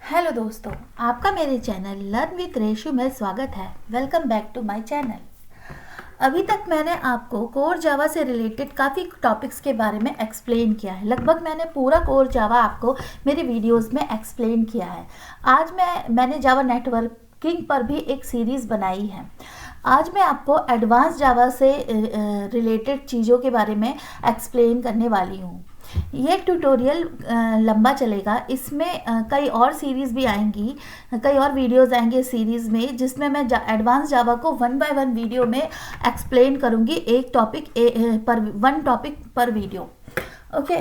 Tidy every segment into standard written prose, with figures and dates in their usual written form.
Hello दोस्तों, आपका मेरे चैनल लर्न विद रेशु में स्वागत है। Welcome back to my channel. अभी तक मैंने आपको कोर जावा से रिलेटेड काफ़ी टॉपिक्स के बारे में एक्सप्लेन किया है। लगभग मैंने पूरा कोर जावा आपको मेरी वीडियोस में एक्सप्लेन किया है। आज मैंने जावा नेटवर्किंग पर भी एक सीरीज़ बनाई है। आज मैं आपको एडवांस जावा से रिलेटेड चीज़ों के बारे में एक्सप्लेन करने वाली हूँ। ये ट्यूटोरियल लंबा चलेगा। इसमें कई और सीरीज़ भी आएंगी, कई और वीडियोस आएंगे इस सीरीज़ में, जिसमें मैं एडवांस जावा को 1 बाय 1 वीडियो में एक्सप्लेन करूँगी, वन टॉपिक पर वीडियो। ओके,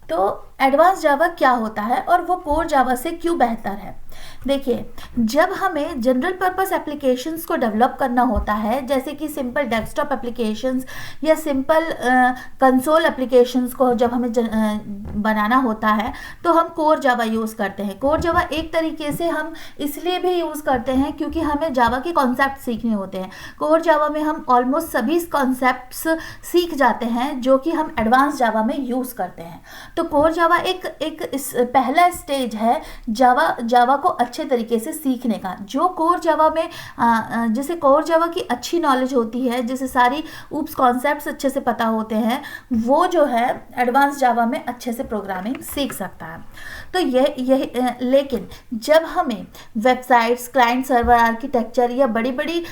तो एडवांस जावा क्या होता है और वो कोर जावा से क्यों बेहतर है। देखिए, जब हमें जनरल पर्पस एप्लीकेशंस को डेवलप करना होता है, जैसे कि सिंपल डेस्कटॉप एप्लीकेशंस या सिंपल कंसोल एप्लीकेशंस को जब हमें बनाना होता है, तो हम कोर जावा यूज़ करते हैं। कोर जावा एक तरीके से हम इसलिए भी यूज़ करते हैं क्योंकि हमें जावा के कॉन्सेप्ट सीखने होते हैं। कोर जावा में हम ऑलमोस्ट सभी कॉन्सेप्ट्स सीख जाते हैं जो कि हम एडवांस जावा में यूज़ करते हैं। तो कोर जावा एक पहला स्टेज है जावा को अच्छे तरीके से सीखने का। जो कोर जावा में जिसे कोर जावा की अच्छी नॉलेज होती है, जिसे सारी ऊप्स कॉन्सेप्ट्स अच्छे से पता होते हैं, वो जो है एडवांस जावा में अच्छे से प्रोग्रामिंग सीख सकता है। तो लेकिन जब हमें वेबसाइट्स, क्लाइंट सर्वर आर्किटेक्चर या बड़ी बड़ी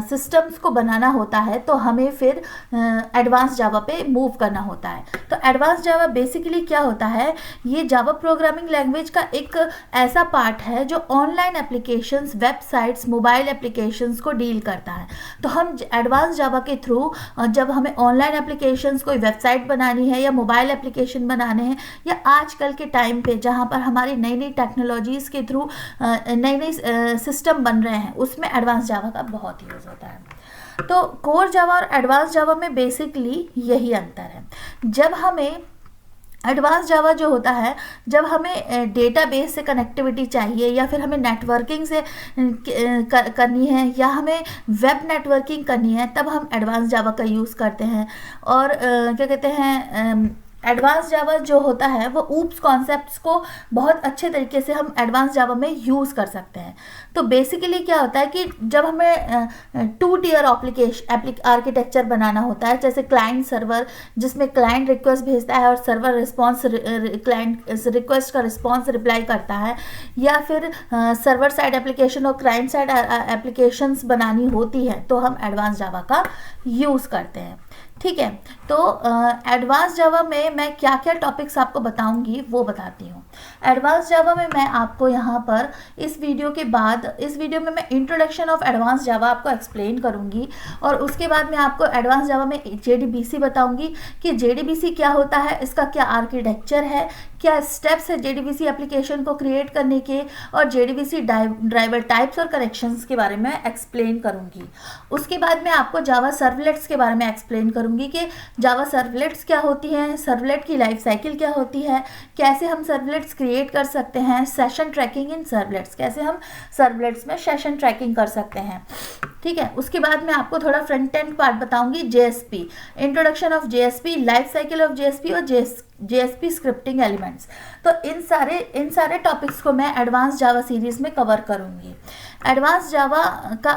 सिस्टम्स को बनाना होता है, तो हमें फिर एडवांस जावा पे मूव करना होता है। तो एडवांस जावा बेसिकली क्या होता है, ये जावा प्रोग्रामिंग लैंग्वेज का एक ऐसा पार्ट है जो online applications, websites, mobile applications को डील करता है। तो हम एडवांस जावा के थ्रू जब हमें ऑनलाइन एप्लीकेशंस, कोई वेबसाइट बनानी है या मोबाइल एप्लीकेशन बनाने हैं, या आजकल के टाइम पे जहाँ पर हमारी नई नई टेक्नोलॉजीज़ के थ्रू नई नई सिस्टम बन रहे हैं, उसमें एडवांस जावा का बहुत यूज़ होता है। तो कोर जावा और एडवांस जावा में बेसिकली यही अंतर है। जब हमें एडवांस जावा जो होता है, जब हमें डेटाबेस से कनेक्टिविटी चाहिए या फिर हमें नेटवर्किंग से करनी है या हमें वेब नेटवर्किंग करनी है, तब हम एडवांस जावा का यूज़ करते हैं। और क्या कहते हैं, एडवांस जावा जो होता है वो ऊप्स कॉन्सेप्ट्स को बहुत अच्छे तरीके से हम एडवांस जावा में यूज़ कर सकते हैं। तो बेसिकली क्या होता है कि जब हमें 2 टियर आर्किटेक्चर बनाना होता है, जैसे क्लाइंट सर्वर, जिसमें क्लाइंट रिक्वेस्ट भेजता है और सर्वर रिस्पॉन्स, क्लाइंट रिक्वेस्ट का रिस्पॉन्स रिप्लाई करता है, या फिर सर्वर साइड एप्लीकेशन और क्लाइंट साइड एप्लीकेशंस बनानी होती है, तो हम एडवांस जावा का यूज़ करते हैं। ठीक है, तो एडवांस जावा में मैं क्या क्या टॉपिक्स आपको बताऊंगी वो बताती हूँ। एडवांस जावा में मैं आपको यहाँ पर इस वीडियो में मैं इंट्रोडक्शन ऑफ एडवांस जावा आपको एक्सप्लेन करूँगी, और उसके बाद मैं आपको एडवांस जावा में JDBC बताऊँगी कि JDBC क्या होता है, इसका क्या आर्किटेक्चर है, क्या स्टेप्स है JDBC एप्लीकेशन को क्रिएट करने के, और JDBC ड्राइवर टाइप्स और कनेक्शंस के बारे में एक्सप्लेन करूँगी। उसके बाद मैं आपको जावा सर्वलेट्स के बारे में एक्सप्लेन करूँगी कि जावा सर्वलेट्स क्या होती हैं, सर्वलेट की लाइफ साइकिल क्या होती है, कैसे हम सर्वलेट्स क्रिएट कर सकते हैं, सेशन ट्रैकिंग इन सर्वलेट्स, कैसे हम सर्वलेट्स में सेशन ट्रैकिंग कर सकते हैं। ठीक है, उसके बाद मैं आपको थोड़ा फ्रंट एंड पार्ट बताऊंगी, JSP, introduction of JSP, life cycle of JSP और JSP स्क्रिप्टिंग एलिमेंट्स। तो इन सारे टॉपिक्स को मैं एडवांस जावा सीरीज में कवर करूंगी। एडवांस जावा का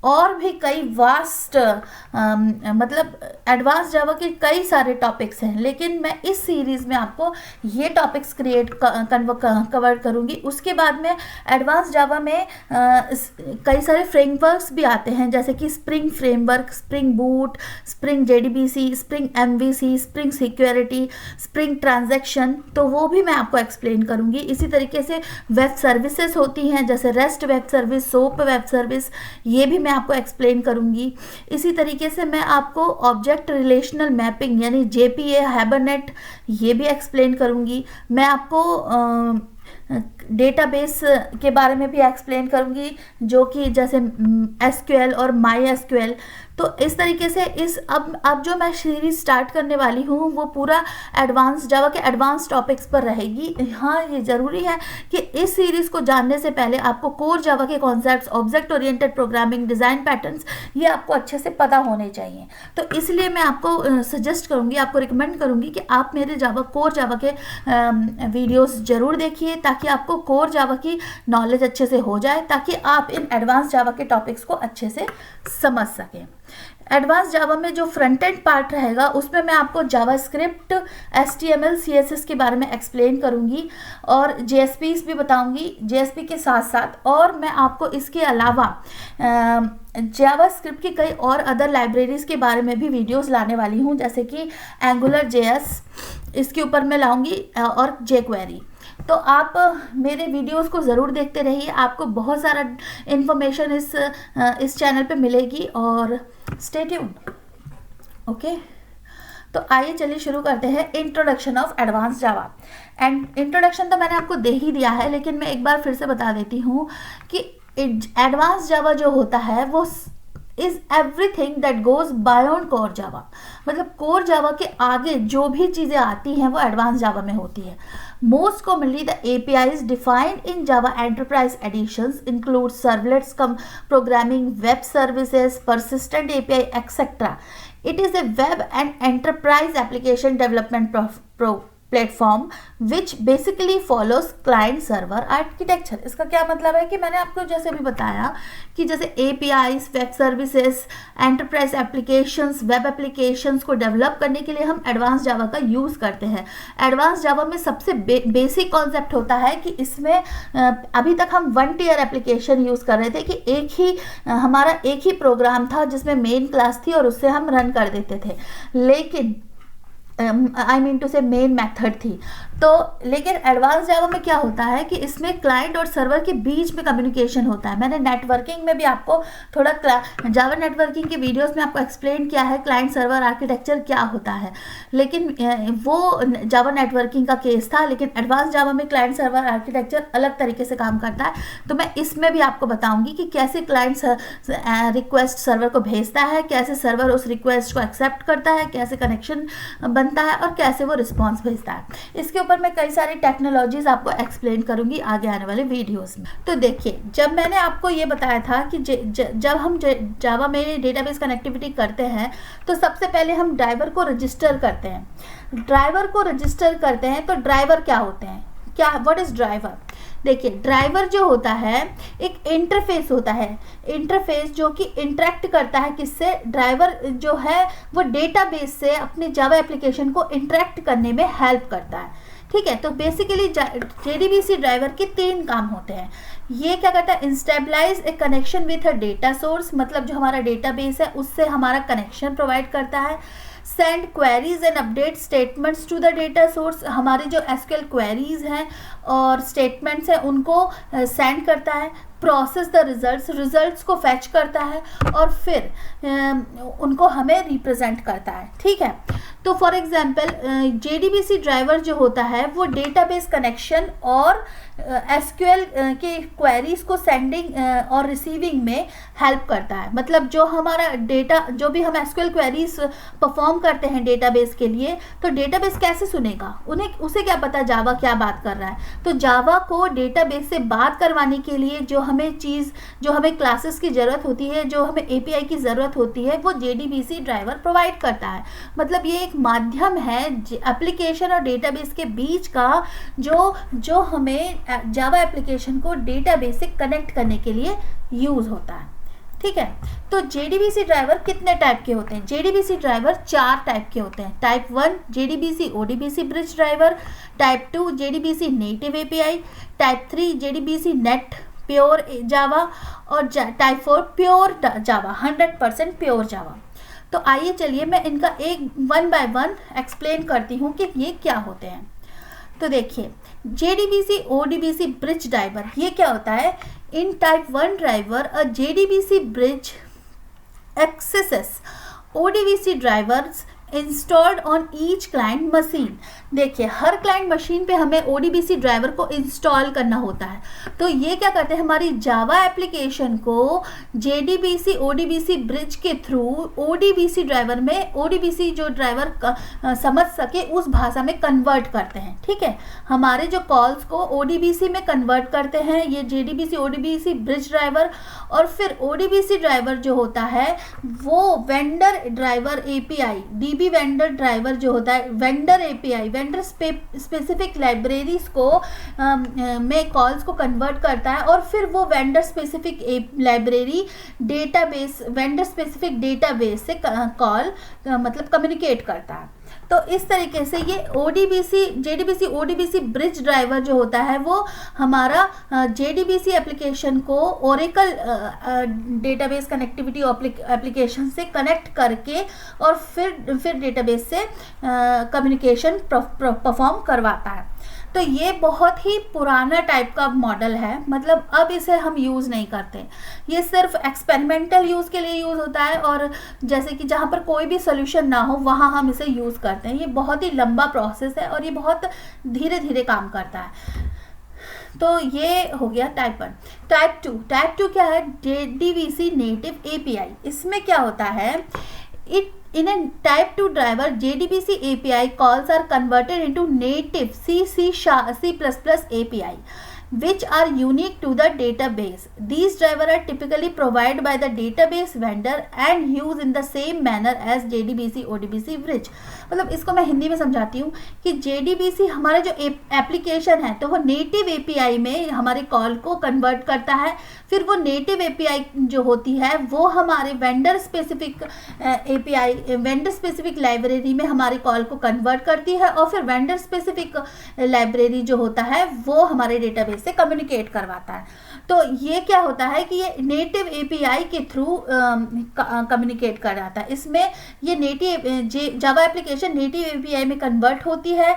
और भी कई वास्ट मतलब एडवांस जावा के कई सारे टॉपिक्स हैं, लेकिन मैं इस सीरीज़ में आपको ये टॉपिक्स कवर करूँगी। उसके बाद में एडवांस जावा में कई सारे फ्रेमवर्क्स भी आते हैं, जैसे कि spring framework, spring boot, spring JDBC, spring MVC, spring security, spring transaction, तो वो भी मैं आपको एक्सप्लेन करूँगी। इसी तरीके से वेब सर्विसेज होती हैं, जैसे rest web service, soap web service, ये भी मैं आपको एक्सप्लेन करूंगी। इसी तरीके से मैं आपको ऑब्जेक्ट रिलेशनल मैपिंग यानी JPA, हाइबरनेट, ये भी एक्सप्लेन करूंगी। मैं आपको डेटाबेस के बारे में भी एक्सप्लेन करूंगी, जो कि जैसे SQL और MySQL। तो इस तरीके से अब जो मैं सीरीज स्टार्ट करने वाली हूँ वो पूरा एडवांस जावा के एडवांस टॉपिक्स पर रहेगी। हाँ, ये ज़रूरी है कि इस सीरीज़ को जानने से पहले आपको कोर जावा के concepts, object oriented programming, design patterns, ये आपको अच्छे से पता होने चाहिए। तो इसलिए मैं आपको सजेस्ट करूँगी, आपको रिकमेंड करूँगी कि आप मेरे कोर जावा के वीडियोस ज़रूर देखिए, ताकि आपको कोर जावा की नॉलेज अच्छे से हो जाए, ताकि आप इन एडवांस जावा के टॉपिक्स को अच्छे से समझ सकें। एडवांस जावा में जो फ्रंट एंड पार्ट रहेगा उसमें मैं आपको जावास्क्रिप्ट, HTML, CSS के बारे में एक्सप्लेन करूंगी और JSPs भी बताऊंगी JSP के साथ साथ। और मैं आपको इसके अलावा जावास्क्रिप्ट की कई और अदर लाइब्रेरीज़ के बारे में भी वीडियोस लाने वाली हूं, जैसे कि AngularJS, इसके ऊपर मैं लाऊंगी, और jQuery। तो आप मेरे वीडियोस को ज़रूर देखते रहिए, आपको बहुत सारा इन्फॉर्मेशन इस चैनल पे मिलेगी, और स्टे ट्यून्ड। ओके, तो आइए चलिए शुरू करते हैं introduction of advance Java. And introduction तो मैंने आपको दे ही दिया है, लेकिन मैं एक बार फिर से बता देती हूँ कि एडवांस जावा जो होता है वो is everything that goes beyond core Java. मतलब कोर जावा के आगे जो भी चीज़ें आती हैं वो एडवांस जावा में होती है। Most commonly the APIs defined in Java Enterprise Editions include servlets, programming, web services, persistent API, etc. It is a web and enterprise application development platform which basically follows client server architecture. इसका क्या मतलब है कि मैंने आपको जैसे भी बताया कि जैसे APIs, web services, enterprise applications, web applications को डेवलप करने के लिए हम एडवांस जावा का यूज़ करते हैं। एडवांस जावा में सबसे बेसिक कॉन्सेप्ट होता है कि इसमें अभी तक हम 1 टियर एप्लीकेशन यूज़ कर रहे थे कि हमारा एक ही प्रोग्राम था जिसमें मेन क्लास थी और उससे हम रन कर देते थे, लेकिन मेन मेथड थी। तो लेकिन एडवांस जावा में क्या होता है कि इसमें क्लाइंट और सर्वर के बीच में कम्युनिकेशन होता है। मैंने नेटवर्किंग में भी आपको थोड़ा जावा नेटवर्किंग के वीडियोस में आपको एक्सप्लेन किया है क्लाइंट सर्वर आर्किटेक्चर क्या होता है, लेकिन वो जावा नेटवर्किंग का केस था। लेकिन एडवांस जावा में क्लाइंट सर्वर आर्किटेक्चर अलग तरीके से काम करता है। तो मैं इसमें भी आपको बताऊंगी कि कैसे क्लाइंट रिक्वेस्ट सर्वर को भेजता है, कैसे सर्वर उस रिक्वेस्ट को एक्सेप्ट करता है, कैसे कनेक्शन बनता है और कैसे वो रिस्पॉन्स भेजता है। इसके ऊपर मैं कई सारी टेक्नोलॉजीज आपको एक्सप्लेन करूंगी आगे आने वाले वीडियोस में। तो देखिए, जब मैंने आपको ये बताया था कि जब हम जावा में डेटाबेस कनेक्टिविटी करते हैं तो सबसे पहले हम ड्राइवर को रजिस्टर करते हैं। तो ड्राइवर क्या होते हैं, व्हाट इज ड्राइवर? देखिए, ड्राइवर जो होता है एक इंटरफेस होता है, इंटरफेस जो कि इंटरेक्ट करता है किससे? ड्राइवर जो है वो डेटाबेस से अपने जावा एप्लीकेशन को इंटरेक्ट करने में हेल्प करता है। ठीक है, तो बेसिकली JDBC ड्राइवर के 3 काम होते हैं। ये क्या करता है? Establish a connection with a data source, मतलब जो हमारा डेटाबेस है उससे हमारा कनेक्शन प्रोवाइड करता है। Send queries and update statements to the data source, हमारे जो SQL क्वेरीज हैं और स्टेटमेंट्स हैं उनको सेंड करता है। प्रोसेस द रिजल्ट्स को फैच करता है और फिर उनको हमें रिप्रेजेंट करता है। ठीक है, तो फॉर एग्जांपल JDBC ड्राइवर जो होता है वो डेटाबेस कनेक्शन और SQL के क्वेरीज को सेंडिंग और रिसीविंग में हेल्प करता है। मतलब जो हमारा डेटा, जो भी हम SQL क्वेरीज परफॉर्म करते हैं डेटाबेस के लिए, तो डेटाबेस कैसे सुनेगा? उसे क्या पता जावा क्या बात कर रहा है? तो जावा को डेटाबेस से बात करवाने के लिए जो हमें क्लासेस की ज़रूरत होती है, जो हमें API की ज़रूरत होती है, वो JDBC ड्राइवर प्रोवाइड करता है। मतलब ये एक माध्यम है एप्लीकेशन और डेटाबेस के बीच का, जो हमें जावा एप्लीकेशन को डेटाबेस से कनेक्ट करने के लिए यूज़ होता है। ठीक है, तो JDBC ड्राइवर कितने टाइप के होते हैं? JDBC ड्राइवर 4 टाइप के होते हैं। Type 1 JDBC ODBC bridge driver, type 2 JDBC native API, type 3 JDBC net pure Java और type 4 pure Java, 100% pure Java. तो आइए चलिए मैं इनका एक 1 बाय 1 एक्सप्लेन करती हूँ कि ये क्या होते हैं। तो देखिए, JDBC ODBC ब्रिज ड्राइवर ये क्या होता है? इन type 1 driver a JDBC bridge accesses ODBC drivers installed on each client machine। देखिए हर क्लाइंट मशीन पे हमें ODBC ड्राइवर को इंस्टॉल करना होता है। तो ये क्या करते हैं, हमारी जावा एप्लीकेशन को JDBC ODBC ब्रिज के थ्रू ODBC ड्राइवर में, ODBC जो ड्राइवर समझ सके उस भाषा में कन्वर्ट करते हैं। ठीक है, हमारे जो कॉल्स को ODBC में कन्वर्ट करते हैं ये JDBC ODBC ब्रिज ड्राइवर, और फिर ODBC ड्राइवर जो होता है वो vendor driver API, DB vendor driver जो होता है, vendor API, vendor specific libraries को में कॉल्स को कन्वर्ट करता है, और फिर वो vendor specific library database, vendor specific database से कॉल मतलब कम्युनिकेट करता है। तो इस तरीके से ये JDBC ODBC ब्रिज ड्राइवर जो होता है वो हमारा JDBC एप्लीकेशन को ओरेकल डेटाबेस कनेक्टिविटी एप्लीकेशन से कनेक्ट करके और फिर डेटाबेस से कम्युनिकेशन परफॉर्म करवाता है। तो ये बहुत ही पुराना टाइप का मॉडल है, मतलब अब इसे हम यूज़ नहीं करते, ये सिर्फ एक्सपेरिमेंटल यूज़ के लिए यूज़ होता है, और जैसे कि जहाँ पर कोई भी सोल्यूशन ना हो वहाँ हम इसे यूज़ करते हैं। ये बहुत ही लंबा प्रोसेस है और ये बहुत धीरे धीरे काम करता है। तो ये हो गया टाइप 1। टाइप टू क्या है, JDBC नेटिव API। इसमें क्या होता है, in a type 2 driver JDBC API calls are converted into native C++ API which are unique to the database. These drivers are typically provided by the database vendor and used in the same manner as JDBC ODBC bridge। मतलब इसको मैं हिंदी में समझाती हूँ कि JDBC हमारा जो application है तो वो नेटिव API में हमारे कॉल को कन्वर्ट करता है, फिर वो नेटिव API जो होती है वो हमारे vendor specific API, vendor specific library में हमारे कॉल को कन्वर्ट करती है, और फिर वेंडर स्पेसिफिक लाइब्रेरी जो होता है वो हमारे डेटाबेस से कम्युनिकेट करवाता है। तो ये क्या होता है कि ये नेटिव API के थ्रू कम्युनिकेट कराता है। इसमें ये native Java application native API में कन्वर्ट होती है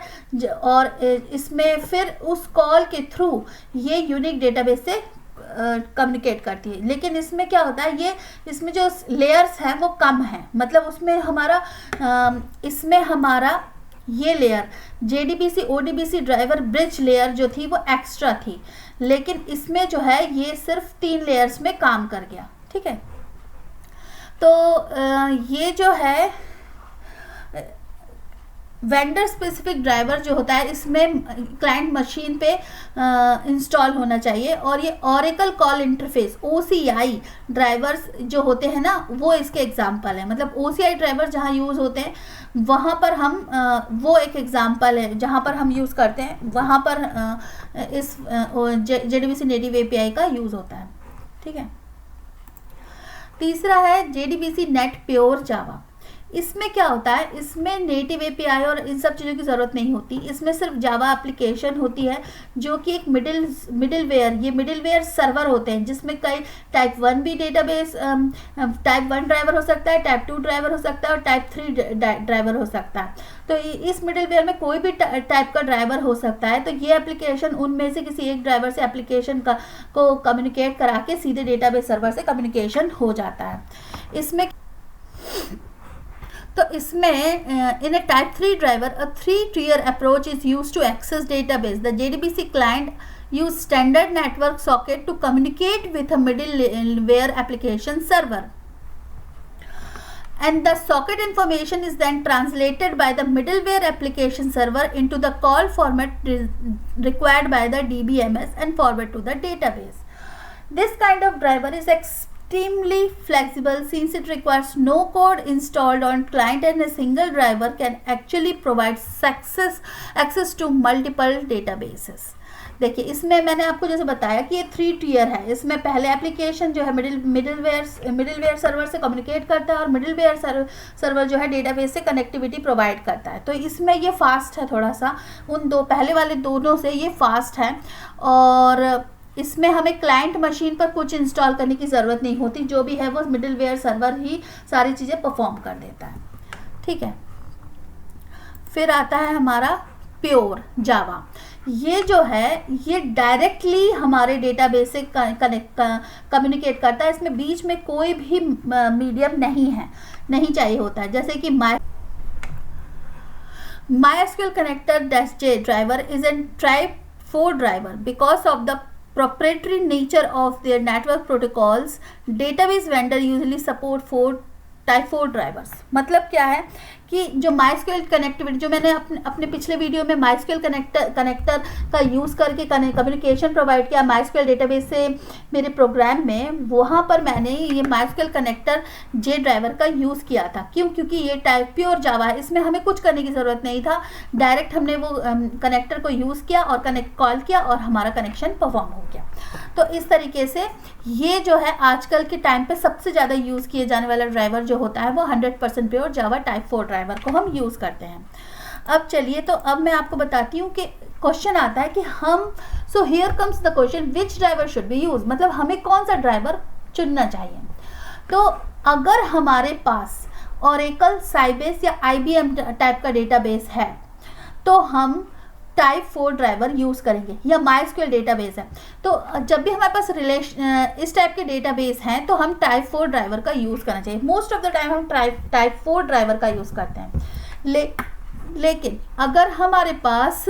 और इसमें फिर उस कॉल के थ्रू ये यूनिक डेटाबेस से कम्युनिकेट करती है। लेकिन इसमें क्या होता है, ये इसमें जो लेयर्स हैं वो कम हैं, मतलब उसमें इसमें हमारा ये layer JDBC ODBC driver bridge layer जो थी वो एक्स्ट्रा थी, लेकिन इसमें जो है ये सिर्फ 3 लेयर्स में काम कर गया। ठीक है, तो ये जो है वेंडर स्पेसिफिक ड्राइवर जो होता है इसमें क्लाइंट मशीन पे इंस्टॉल होना चाहिए, और ये Oracle call interface OCI drivers जो होते हैं ना वो इसके एग्जांपल है। मतलब OCI ड्राइवर जहाँ यूज़ होते हैं वहाँ पर हम वो एक एग्जांपल है जहाँ पर हम यूज़ करते हैं, वहाँ पर इस JDBC नेटिव API का यूज़ होता है। ठीक है, तीसरा है JDBC नेट प्योर जावा। इसमें क्या होता है, इसमें नेटिव API और इन सब चीज़ों की ज़रूरत नहीं होती, इसमें सिर्फ जावा एप्लीकेशन होती है जो कि एक मिडिलवेयर, ये मिडिलवेयर सर्वर होते हैं जिसमें कई टाइप 1 भी डेटाबेस, टाइप 1 ड्राइवर हो सकता है, टाइप 2 ड्राइवर हो सकता है और टाइप 3 ड्राइवर हो सकता है। तो इस मिडिलवेयर में कोई भी टाइप का ड्राइवर हो सकता है। तो ये एप्लीकेशन उनमें से किसी एक ड्राइवर से एप्लीकेशन को कम्युनिकेट करा के सीधे डेटाबेस सर्वर से कम्युनिकेशन हो जाता है। इसमें in a type 3 driver, a 3-tier approach is used to access database. The JDBC client use standard network socket to communicate with a middleware application server. And the socket information is then translated by the middleware application server into the call format required by the DBMS and forward to the database. This kind of driver is extremely flexible since it requires no code installed on client, and a single driver can actually provide access to multiple databases. देखिए इसमें मैंने आपको जैसे बताया कि ये 3 tier है। इसमें पहले एप्लीकेशन जो है मिडिलवेयर सर्वर से कम्युनिकेट करता है और मिडिलवेयर सर्वर जो है डेटाबेस से कनेक्टिविटी प्रोवाइड करता है। तो इसमें ये फास्ट है थोड़ा सा, उन दो पहले वाले दोनों से ये फास्ट है, और इसमें हमें क्लाइंट मशीन पर कुछ इंस्टॉल करने की ज़रूरत नहीं होती, जो भी है वो मिडिलवेयर सर्वर ही सारी चीज़ें परफॉर्म कर देता है। ठीक है, फिर आता है हमारा प्योर जावा। ये जो है ये डायरेक्टली हमारे डेटाबेस से कम्युनिकेट करता है, इसमें बीच में कोई भी मीडियम नहीं चाहिए होता है। जैसे कि MySQL connector -j driver is a type 4 driver because of the proprietary nature of their network protocols. Database vendor usually support type 4 drivers. मतलब क्या है कि जो MySQL कनेक्टिविटी, जो मैंने अपने पिछले वीडियो में MySQL कनेक्टर का यूज़ करके कम्युनिकेशन प्रोवाइड किया MySQL डेटाबेस से मेरे प्रोग्राम में, वहाँ पर मैंने ये MySQL कनेक्टर जे ड्राइवर का यूज़ किया था। क्यों? क्योंकि ये टाइप प्योर जावा है, इसमें हमें कुछ करने की ज़रूरत नहीं था, डायरेक्ट हमने वो कनेक्टर को यूज़ किया और कॉल किया और हमारा कनेक्शन परफॉर्म हो गया। तो इस तरीके से ये जो है आजकल के टाइम पे सबसे ज़्यादा यूज़ किए जाने वाला ड्राइवर जो होता है वो 100% प्योर जावा टाइप 4 ड्राइवर को हम यूज़ करते हैं। अब चलिए, तो अब मैं आपको बताती हूँ कि क्वेश्चन आता है कि हम, so here comes the question, which driver should be use, मतलब हमें कौन सा ड्राइवर चुनना चाहिए। तो अगर हमारे पास ओरेकल, साइबेस या IBM टाइप का डेटाबेस है तो हम टाइप 4 ड्राइवर यूज़ करेंगे, या MySQL डेटाबेस है तो जब भी हमारे पास इस टाइप के डेटाबेस हैं तो हम टाइप 4 ड्राइवर का यूज़ करना चाहिए। मोस्ट ऑफ द टाइम हम टाइप 4 ड्राइवर का यूज़ करते हैं। लेकिन अगर हमारे पास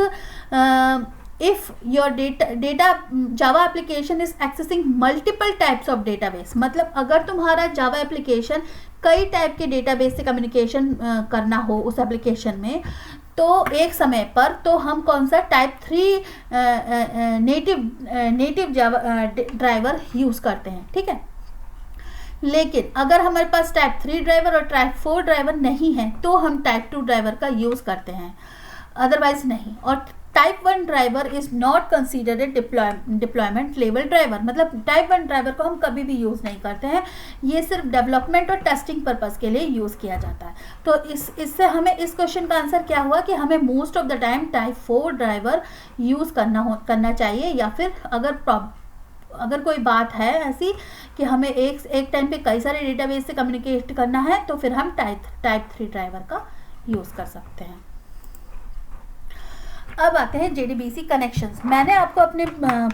if your data Java application is accessing multiple types of database, मतलब अगर तुम्हारा जावा एप्लीकेशन कई टाइप के डेटाबेस से कम्युनिकेशन करना हो उस एप्लीकेशन में, तो एक समय पर तो हम कौन सा टाइप 3 नेटिव जावा ड्राइवर यूज़ करते हैं, ठीक है। लेकिन अगर हमारे पास टाइप 3 ड्राइवर और टाइप 4 ड्राइवर नहीं है तो हम टाइप 2 ड्राइवर का यूज़ करते हैं, अदरवाइज नहीं। और type 1 driver is not considered deployment level driver, मतलब टाइप 1 ड्राइवर को हम कभी भी यूज़ नहीं करते हैं, ये सिर्फ डेवलपमेंट और टेस्टिंग पर्पज़ के लिए यूज़ किया जाता है। तो इससे हमें इस क्वेश्चन का आंसर क्या हुआ कि हमें most of the time type 4 driver use करना चाहिए, या फिर अगर कोई बात है ऐसी कि हमें एक टाइम पे कई सारे डेटाबेस से कम्युनिकेट करना है तो फिर हम टाइप 3 ड्राइवर का यूज़ कर सकते हैं। अब आते हैं JDBC कनेक्शंस। मैंने आपको अपने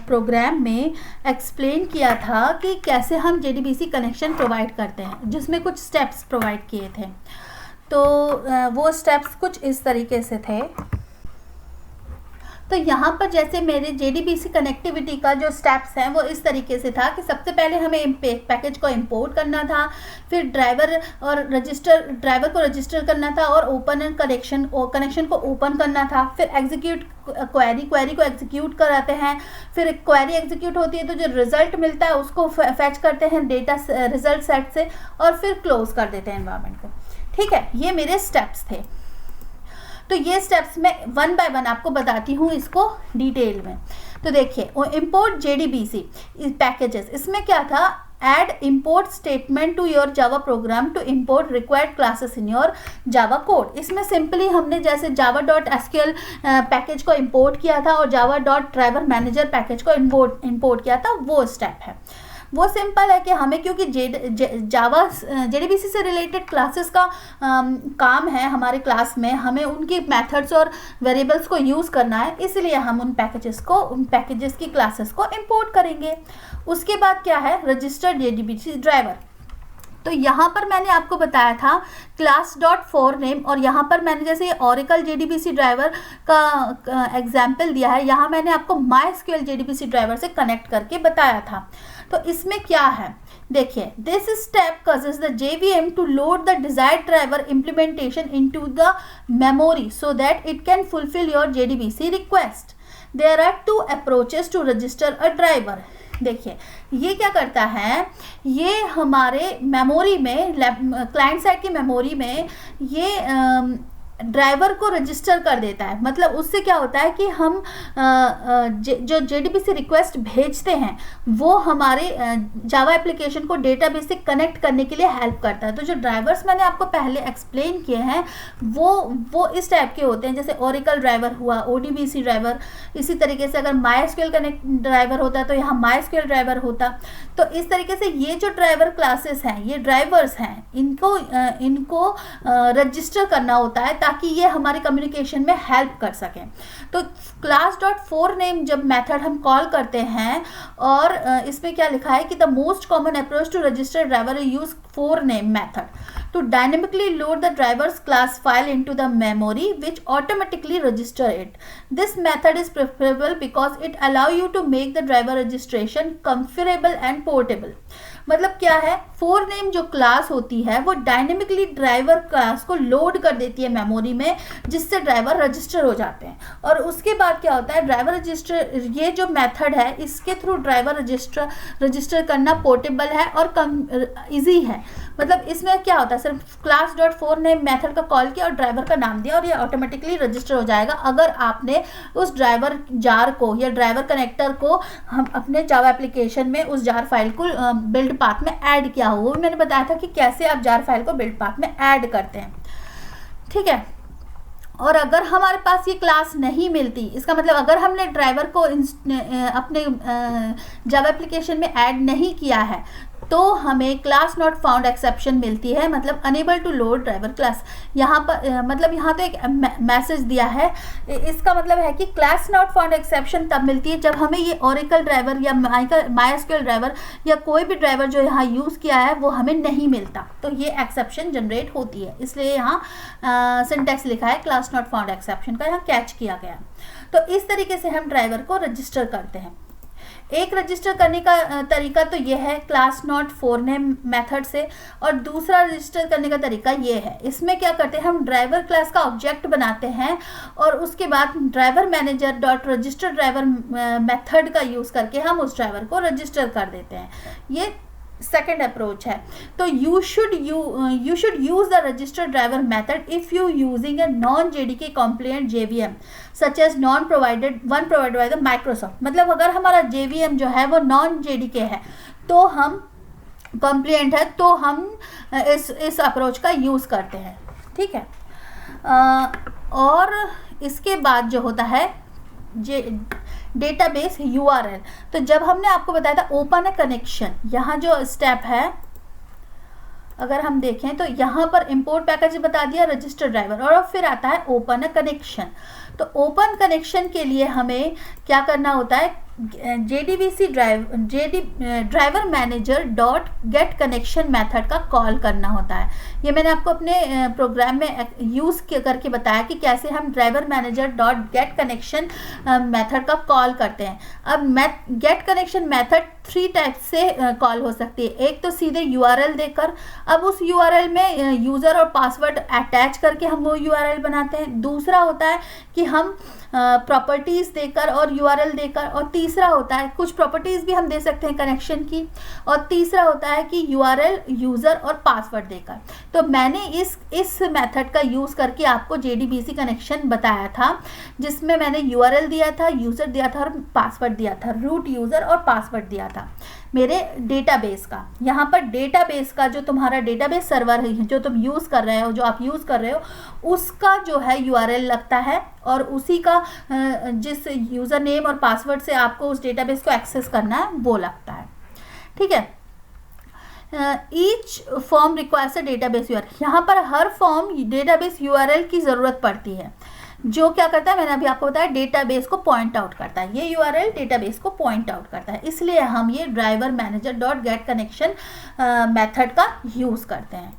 प्रोग्राम में एक्सप्लेन किया था कि कैसे हम JDBC कनेक्शन प्रोवाइड करते हैं, जिसमें कुछ स्टेप्स प्रोवाइड किए थे। तो वो स्टेप्स कुछ इस तरीके से थे। तो यहाँ पर जैसे मेरे JDBC कनेक्टिविटी का जो स्टेप्स हैं वो इस तरीके से था कि सबसे पहले हमें पैकेज को इंपोर्ट करना था, फिर ड्राइवर को रजिस्टर करना था और ओपन कनेक्शन को ओपन करना था, फिर एग्जीक्यूट क्वेरी को एग्जीक्यूट कराते हैं, फिर क्वेरी एग्जीक्यूट होती है तो जो रिजल्ट मिलता है उसको फैच करते हैं डेटा रिजल्ट सेट से और फिर क्लोज कर देते हैं एनवायरनमेंट को, ठीक है। ये मेरे स्टेप्स थे। तो ये स्टेप्स मैं 1 बाय 1 आपको बताती हूँ इसको डिटेल में। तो देखिए, इंपोर्ट JDBC पैकेजेस, इसमें क्या था, add import statement to your Java program to import required classes in your Java code. इसमें सिंपली हमने जैसे java.sql पैकेज को इंपोर्ट किया था और java.driver manager पैकेज को इंपोर्ट किया था, वो स्टेप है। वो सिंपल है कि हमें, क्योंकि जावा JDBC से रिलेटेड क्लासेस का काम है हमारे क्लास में, हमें उनकी मेथड्स और वेरिएबल्स को यूज़ करना है, इसलिए हम उन पैकेजेस की क्लासेस को इंपोर्ट करेंगे। उसके बाद क्या है, रजिस्टर्ड JDBC ड्राइवर। तो यहाँ पर मैंने आपको बताया था class.forName, और यहाँ पर मैंने जैसे ओरेकल JDBC ड्राइवर का एग्जाम्पल दिया है, यहाँ मैंने आपको MySQL JDBC ड्राइवर से कनेक्ट करके बताया था। तो इसमें क्या है, देखिए, this step causes the JVM to load the desired driver implementation into the memory so that it can fulfill your JDBC request. There are 2 approaches to register a driver. देखिए, ये क्या करता है, ये हमारे मेमोरी में, क्लाइंट साइड की memory में ये ड्राइवर को रजिस्टर कर देता है। मतलब उससे क्या होता है कि हम जो JDBC रिक्वेस्ट भेजते हैं वो हमारे जावा एप्लीकेशन को डेटाबेस से कनेक्ट करने के लिए हेल्प करता है। तो जो ड्राइवर्स मैंने आपको पहले एक्सप्लेन किए हैं वो इस टाइप के होते हैं, जैसे ओरेकल ड्राइवर हुआ, ODBC ड्राइवर, इसी तरीके से अगर MySQL कनेक्ट ड्राइवर होता तो यहाँ MySQL ड्राइवर होता। तो इस तरीके से ये जो ड्राइवर क्लासेस हैं, ये ड्राइवर्स हैं, इनको रजिस्टर करना होता है ताकि ये हमारे कम्युनिकेशन में हेल्प कर सकें। तो क्लास डॉट फोर नेम जब मेथड हम कॉल करते हैं, और इसमें क्या लिखा है कि the most common approach to register driver use for name method to dynamically load the driver's class file into the memory which automatically register it. This method is preferable because it allow you to make the driver registration configurable and portable. मतलब क्या है, four name जो class होती है वो dynamically driver class को load कर देती है मेमोरी में, जिससे ड्राइवर रजिस्टर हो जाते हैं। और उसके बाद क्या होता है, ड्राइवर रजिस्टर, ये जो मेथड है इसके थ्रू ड्राइवर रजिस्टर करना पोर्टेबल है और इजी है। मतलब इसमें क्या होता है, सिर्फ class dot for name method का कॉल किया और ड्राइवर का नाम दिया और ये ऑटोमेटिकली रजिस्टर हो जाएगा, अगर आपने उस ड्राइवर जार को या ड्राइवर कनेक्टर को हम अपने जावा एप्लीकेशन में उस जार फाइल को बिल्ड पाथ में ऐड किया हो। वो मैंने बताया था कि कैसे आप जार फाइल को बिल्ड पाथ में ऐड करते हैं, ठीक है। और अगर हमारे पास ये क्लास नहीं मिलती, इसका मतलब अगर हमने ड्राइवर को अपने जावा एप्लीकेशन में ऐड नहीं किया है तो हमें क्लास नॉट फाउंड एक्सेप्शन मिलती है, मतलब unable to load driver class. यहाँ पर मतलब यहाँ तो एक मैसेज दिया है, इसका मतलब है कि क्लास नॉट फाउंड एक्सेप्शन तब मिलती है जब हमें ये ओरेकल ड्राइवर या माइस्क्यूएल ड्राइवर या कोई भी ड्राइवर जो यहाँ यूज़ किया है वो हमें नहीं मिलता, तो ये एक्सेप्शन जनरेट होती है। इसलिए यहाँ सिंटैक्स लिखा है क्लास नॉट फाउंड एक्सेप्शन का, यहाँ कैच किया गया। तो इस तरीके से हम ड्राइवर को रजिस्टर करते हैं। एक रजिस्टर करने का तरीका तो ये है class not four name method से, और दूसरा रजिस्टर करने का तरीका ये है, इसमें क्या करते हैं, हम ड्राइवर क्लास का ऑब्जेक्ट बनाते हैं और उसके बाद driver manager dot register driver method का यूज़ करके हम उस ड्राइवर को रजिस्टर कर देते हैं। ये सेकेंड अप्रोच है। तो you should use the register driver method if you using a non-JDK compliant JVM such as one provided by the Microsoft। मतलब अगर हमारा JVM जो है वो non-JDK है तो हम compliant है तो हम इस अप्रोच का यूज़ करते हैं, ठीक है। और इसके बाद जो होता है डेटाबेस URL, तो जब हमने आपको बताया था ओपन अ कनेक्शन, यहाँ जो स्टेप है अगर हम देखें तो यहाँ पर इंपोर्ट पैकेज बता दिया, रजिस्टर ड्राइवर, और फिर आता है ओपन अ कनेक्शन। तो ओपन कनेक्शन के लिए हमें क्या करना होता है, JDBC driver manager dot get connection method का कॉल करना होता है। ये मैंने आपको अपने प्रोग्राम में यूज़ करके बताया कि कैसे हम driver manager dot get connection method का कॉल करते हैं। अब गेट कनेक्शन मेथड 3 टाइप से कॉल हो सकती है। एक तो सीधे URL देकर, अब उस URL में यूज़र और पासवर्ड अटैच करके हम वो URL बनाते हैं। दूसरा होता है कि हम प्रॉपर्टीज़ देकर और URL देकर, और तीसरा होता है कुछ प्रॉपर्टीज़ भी हम दे सकते हैं कनेक्शन की, और तीसरा होता है कि URL यूज़र और पासवर्ड देकर। तो मैंने इस मेथड का यूज़ करके आपको JDBC कनेक्शन बताया था, जिसमें मैंने URL दिया था, यूज़र दिया था और पासवर्ड दिया था, रूट यूज़र और पासवर्ड दिया था मेरे डेटाबेस का। यहाँ पर डेटाबेस का जो तुम्हारा डेटाबेस सर्वर है जो तुम यूज़ कर रहे हो, जो आप यूज़ कर रहे हो, उसका जो है URL लगता है, और उसी का जिस यूज़र नेम और पासवर्ड से आपको उस डेटाबेस को एक्सेस करना है वो लगता है, ठीक है। Each form requires a database URL, यहाँ पर हर फॉर्म डेटाबेस URL की ज़रूरत पड़ती है, जो क्या करता है, मैंने अभी आपको बताया, डेटाबेस को पॉइंट आउट करता है। ये URL डेटाबेस को पॉइंट आउट करता है, इसलिए हम ये driver manager dot get connection method का यूज़ करते हैं,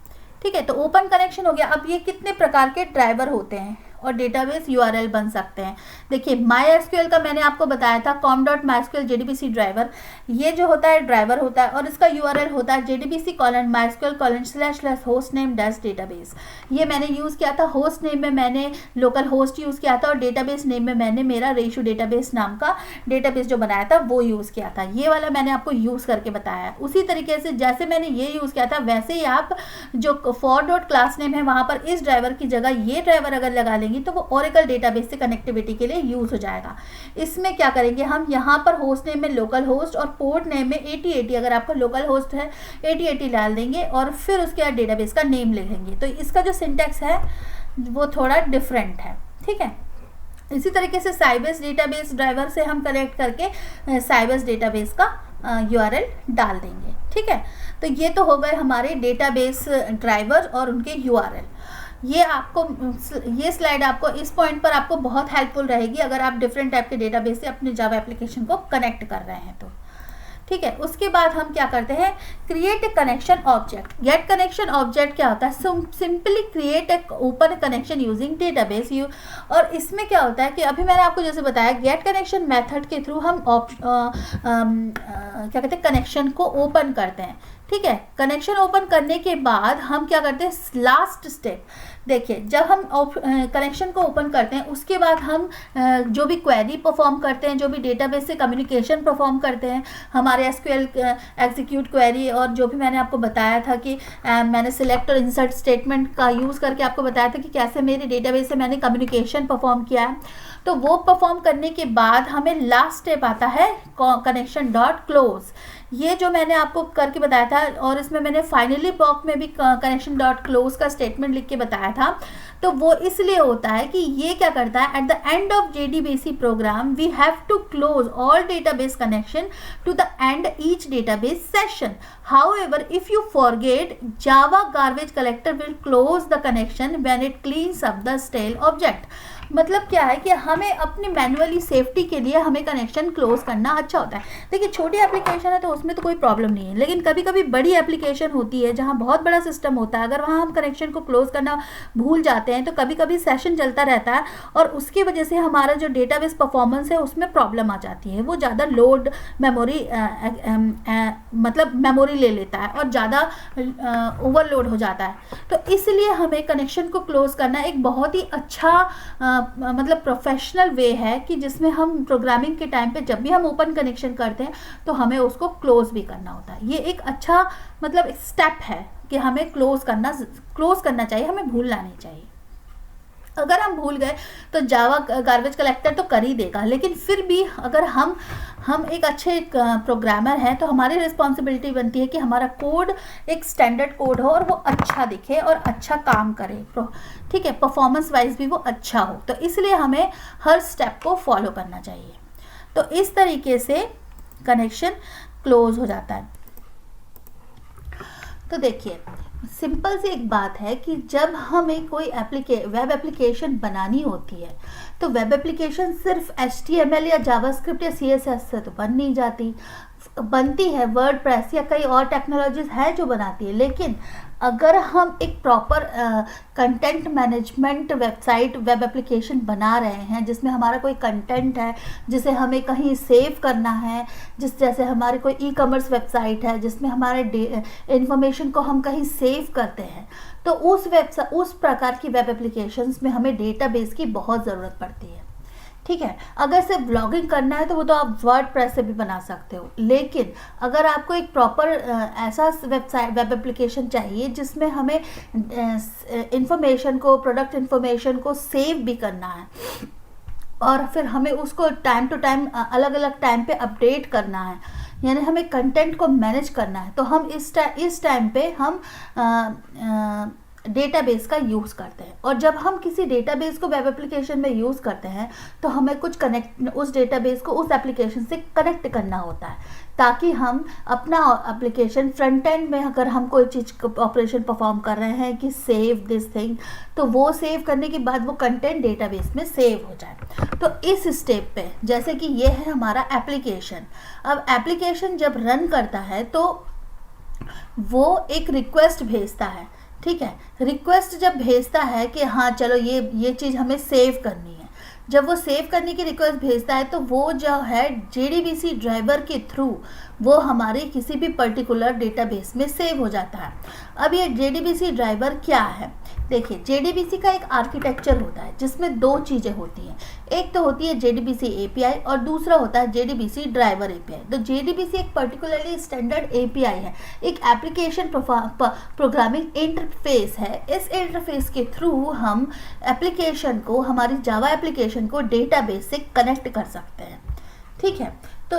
ठीक है। तो ओपन कनेक्शन हो गया। अब ये कितने प्रकार के ड्राइवर होते हैं और डेटाबेस URL बन सकते हैं। देखिए MySQL का मैंने आपको बताया था com.mysql JDBC ड्राइवर, ये जो होता है ड्राइवर होता है और इसका URL होता है JDBC://hostname-database। ये मैंने यूज़ किया था, होस्ट नेम में मैंने लोकल होस्ट यूज़ किया था और डेटाबेस नेम में मैंने मेरा रेशो डेटाबेस नाम का डेटाबेस जो बनाया था वो यूज़ किया था। ये वाला मैंने आपको यूज़ करके बताया है। उसी तरीके से जैसे मैंने ये यूज़ किया था वैसे ही आप जो for.class नेम है वहाँ पर इस ड्राइवर की जगह ये ड्राइवर अगर लगा लेंगे तो वो ओरेकल डेटाबेस से कनेक्टिविटी के लिए यूज़ हो जाएगा। इसमें क्या करेंगे, हम यहाँ पर होस्ट नेम में लोकल होस्ट और पोर्ट नेम में 8080, अगर आपका लोकल होस्ट है 8080 डाल देंगे और फिर उसके बाद डेटाबेस का नेम लिखेंगे। तो इसका जो सिंटैक्स है वो थोड़ा डिफरेंट है, ठीक है। इसी तरीके से साइबेस डेटाबेस ड्राइवर से हम कनेक्ट करके साइबेस डेटाबेस का URL डाल देंगे, ठीक है। तो ये तो हो गए हमारे डेटाबेस ड्राइवर और उनके URL। ये आपको ये स्लाइड आपको इस पॉइंट पर आपको बहुत हेल्पफुल रहेगी अगर आप डिफरेंट टाइप के डेटाबेस से अपने जावा एप्लीकेशन को कनेक्ट कर रहे हैं तो। ठीक है, उसके बाद हम क्या करते हैं, create a connection object. Get connection object क्या होता है, simply create a open connection using database you. और इसमें क्या होता है कि अभी मैंने आपको जैसे बताया गेट कनेक्शन मेथड के थ्रू हम क्या कहते हैं कनेक्शन को ओपन करते हैं। ठीक है, कनेक्शन ओपन करने के बाद हम क्या करते हैं, लास्ट स्टेप देखिए, जब हम कनेक्शन को ओपन करते हैं उसके बाद हम जो भी क्वेरी परफॉर्म करते हैं, जो भी डेटाबेस से कम्युनिकेशन परफॉर्म करते हैं, हमारे एसक्यूएल एग्जीक्यूट क्वेरी और जो भी मैंने आपको बताया था कि मैंने सिलेक्ट और इंसर्ट स्टेटमेंट का यूज़ करके आपको बताया था कि कैसे मेरे डेटाबेस से मैंने कम्युनिकेशन परफॉर्म किया है। तो वो परफॉर्म करने के बाद हमें लास्ट स्टेप आता है कनेक्शन डॉट क्लोज। ये जो मैंने आपको करके बताया था और इसमें मैंने फाइनली ब्लॉक में भी कनेक्शन डॉट क्लोज का स्टेटमेंट लिख के बताया था। तो वो इसलिए होता है कि ये क्या करता है, at the end of JDBC program we have to close all database connection to the end each database session. However if you forget, Java garbage collector will close the connection when it cleans up the stale object. मतलब क्या है कि हमें अपनी manually safety के लिए हमें connection close करना अच्छा होता है। देखिए छोटी एप्लीकेशन है तो उसमें तो कोई प्रॉब्लम नहीं है, लेकिन कभी कभी बड़ी एप्लीकेशन होती है जहाँ बहुत बड़ा सिस्टम होता है, अगर वहाँ हम कनेक्शन को क्लोज करना भूल जाते हैं तो कभी कभी सेशन चलता रहता है और उसकी वजह से हमारा जो डेटाबेस परफॉर्मेंस है उसमें प्रॉब्लम आ जाती है। वो ज़्यादा लोड मेमोरी मतलब मेमोरी ले लेता है और ज़्यादा ओवरलोड हो जाता है। तो इसलिए हमें कनेक्शन को क्लोज करना एक बहुत ही अच्छा मतलब प्रोफेशनल वे है कि जिसमें हम प्रोग्रामिंग के टाइम पे जब भी हम ओपन कनेक्शन करते हैं तो हमें उसको क्लोज भी करना होता है। ये एक अच्छा मतलब स्टेप है कि हमें क्लोज करना चाहिए, हमें भूलना नहीं चाहिए। अगर हम भूल गए तो जावा गार्बेज कलेक्टर तो कर ही देगा, लेकिन फिर भी अगर हम एक अच्छे प्रोग्रामर हैं तो हमारी रिस्पॉन्सिबिलिटी बनती है कि हमारा कोड एक स्टैंडर्ड कोड हो और वो अच्छा दिखे और अच्छा काम करे। ठीक है, परफॉर्मेंस वाइज भी वो अच्छा हो, तो इसलिए हमें हर स्टेप को फॉलो करना चाहिए। तो इस तरीके से कनेक्शन क्लोज हो जाता है। तो देखिए सिंपल सी एक बात है कि जब हमें कोई वेब एप्लीकेशन बनानी होती है तो वेब एप्लीकेशन सिर्फ HTML या जावास्क्रिप्ट या CSS से तो बन नहीं जाती, बनती है वर्डप्रेस या कई और टेक्नोलॉजीज है जो बनाती है। लेकिन अगर हम एक proper content management website web application बना रहे हैं जिसमें हमारा कोई कंटेंट है जिसे हमें कहीं सेव करना है, जैसे हमारी कोई ई-कॉमर्स वेबसाइट है जिसमें हमारे इंफॉर्मेशन को हम कहीं सेव करते हैं, तो उस प्रकार की वेब एप्लीकेशंस में हमें डेटाबेस की बहुत ज़रूरत पड़ती है। ठीक है, अगर सिर्फ ब्लॉगिंग करना है तो वो तो आप वर्डप्रेस से भी बना सकते हो, लेकिन अगर आपको एक प्रॉपर ऐसा वेब एप्लीकेशन चाहिए जिसमें हमें इंफॉर्मेशन को, प्रोडक्ट इंफॉर्मेशन को सेव भी करना है और फिर हमें उसको टाइम टू टाइम अलग अलग टाइम पे अपडेट करना है, यानी हमें कंटेंट को मैनेज करना है, तो हम इस टाइम पे हम डेटाबेस का यूज़ करते हैं। और जब हम किसी डेटाबेस को वेब एप्लीकेशन में यूज़ करते हैं तो हमें उस डेटाबेस को उस एप्लीकेशन से कनेक्ट करना होता है ताकि हम अपना एप्लीकेशन फ्रंट एंड में अगर हम कोई चीज़ ऑपरेशन परफॉर्म कर रहे हैं कि सेव दिस थिंग, तो वो सेव करने के बाद वो कंटेंट डेटाबेस में सेव हो जाए। तो इस स्टेप पे जैसे कि ये है हमारा एप्लीकेशन, अब एप्लीकेशन जब रन करता है तो वो एक रिक्वेस्ट भेजता है। ठीक है, रिक्वेस्ट जब भेजता है कि हाँ चलो ये चीज़ हमें सेव करनी है, जब वो सेव करने की रिक्वेस्ट भेजता है तो वो जो है JDBC ड्राइवर के थ्रू वो हमारे किसी भी पर्टिकुलर डेटाबेस में सेव हो जाता है। अब ये JDBC ड्राइवर क्या है, देखिए JDBC का एक आर्किटेक्चर होता है जिसमें दो चीज़ें होती हैं, एक तो होती है JDBC API और दूसरा होता है JDBC ड्राइवर API। तो JDBC एक पर्टिकुलरली स्टैंडर्ड API है, एक एप्लीकेशन प्रोग्रामिंग इंटरफेस है। इस इंटरफेस के थ्रू हम एप्लीकेशन को, हमारी जावा एप्लीकेशन को डेटाबेस से कनेक्ट कर सकते हैं। ठीक है। तो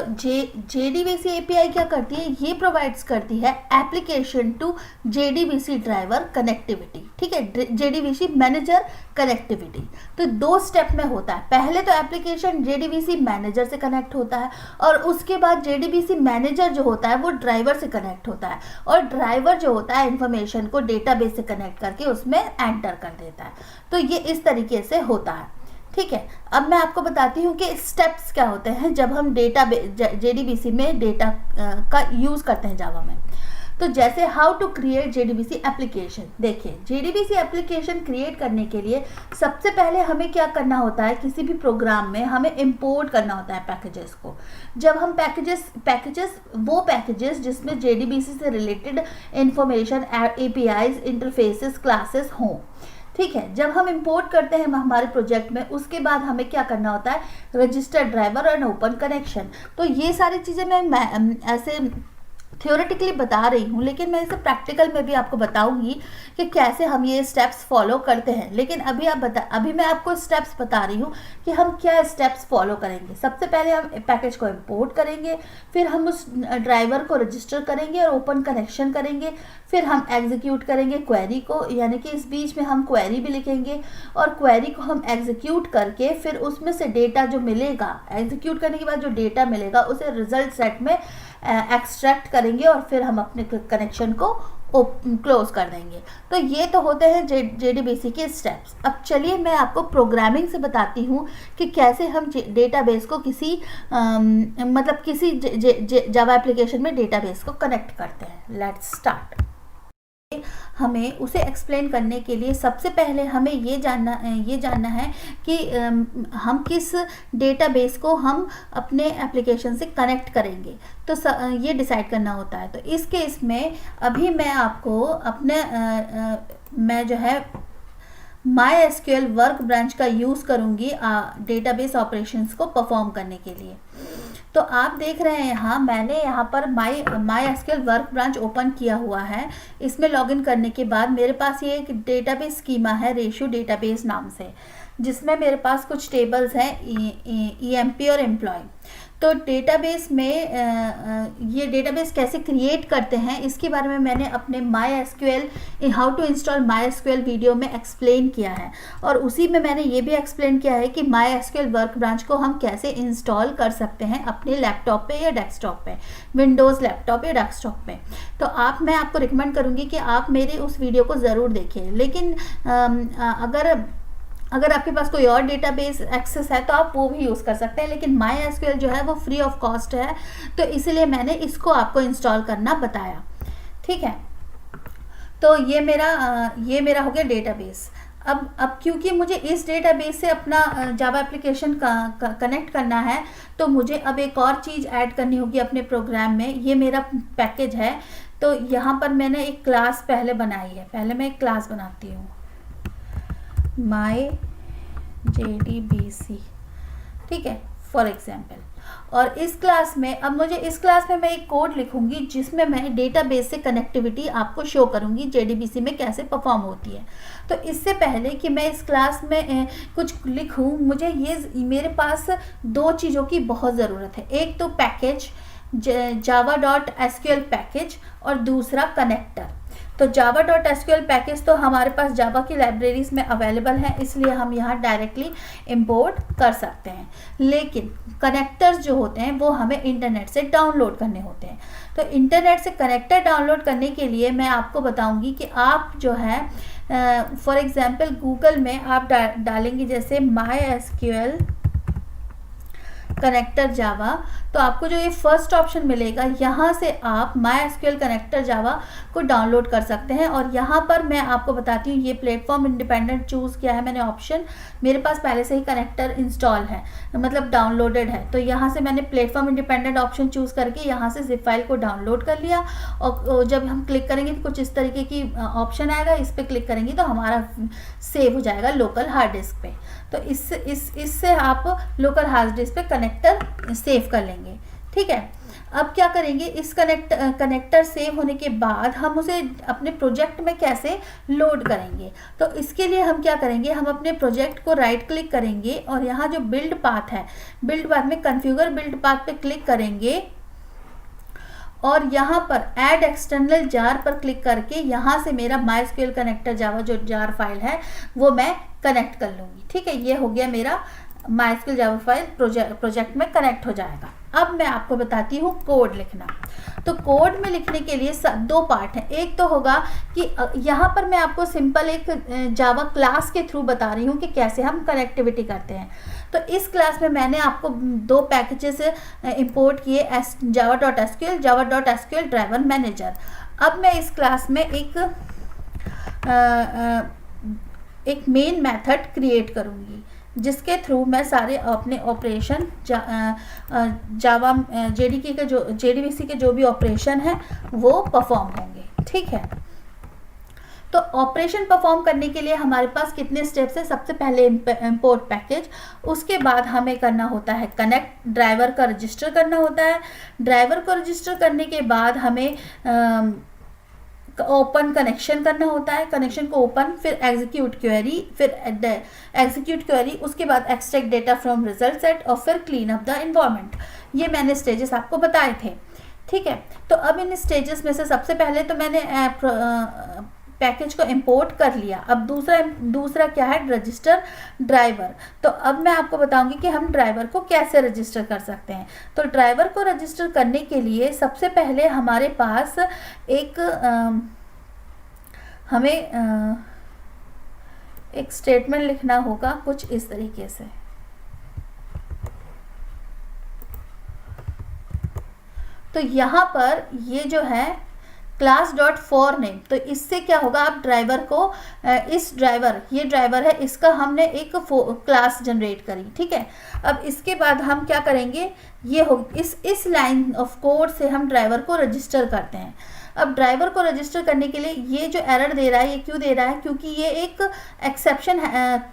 JDBC API क्या करती है, ये प्रोवाइड्स करती है application to JDBC driver connectivity, ठीक है, JDBC मैनेजर कनेक्टिविटी। तो 2 स्टेप में होता है, पहले तो एप्लीकेशन JDBC मैनेजर से कनेक्ट होता है और उसके बाद JDBC मैनेजर जो होता है वो ड्राइवर से कनेक्ट होता है और ड्राइवर जो होता है इंफॉर्मेशन को डेटाबेस से कनेक्ट करके उसमें एंटर कर देता है। तो ये इस तरीके से होता है, ठीक है। अब मैं आपको बताती हूँ कि स्टेप्स क्या होते हैं जब हम डेटा JDBC में डेटा का यूज़ करते हैं जावा में। तो जैसे how to create JDBC application, देखिए JDBC एप्लीकेशन क्रिएट करने के लिए सबसे पहले हमें क्या करना होता है, किसी भी प्रोग्राम में हमें इंपोर्ट करना होता है पैकेजेस को। जब हम वो पैकेजेस जिसमें JDBC से related information, APIs, interfaces, classes हों, ठीक है। जब हम इंपोर्ट करते हैं हमारे प्रोजेक्ट में, उसके बाद हमें क्या करना होता है, registered driver and open connection. तो ये सारी चीज़ें मैं ऐसे थियोरेटिकली बता रही हूँ, लेकिन मैं इसे प्रैक्टिकल में भी आपको बताऊंगी कि कैसे हम ये स्टेप्स फॉलो करते हैं। लेकिन अभी मैं आपको स्टेप्स बता रही हूँ कि हम क्या स्टेप्स फॉलो करेंगे। सबसे पहले हम पैकेज को इंपोर्ट करेंगे, फिर हम उस ड्राइवर को रजिस्टर करेंगे और ओपन कनेक्शन करेंगे, फिर हम एग्जीक्यूट करेंगे क्वेरी को, यानी कि इस बीच में हम क्वेरी भी लिखेंगे और क्वेरी को हम एग्जीक्यूट करके फिर उसमें से डेटा जो मिलेगा, एग्जीक्यूट करने के बाद जो डेटा मिलेगा उसे रिजल्ट सेट में एक्सट्रैक्ट करेंगे और फिर हम अपने कनेक्शन को क्लोज कर देंगे। तो ये तो होते हैं JDBC के स्टेप्स। अब चलिए मैं आपको प्रोग्रामिंग से बताती हूँ कि कैसे हम डेटाबेस को किसी जावा एप्लीकेशन में डेटाबेस को कनेक्ट करते हैं। Let's start. हमें उसे एक्सप्लेन करने के लिए सबसे पहले हमें ये जानना है कि हम किस डेटाबेस को हम अपने एप्लीकेशन से कनेक्ट करेंगे, तो ये डिसाइड करना होता है। तो इस केस में अभी मैं आपको मैं जो है MySQL वर्क ब्रांच का यूज़ करूँगी डेटाबेस ऑपरेशंस को परफॉर्म करने के लिए। तो आप देख रहे हैं यहाँ मैंने यहाँ पर MySQL वर्क ब्रांच ओपन किया हुआ है। इसमें लॉगिन करने के बाद मेरे पास ये एक डेटाबेस स्कीमा है रेशियो डेटाबेस नाम से, जिसमें मेरे पास कुछ टेबल्स हैं EMP और एम्प्लॉय। तो डेटाबेस में ये डेटाबेस कैसे क्रिएट करते हैं इसके बारे में मैंने अपने MySQL how to install MySQL video में एक्सप्लेन किया है और उसी में मैंने ये भी एक्सप्लेन किया है कि MySQL वर्क ब्रांच को हम कैसे इंस्टॉल कर सकते हैं अपने लैपटॉप पे या डेस्कटॉप पे, विंडोज़ लैपटॉप या डेस्कटॉप पे। तो मैं आपको रिकमेंड करूँगी कि आप मेरे उस वीडियो को ज़रूर देखें। लेकिन अगर आपके पास कोई और डेटाबेस एक्सेस है तो आप वो भी यूज़ कर सकते हैं, लेकिन MySQL जो है वो फ्री ऑफ कॉस्ट है, तो इसलिए मैंने इसको आपको इंस्टॉल करना बताया, ठीक है। तो ये मेरा हो गया डेटाबेस। अब क्योंकि मुझे इस डेटाबेस से अपना जावा एप्लीकेशन कनेक्ट करना है, तो मुझे अब एक और चीज़ ऐड करनी होगी अपने प्रोग्राम में। ये मेरा पैकेज है, तो यहाँ पर मैंने एक क्लास पहले बनाई है। पहले मैं एक क्लास बनाती हूँ MyJDBC, ठीक है, फॉर एग्जाम्पल। और इस क्लास में मैं एक कोड लिखूंगी जिसमें मैं डेटाबेस से कनेक्टिविटी आपको शो करूंगी JDBC में कैसे परफॉर्म होती है। तो इससे पहले कि मैं इस क्लास में कुछ लिखूं, मेरे पास 2 चीज़ों की बहुत ज़रूरत है। एक तो पैकेज java.sql पैकेज और दूसरा कनेक्टर। तो java.sql पैकेज तो हमारे पास जावा की लाइब्रेरीज में अवेलेबल है, इसलिए हम यहाँ डायरेक्टली इंपोर्ट कर सकते हैं। लेकिन कनेक्टर्स जो होते हैं वो हमें इंटरनेट से डाउनलोड करने होते हैं। तो इंटरनेट से कनेक्टर डाउनलोड करने के लिए मैं आपको बताऊंगी कि आप जो है फॉर एग्जांपल गूगल में आप डालेंगे जैसे MySQL कनेक्टर जावा, तो आपको जो ये फर्स्ट ऑप्शन मिलेगा, यहाँ से आप MySQL कनेक्टर जावा को डाउनलोड कर सकते हैं। और यहाँ पर मैं आपको बताती हूँ, ये प्लेटफॉर्म इंडिपेंडेंट चूज़ किया है मैंने ऑप्शन। मेरे पास पहले से ही कनेक्टर इंस्टॉल है, मतलब डाउनलोडेड है। तो यहाँ से मैंने प्लेटफॉर्म इंडिपेंडेंट ऑप्शन चूज़ करके यहाँ से जिप फाइल को डाउनलोड कर लिया। और जब हम क्लिक करेंगे तो कुछ इस तरीके की ऑप्शन आएगा, इस पर क्लिक करेंगे तो हमारा सेव हो जाएगा लोकल हार्ड डिस्क पे। तो इससे आप लोकल हार्ड डिस्क पे कनेक्टर सेव कर लेंगे, ठीक है। अब क्या करेंगे, इस कनेक्टर सेव होने के बाद हम उसे अपने प्रोजेक्ट में कैसे लोड करेंगे। तो इसके लिए हम क्या करेंगे, हम अपने प्रोजेक्ट को राइट क्लिक करेंगे और यहाँ जो बिल्ड पाथ है, बिल्ड पाथ में कॉन्फ़िगर बिल्ड पाथ पे क्लिक करेंगे और यहाँ पर ऐड एक्सटर्नल जार पर क्लिक करके यहाँ से मेरा MySQL कनेक्टर जावा जो जार फाइल है वो मैं कनेक्ट कर लूँगी। ठीक है, ये हो गया मेरा MySQL जावा फाइल प्रोजेक्ट में कनेक्ट हो जाएगा। अब मैं आपको बताती हूँ कोड लिखना। तो कोड में लिखने के लिए दो पार्ट हैं। एक तो होगा कि यहाँ पर मैं आपको सिंपल एक जावा क्लास के थ्रू बता रही हूँ कि कैसे हम कनेक्टिविटी करते हैं। तो इस क्लास में मैंने आपको दो पैकेजेस इंपोर्ट किए, java.sql, java.sql ड्राइवर मैनेजर। अब मैं इस क्लास में एक मेन मेथड क्रिएट करूँगी जिसके थ्रू मैं सारे अपने ऑपरेशन जावा JDBC के जो भी ऑपरेशन है वो परफॉर्म होंगे। ठीक है, तो ऑपरेशन परफॉर्म करने के लिए हमारे पास कितने स्टेप्स हैं। सबसे पहले इंपोर्ट पैकेज, उसके बाद हमें करना होता है कनेक्ट, ड्राइवर का रजिस्टर करना होता है। ड्राइवर को रजिस्टर करने के बाद हमें ओपन कनेक्शन करना होता है, कनेक्शन को ओपन, फिर एग्जीक्यूट क्वेरी, उसके बाद extract data from result set और फिर क्लीन अप द एनवायरनमेंट। ये मैंने स्टेजेस आपको बताए थे। ठीक है, तो अब इन स्टेजेस में से सबसे पहले तो मैंने पैकेज को इंपोर्ट कर लिया। अब दूसरा क्या है, रजिस्टर ड्राइवर। तो अब मैं आपको बताऊंगी कि हम ड्राइवर को कैसे रजिस्टर कर सकते हैं। तो ड्राइवर को रजिस्टर करने के लिए सबसे पहले हमारे पास एक स्टेटमेंट लिखना होगा कुछ इस तरीके से। तो यहाँ पर ये जो है क्लास डॉट फॉर नेम, तो इससे क्या होगा, आप ड्राइवर को ये ड्राइवर है, इसका हमने एक क्लास जनरेट करी। ठीक है, अब इसके बाद हम क्या करेंगे, ये हो इस लाइन ऑफ कोड से हम ड्राइवर को रजिस्टर करते हैं। अब ड्राइवर को रजिस्टर करने के लिए ये जो एरर दे रहा है, ये क्यों दे रहा है, क्योंकि ये एक एक्सेप्शन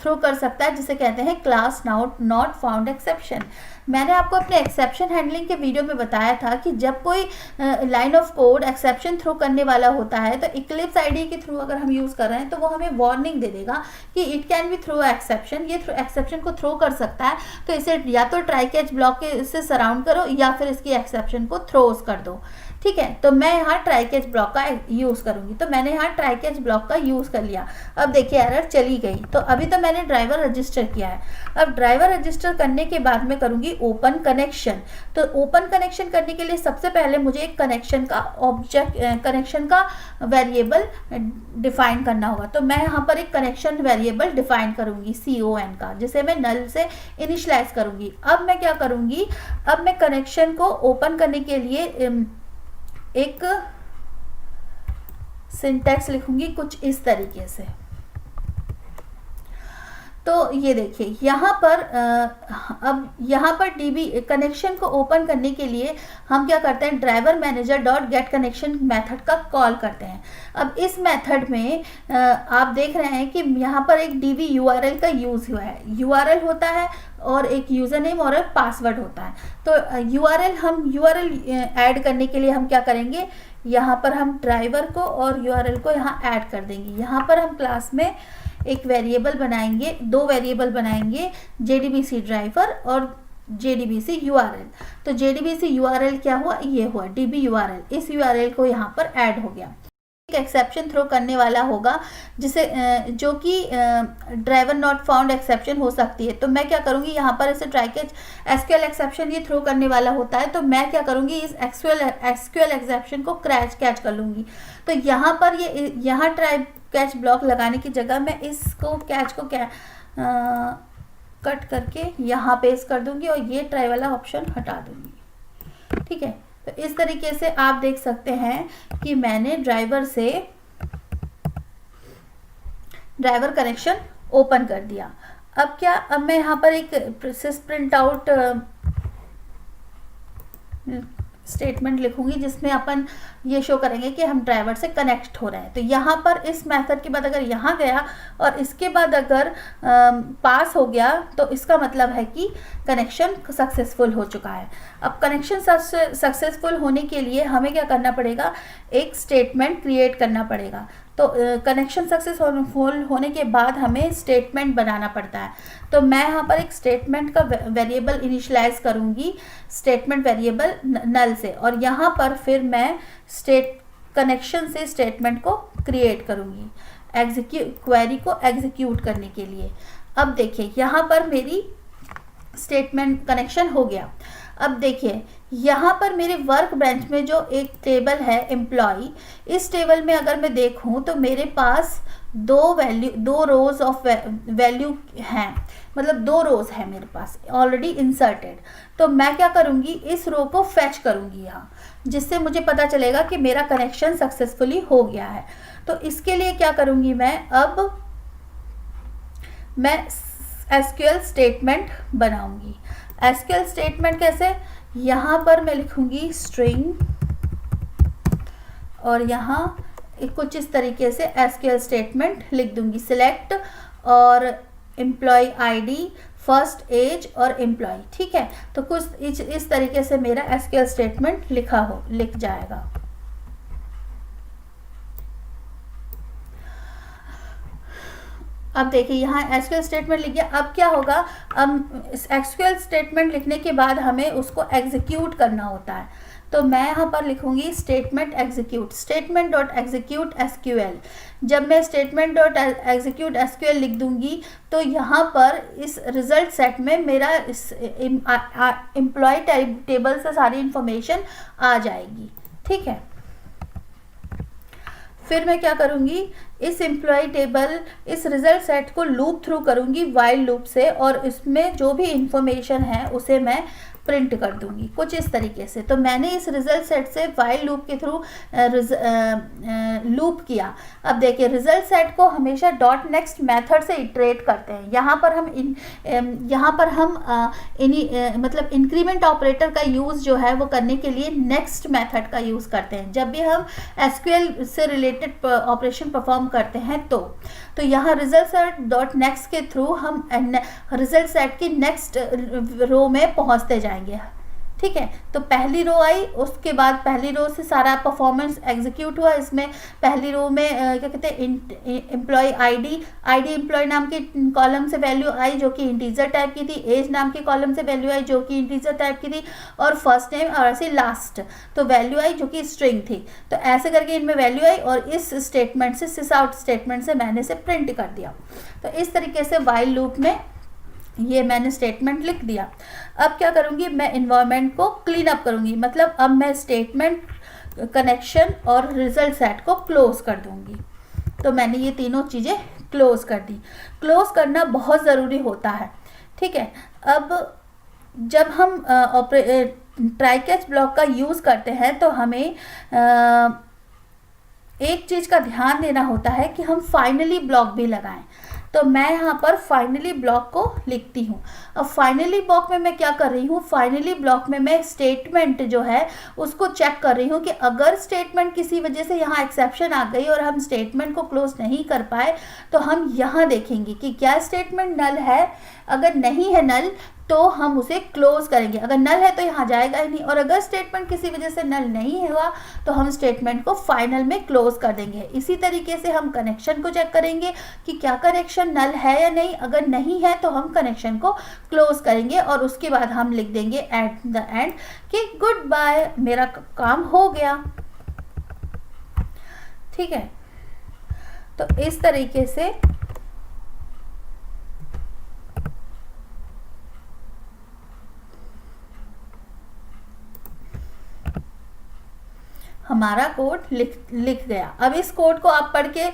थ्रो कर सकता है जिसे कहते हैं क्लास नॉट फाउंड एक्सेप्शन। मैंने आपको अपने एक्सेप्शन हैंडलिंग के वीडियो में बताया था कि जब कोई line of code exception throw करने वाला होता है तो इक्लिप्स आईडी के थ्रू अगर हम यूज़ कर रहे हैं तो वो हमें वार्निंग दे देगा कि it can be throw exception, ये एक्सेप्शन को थ्रो कर सकता है। तो इसे या तो ट्राई कैच ब्लॉक से सराउंड करो या फिर इसकी एक्सेप्शन को थ्रोज कर दो। ठीक है, तो मैं यहाँ ट्राई कैच ब्लॉक का यूज़ करूँगी। तो मैंने यहाँ ट्राई कैच ब्लॉक का यूज़ कर लिया। अब देखिए एरर चली गई। तो अभी तो मैंने ड्राइवर रजिस्टर किया है। अब ड्राइवर रजिस्टर करने के बाद मैं करूँगी ओपन कनेक्शन। तो ओपन कनेक्शन करने के लिए सबसे पहले मुझे एक कनेक्शन का वेरिएबल डिफाइन करना होगा। तो मैं यहाँ पर एक कनेक्शन वेरिएबल डिफाइन करूँगी CON का, जिसे मैं नल से इनिशियलाइज करूँगी। अब मैं क्या करूँगी, अब मैं कनेक्शन को ओपन करने के लिए एक सिंटैक्स लिखूंगी कुछ इस तरीके से। तो ये देखिए यहाँ पर अब यहाँ पर DB कनेक्शन को ओपन करने के लिए हम क्या करते हैं, driver manager dot get connection method का कॉल करते हैं। अब इस मेथड में आप देख रहे हैं कि यहाँ पर एक DB URL का यूज़ हुआ है। URL होता है और एक यूज़र नेम और एक पासवर्ड होता है। तो URL ऐड करने के लिए हम क्या करेंगे, यहाँ पर हम ड्राइवर को और URL को यहाँ ऐड कर देंगे। यहाँ पर हम क्लास में एक वेरिएबल बनाएंगे, दो वेरिएबल बनाएंगे, JDBC ड्राइवर और JDBC URL। तो JDBC URL क्या हुआ, ये हुआ DB URL। इस URL को यहाँ पर ऐड हो गया। एक एक्सेप्शन थ्रो करने वाला होगा जिसे जो कि ड्राइवर नॉट फाउंड एक्सेप्शन हो सकती है। तो मैं क्या करूँगी, यहाँ पर इसे ट्राई कैच SQL एक्सेप्शन ये थ्रो करने वाला होता है। तो मैं क्या करूँगी, इस SQL एक्सेप्शन को कैच कर लूँगी। तो यहाँ पर यहाँ ट्राई कैच ब्लॉक लगाने की जगह मैं इसको कैच को कट करके यहाँ पेस्ट कर दूँगी और ये ट्राई वाला ऑप्शन हटा दूँगी। ठीक है, तो इस तरीके से आप देख सकते हैं कि मैंने ड्राइवर कनेक्शन ओपन कर दिया। अब मैं यहाँ पर एक प्रोसेस प्रिंट आउट स्टेटमेंट लिखूंगी जिसमें अपन ये शो करेंगे कि हम ड्राइवर से कनेक्ट हो रहे हैं। तो यहाँ पर इस मेथड के बाद अगर यहाँ गया और इसके बाद अगर पास हो गया तो इसका मतलब है कि कनेक्शन सक्सेसफुल हो चुका है। अब कनेक्शन सक्सेसफुल होने के लिए हमें क्या करना पड़ेगा, एक स्टेटमेंट क्रिएट करना पड़ेगा। तो कनेक्शन सक्सेसफुल होने के बाद हमें स्टेटमेंट बनाना पड़ता है। तो मैं यहाँ पर एक स्टेटमेंट का वेरिएबल इनिशियलाइज करूँगी, स्टेटमेंट वेरिएबल नल से, और यहाँ पर फिर मैं कनेक्शन से स्टेटमेंट को क्रिएट करूँगी क्वेरी को एग्जीक्यूट करने के लिए। अब देखिए यहाँ पर मेरी स्टेटमेंट कनेक्शन हो गया। अब देखिए यहाँ पर मेरे वर्क बेंच में जो एक टेबल है एम्प्लॉय, इस टेबल में अगर मैं देखूँ तो मेरे पास दो रोज ऑफ वैल्यू हैं, मतलब 2 रोज है मेरे पास ऑलरेडी इंसर्टेड। तो मैं क्या करूँगी, इस रो को फेच करूँगी यहाँ, जिससे मुझे पता चलेगा कि मेरा कनेक्शन सक्सेसफुली हो गया है। तो इसके लिए क्या करूँगी मैं एसक्यूएल स्टेटमेंट बनाऊँगी। एसक्यूएल स्टेटमेंट कैसे, यहाँ पर मैं लिखूँगी स्ट्रिंग और यहाँ कुछ इस तरीके से एसक्यूएल स्टेटमेंट लिख दूँगी। सिलेक्ट और एम्प्लॉय आईडी, फर्स्ट एज और एम्प्लॉय, ठीक है। तो कुछ इस तरीके से मेरा एसक्यूएल स्टेटमेंट लिख जाएगा। अब देखिए यहाँ एसक्यूएल स्टेटमेंट लिख गया। अब क्या होगा, अब एसक्यूएल स्टेटमेंट लिखने के बाद हमें उसको एग्जीक्यूट करना होता है। तो मैं यहाँ पर लिखूँगी statement execute, statement dot execute SQL. जब मैं स्टेटमेंट डॉट एग्जीक्यूट एसक्यूएल लिख दूँगी तो यहाँ पर इस रिजल्ट सेट में मेरा इस एम्प्लॉय टेबल से सारी इंफॉर्मेशन आ जाएगी, ठीक है। फिर मैं क्या करूँगी, इस एम्प्लॉय टेबल, इस रिजल्ट सेट को लूप थ्रू करूँगी वाइल लूप से, और इसमें जो भी इंफॉर्मेशन है उसे मैं प्रिंट कर दूंगी कुछ इस तरीके से। तो मैंने इस रिजल्ट सेट से वाइल लूप के थ्रू लूप किया। अब देखिए रिजल्ट सेट को हमेशा डॉट नेक्स्ट मेथड से इटरेट करते हैं। यहाँ पर हम मतलब इंक्रीमेंट ऑपरेटर का यूज़ जो है वो करने के लिए नेक्स्ट मेथड का यूज़ करते हैं जब भी हम एसक्यूएल से रिलेटेड ऑपरेशन परफॉर्म करते हैं। तो यहाँ रिजल्ट सेट डॉट नेक्स्ट के थ्रू हम रिजल्ट सेट की नेक्स्ट रो में पहुँचते जाएंगे, ठीक है। तो पहली रो आई, उसके बाद पहली रो से सारा परफॉर्मेंस एग्जीक्यूट हुआ। इसमें पहली रो में क्या कहते हैं, एम्प्लॉय आईडी एम्प्लॉय नाम के कॉलम से वैल्यू आई जो कि इंटीजर टाइप की थी, एज नाम के कॉलम से वैल्यू आई जो कि इंटीजर टाइप की थी, और फर्स्ट नेम और ऐसे लास्ट तो वैल्यू आई जो कि स्ट्रिंग थी। तो ऐसे करके इनमें वैल्यू आई और इस स्टेटमेंट से, सिस आउट स्टेटमेंट से मैंने इसे प्रिंट कर दिया। तो इस तरीके से वाइल लूप में ये मैंने स्टेटमेंट लिख दिया। अब क्या करूँगी, मैं इन्वायरमेंट को क्लीन अप करूँगी, मतलब अब मैं स्टेटमेंट, कनेक्शन और रिजल्ट सेट को क्लोज कर दूँगी। तो मैंने ये तीनों चीज़ें क्लोज कर दी। क्लोज करना बहुत ज़रूरी होता है, ठीक है। अब जब हम ट्राई कैच ब्लॉक का यूज़ करते हैं तो हमें एक चीज़ का ध्यान देना होता है कि हम फाइनली ब्लॉक भी लगाएं। तो मैं यहाँ पर फाइनली ब्लॉक को लिखती हूँ। अब फाइनली ब्लॉक में मैं क्या कर रही हूँ, फाइनली ब्लॉक में मैं स्टेटमेंट जो है उसको चेक कर रही हूँ कि अगर स्टेटमेंट किसी वजह से यहाँ एक्सेप्शन आ गई और हम स्टेटमेंट को क्लोज नहीं कर पाए तो हम यहाँ देखेंगे कि क्या स्टेटमेंट नल है। अगर नहीं है नल तो हम उसे क्लोज करेंगे, अगर नल है तो यहाँ जाएगा ही नहीं, और अगर स्टेटमेंट किसी वजह से नल नहीं हुआ तो हम स्टेटमेंट को फाइनल में क्लोज कर देंगे। इसी तरीके से हम कनेक्शन को चेक करेंगे कि क्या कनेक्शन नल है या नहीं। अगर नहीं है तो हम कनेक्शन को क्लोज करेंगे और उसके बाद हम लिख देंगे एट द एंड कि गुड बाय, मेरा काम हो गया, ठीक है। तो इस तरीके से हमारा कोड लिख गया। अब इस कोड को आप पढ़ के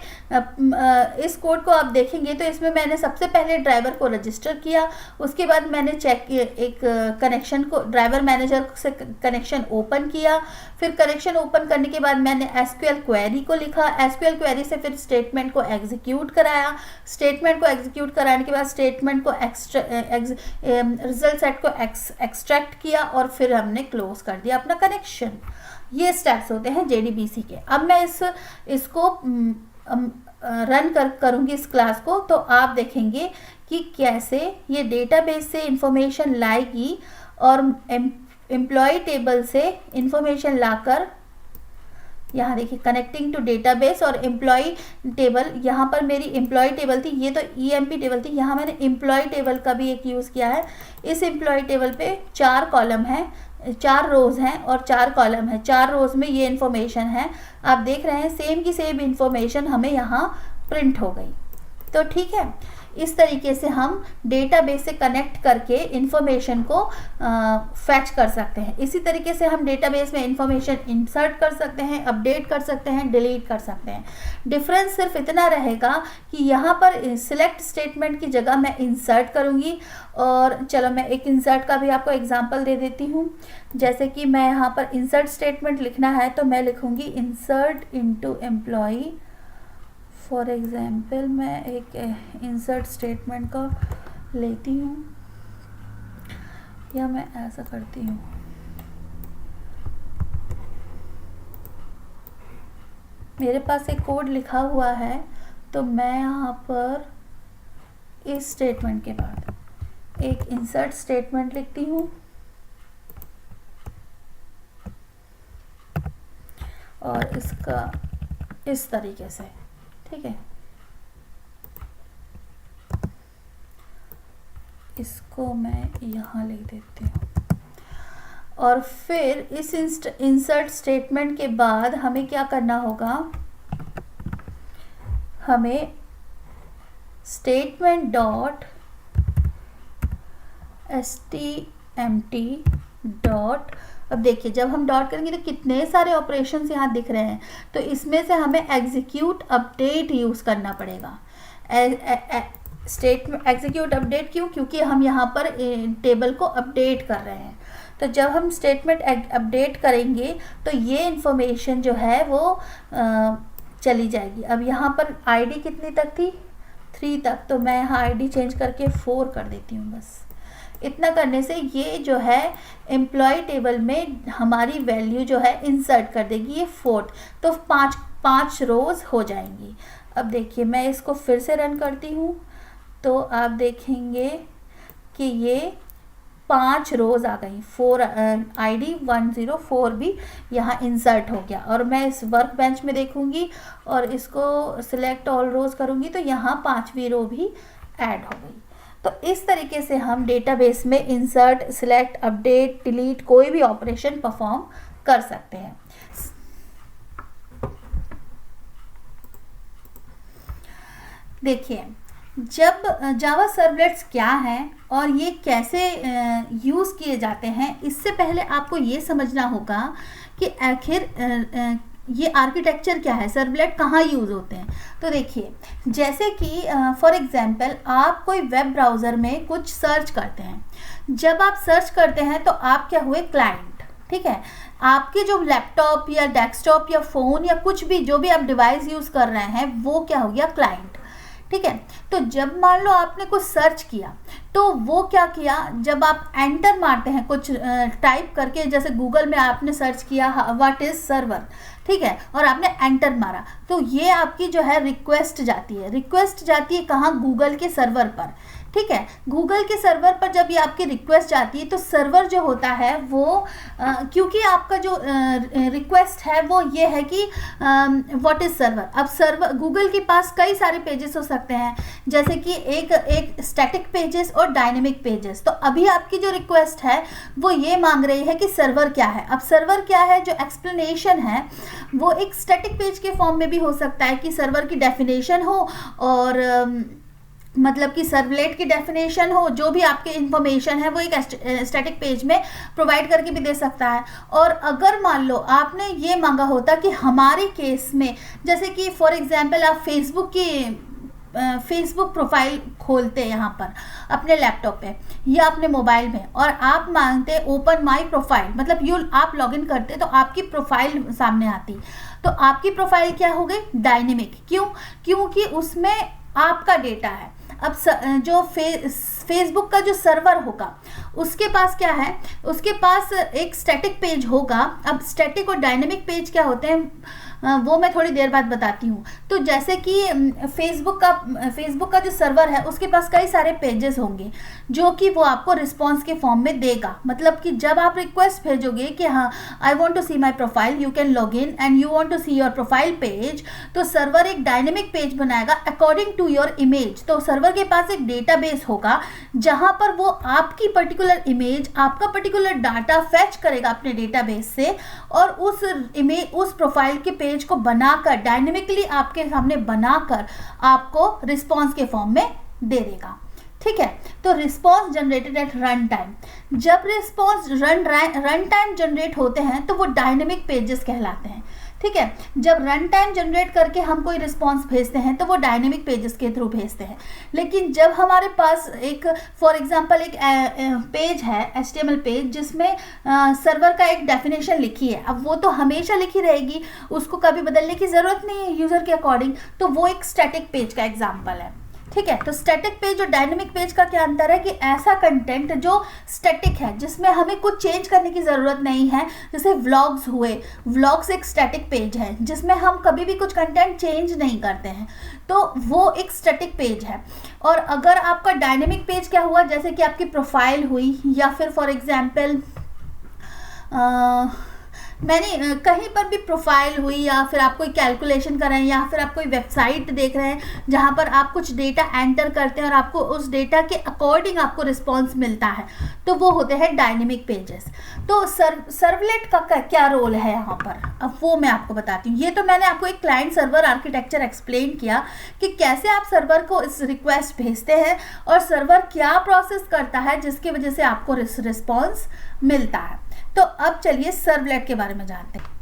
इस कोड को आप देखेंगे तो इसमें मैंने सबसे पहले ड्राइवर को रजिस्टर किया, उसके बाद मैंने चेक एक कनेक्शन को ड्राइवर मैनेजर से कनेक्शन ओपन किया, फिर कनेक्शन ओपन करने के बाद मैंने एसक्यूएल क्वेरी को लिखा, एसक्यूएल क्वेरी से फिर स्टेटमेंट को एग्जीक्यूट कराया, स्टेटमेंट को एग्जीक्यूट कराने के बाद स्टेटमेंट को रिजल्ट सेट को एक्सट्रैक्ट किया और फिर हमने क्लोज कर दिया अपना कनेक्शन। ये स्टेप्स होते हैं JDBC के। अब मैं इसको रन करूँगी इस क्लास को, तो आप देखेंगे कि कैसे ये डेटाबेस से इंफॉर्मेशन लाएगी और एम्प्लॉय टेबल से इंफॉर्मेशन लाकर, यहाँ देखिए कनेक्टिंग टू डेटाबेस और एम्प्लॉय टेबल, यहाँ पर मेरी एम्प्लॉय टेबल थी, ये तो EMP टेबल थी, यहाँ मैंने एम्प्लॉय टेबल का भी एक यूज़ किया है। इस एम्प्लॉय टेबल पे 4 कॉलम हैं, 4 रोज़ हैं और 4 कॉलम है। 4 रोज़ में ये इन्फॉर्मेशन है, आप देख रहे हैं सेम की सेम इन्फॉर्मेशन हमें यहाँ प्रिंट हो गई। तो ठीक है, इस तरीके से हम डेटाबेस से कनेक्ट करके इंफॉर्मेशन को फैच कर सकते हैं। इसी तरीके से हम डेटाबेस में इंफॉर्मेशन इंसर्ट कर सकते हैं, अपडेट कर सकते हैं, डिलीट कर सकते हैं। डिफरेंस सिर्फ इतना रहेगा कि यहाँ पर सिलेक्ट स्टेटमेंट की जगह मैं इंसर्ट करूँगी। और चलो मैं एक इंसर्ट का भी आपको एग्जांपल दे देती हूँ। जैसे कि मैं यहाँ पर इंसर्ट स्टेटमेंट लिखना है तो मैं लिखूँगी insert into employee. For example मैं एक इंसर्ट स्टेटमेंट का लेती हूँ, या मैं ऐसा करती हूँ, मेरे पास एक कोड लिखा हुआ है तो मैं यहाँ पर इस स्टेटमेंट के बाद एक इंसर्ट स्टेटमेंट लिखती हूँ और इसका इस तरीके से, ठीक है, इसको मैं यहाँ लिख देती हूँ। और फिर इस इंसर्ट स्टेटमेंट के बाद हमें क्या करना होगा, हमें स्टेटमेंट डॉट stmt डॉट, अब देखिए जब हम डॉट करेंगे तो कितने सारे ऑपरेशंस यहाँ दिख रहे हैं, तो इसमें से हमें एग्जीक्यूट अपडेट यूज़ करना पड़ेगा। स्टेटमेंट एग्जीक्यूट अपडेट क्यों, क्योंकि हम यहाँ पर टेबल को अपडेट कर रहे हैं। तो जब हम स्टेटमेंट अपडेट करेंगे तो ये इंफॉर्मेशन जो है वो चली जाएगी। अब यहाँ पर ID कितनी तक थी, 3 तक, तो मैं यहाँ ID चेंज करके 4 कर देती हूँ। बस इतना करने से ये जो है एम्प्लॉय टेबल में हमारी वैल्यू जो है इंसर्ट कर देगी, ये 4, तो 5 रोज़ हो जाएंगी। अब देखिए मैं इसको फिर से रन करती हूँ तो आप देखेंगे कि ये 5 रोज़ आ गई, 4 ID 104 भी यहाँ इंसर्ट हो गया। और मैं इस वर्क बेंच में देखूँगी और इसको सिलेक्ट ऑल रोज़ करूँगी तो यहाँ 5वीं रो भी ऐड हो गई। तो इस तरीके से हम डेटाबेस में इंसर्ट, सिलेक्ट, अपडेट, डिलीट कोई भी ऑपरेशन परफॉर्म कर सकते हैं। देखिए जब जावा सर्वलेट्स क्या हैं और ये कैसे यूज़ किए जाते हैं, इससे पहले आपको ये समझना होगा कि आखिर ये आर्किटेक्चर क्या है, सर्वलेट कहाँ यूज़ होते हैं। तो देखिए जैसे कि फॉर एग्जांपल आप कोई वेब ब्राउज़र में कुछ सर्च करते हैं, जब आप सर्च करते हैं तो आप क्या हुए, क्लाइंट, ठीक है। आपके जो लैपटॉप या डेस्कटॉप या फ़ोन या कुछ भी जो भी आप डिवाइस यूज़ कर रहे हैं वो क्या हो गया, क्लाइंट, ठीक है। तो जब मान लो आपने कुछ सर्च किया तो वो क्या किया, जब आप एंटर मारते हैं कुछ टाइप करके, जैसे गूगल में आपने सर्च किया व्हाट इज़ सर्वर, ठीक है, और आपने एंटर मारा तो ये आपकी जो है रिक्वेस्ट जाती है कहाँ, गूगल के सर्वर पर, ठीक है। गूगल के सर्वर पर जब ये आपकी रिक्वेस्ट जाती है तो सर्वर जो होता है वो क्योंकि आपका जो रिक्वेस्ट है वो ये है कि व्हाट इज़ सर्वर। अब सर्वर, गूगल के पास कई सारे पेजेस हो सकते हैं, जैसे कि एक स्टैटिक पेजेस और डायनेमिक पेजेस। तो अभी आपकी जो रिक्वेस्ट है वो ये मांग रही है कि सर्वर क्या है। अब सर्वर क्या है, जो एक्सप्लेनेशन है वो एक स्टैटिक पेज के फॉर्म में भी हो सकता है कि सर्वर की डेफिनेशन हो और मतलब कि सर्वलेट की डेफिनेशन हो, जो भी आपके इंफॉर्मेशन है वो एक स्टैटिक पेज में प्रोवाइड करके भी दे सकता है। और अगर मान लो आपने ये मांगा होता कि हमारे केस में, जैसे कि फॉर एग्जांपल आप फेसबुक प्रोफाइल खोलते हैं यहाँ पर अपने लैपटॉप पे या अपने मोबाइल में, और आप मांगते ओपन माय प्रोफाइल, मतलब आप लॉगिन करते तो आपकी प्रोफाइल सामने आती, तो आपकी प्रोफाइल क्या हो गई? डायनेमिक। क्यों? क्योंकि उसमें आपका डेटा है। अब जो फेसबुक का जो सर्वर होगा उसके पास क्या है? उसके पास एक स्टैटिक पेज होगा। अब स्टैटिक और डायनेमिक पेज क्या होते हैं वो मैं थोड़ी देर बाद बताती हूँ। तो जैसे कि फेसबुक का जो सर्वर है उसके पास कई सारे पेजेस होंगे जो कि वो आपको रिस्पॉन्स के फॉर्म में देगा। मतलब कि जब आप रिक्वेस्ट भेजोगे कि हाँ I want to see my profile, you can log in and you want to see your profile page, तो सर्वर एक डायनेमिक पेज बनाएगा अकॉर्डिंग टू योर इमेज। तो सर्वर के पास एक डेटाबेस होगा जहां पर वो आपकी पर्टिकुलर इमेज, आपका पर्टिकुलर डाटा फेच करेगा अपने डेटाबेस से, और उस प्रोफाइल के पेज को बनाकर डायनेमिकली आपके सामने बनाकर आपको रिस्पॉन्स के फॉर्म में दे देगा। ठीक है, तो response generated at run time, जब रिस्पॉन्स रन टाइम जनरेट होते हैं तो वो डायनेमिक पेजेस कहलाते हैं। ठीक है, जब रन टाइम जनरेट करके हम कोई रिस्पॉन्स भेजते हैं तो वो डायनेमिक पेजेस के थ्रू भेजते हैं। लेकिन जब हमारे पास एक फॉर एग्जांपल एक पेज है HTML पेज जिसमें सर्वर का एक डेफिनेशन लिखी है, अब वो तो हमेशा लिखी रहेगी, उसको कभी बदलने की ज़रूरत नहीं है यूज़र के अकॉर्डिंग, तो वो एक स्टैटिक पेज का एग्जाम्पल है। ठीक है, तो स्टैटिक पेज और डायनेमिक पेज का क्या अंतर है कि ऐसा कंटेंट जो स्टैटिक है जिसमें हमें कुछ चेंज करने की ज़रूरत नहीं है, जैसे व्लॉग्स हुए, व्लॉग्स एक स्टैटिक पेज है जिसमें हम कभी भी कुछ कंटेंट चेंज नहीं करते हैं, तो वो एक स्टैटिक पेज है। और अगर आपका डायनेमिक पेज क्या हुआ, जैसे कि आपकी प्रोफाइल हुई या फिर फॉर एग्जाम्पल मैंने कहीं पर भी प्रोफाइल हुई, या फिर आप कोई कैलकुलेशन कर रहे हैं, या फिर आप कोई वेबसाइट देख रहे हैं जहां पर आप कुछ डेटा एंटर करते हैं और आपको उस डेटा के अकॉर्डिंग आपको रिस्पॉन्स मिलता है, तो वो होते हैं डायनेमिक पेजेस। तो सर्वलेट का क्या रोल है यहाँ पर, अब वो मैं आपको बताती हूँ। ये तो मैंने आपको एक क्लाइंट सर्वर आर्किटेक्चर एक्सप्लेन किया कि कैसे आप सर्वर को इस रिक्वेस्ट भेजते हैं और सर्वर क्या प्रोसेस करता है जिसकी वजह से आपको रिस्पॉन्स मिलता है। तो अब चलिए सर्वलेट के बारे में जानते हैं।